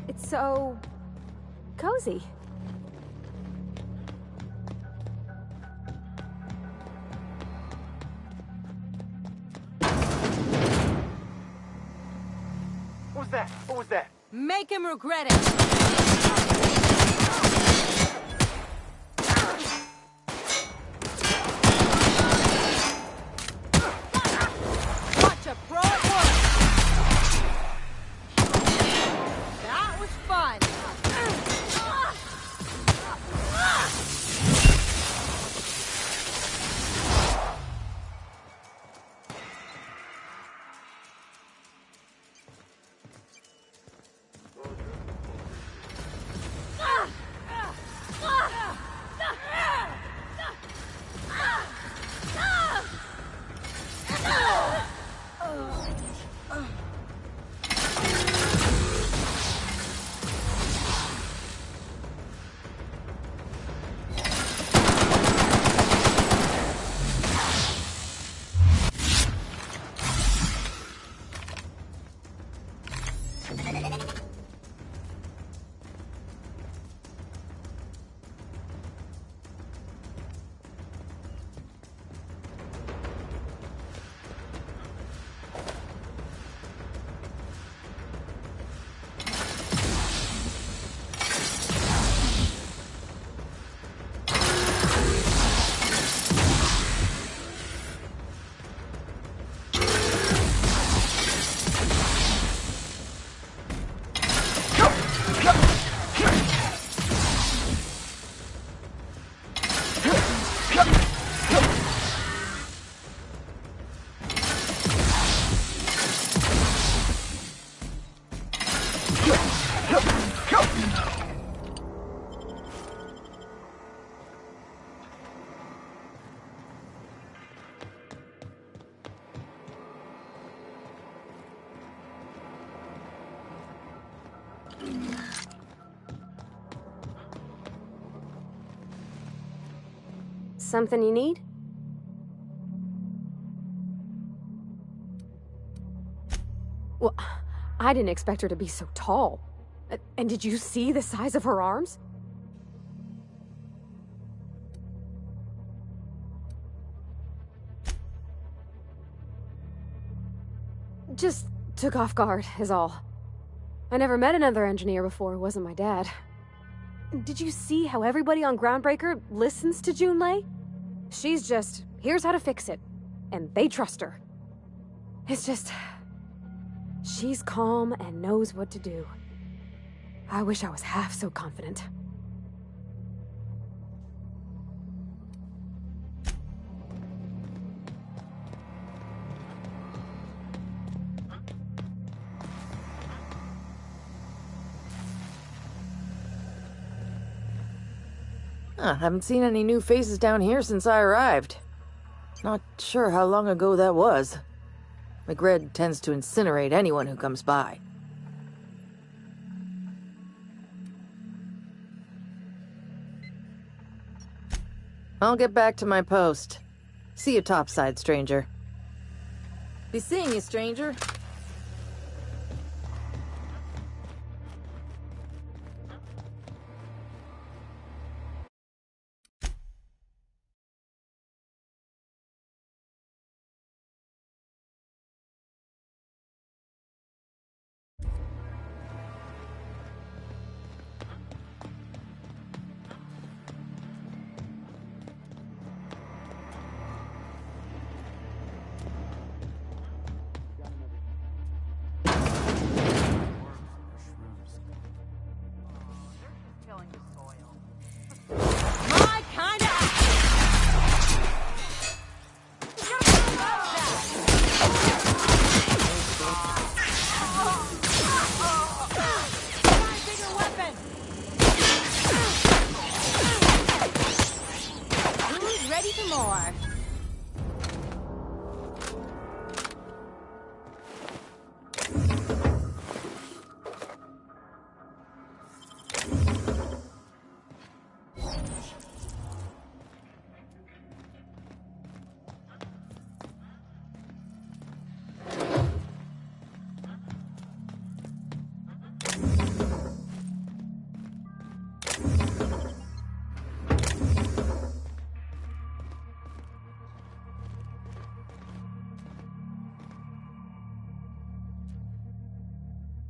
It's so cozy. What was that? What was that? Make him regret it. Watch a pro at work. That was fun. Something you need? Well, I didn't expect her to be so tall. And did you see the size of her arms? Just took off guard, is all. I never met another engineer before who wasn't my dad. Did you see how everybody on Groundbreaker listens to Junlei? She's just, here's how to fix it. And they trust her. It's just... she's calm and knows what to do. I wish I was half so confident. Haven't seen any new faces down here since I arrived. Not sure how long ago that was. McRed tends to incinerate anyone who comes by. I'll get back to my post. See you topside, stranger. Be seeing you, stranger.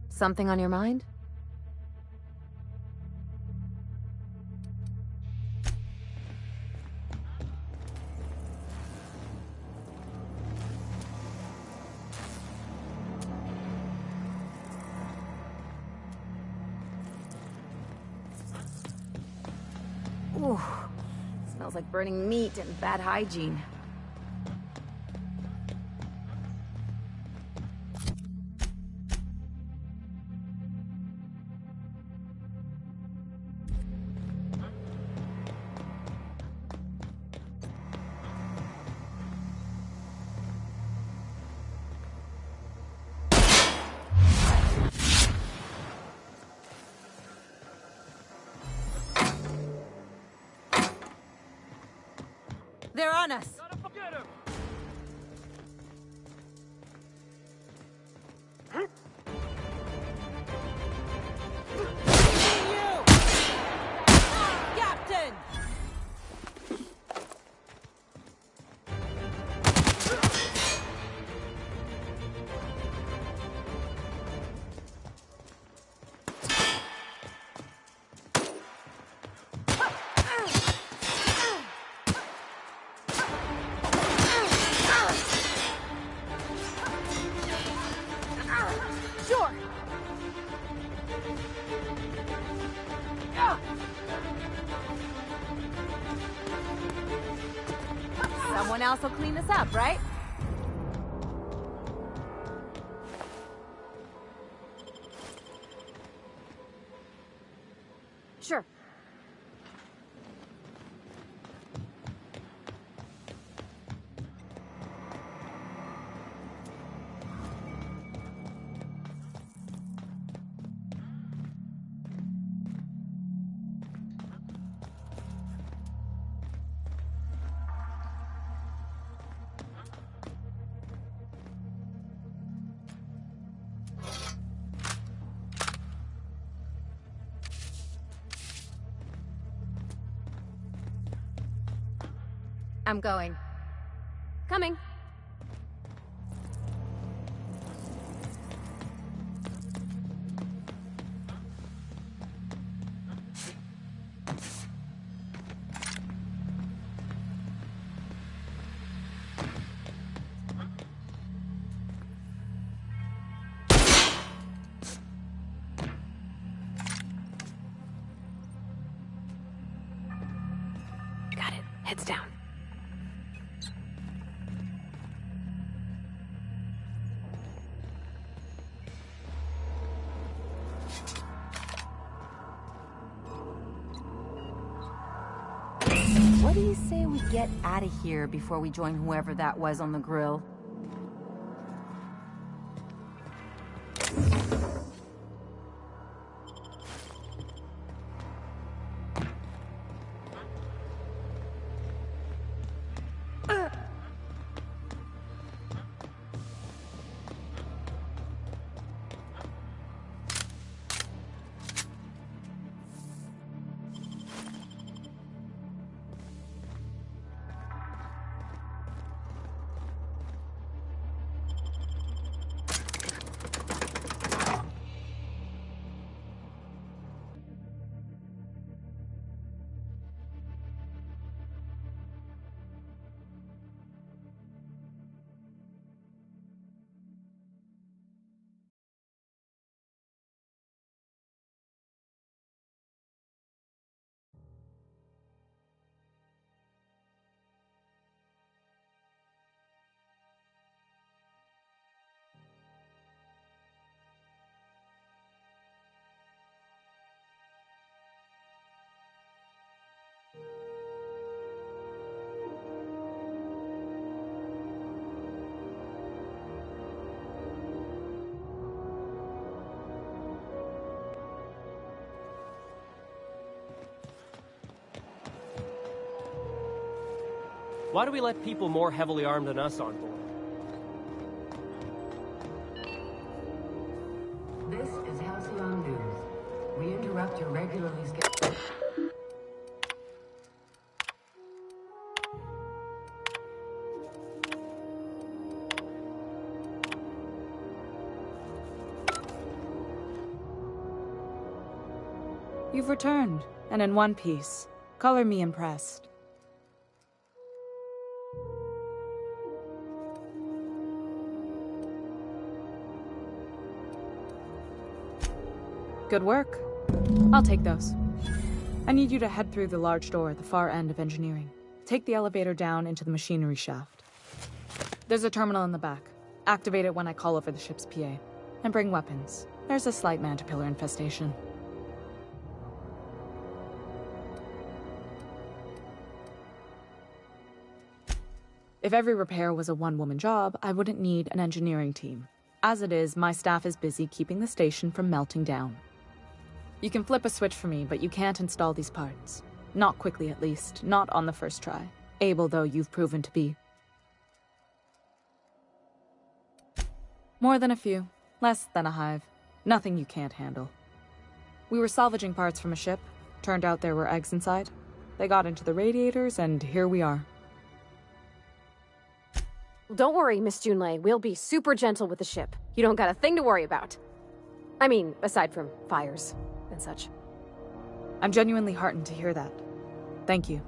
Something on your mind? Ooh, smells like burning meat and bad hygiene. They're on us! Captain! Sure. Someone else will clean this up, right? Sure. I'm going. Coming. Got it. Heads down. What do you say we get out of here before we join whoever that was on the grill? Why do we let people more heavily armed than us on board? This is Halcyon News. We interrupt your regularly scheduled... You've returned, and in one piece. Color me impressed. Good work. I'll take those. I need you to head through the large door at the far end of engineering. Take the elevator down into the machinery shaft. There's a terminal in the back. Activate it when I call over the ship's PA. And bring weapons. There's a slight Mantipillar infestation. If every repair was a one-woman job, I wouldn't need an engineering team. As it is, my staff is busy keeping the station from melting down. You can flip a switch for me, but you can't install these parts. Not quickly, at least. Not on the first try. Able, though, you've proven to be. More than a few. Less than a hive. Nothing you can't handle. We were salvaging parts from a ship. Turned out there were eggs inside. They got into the radiators, and here we are. Don't worry, Miss Junlei. We'll be super gentle with the ship. You don't got a thing to worry about. I mean, aside from fires and such. I'm genuinely heartened to hear that. Thank you.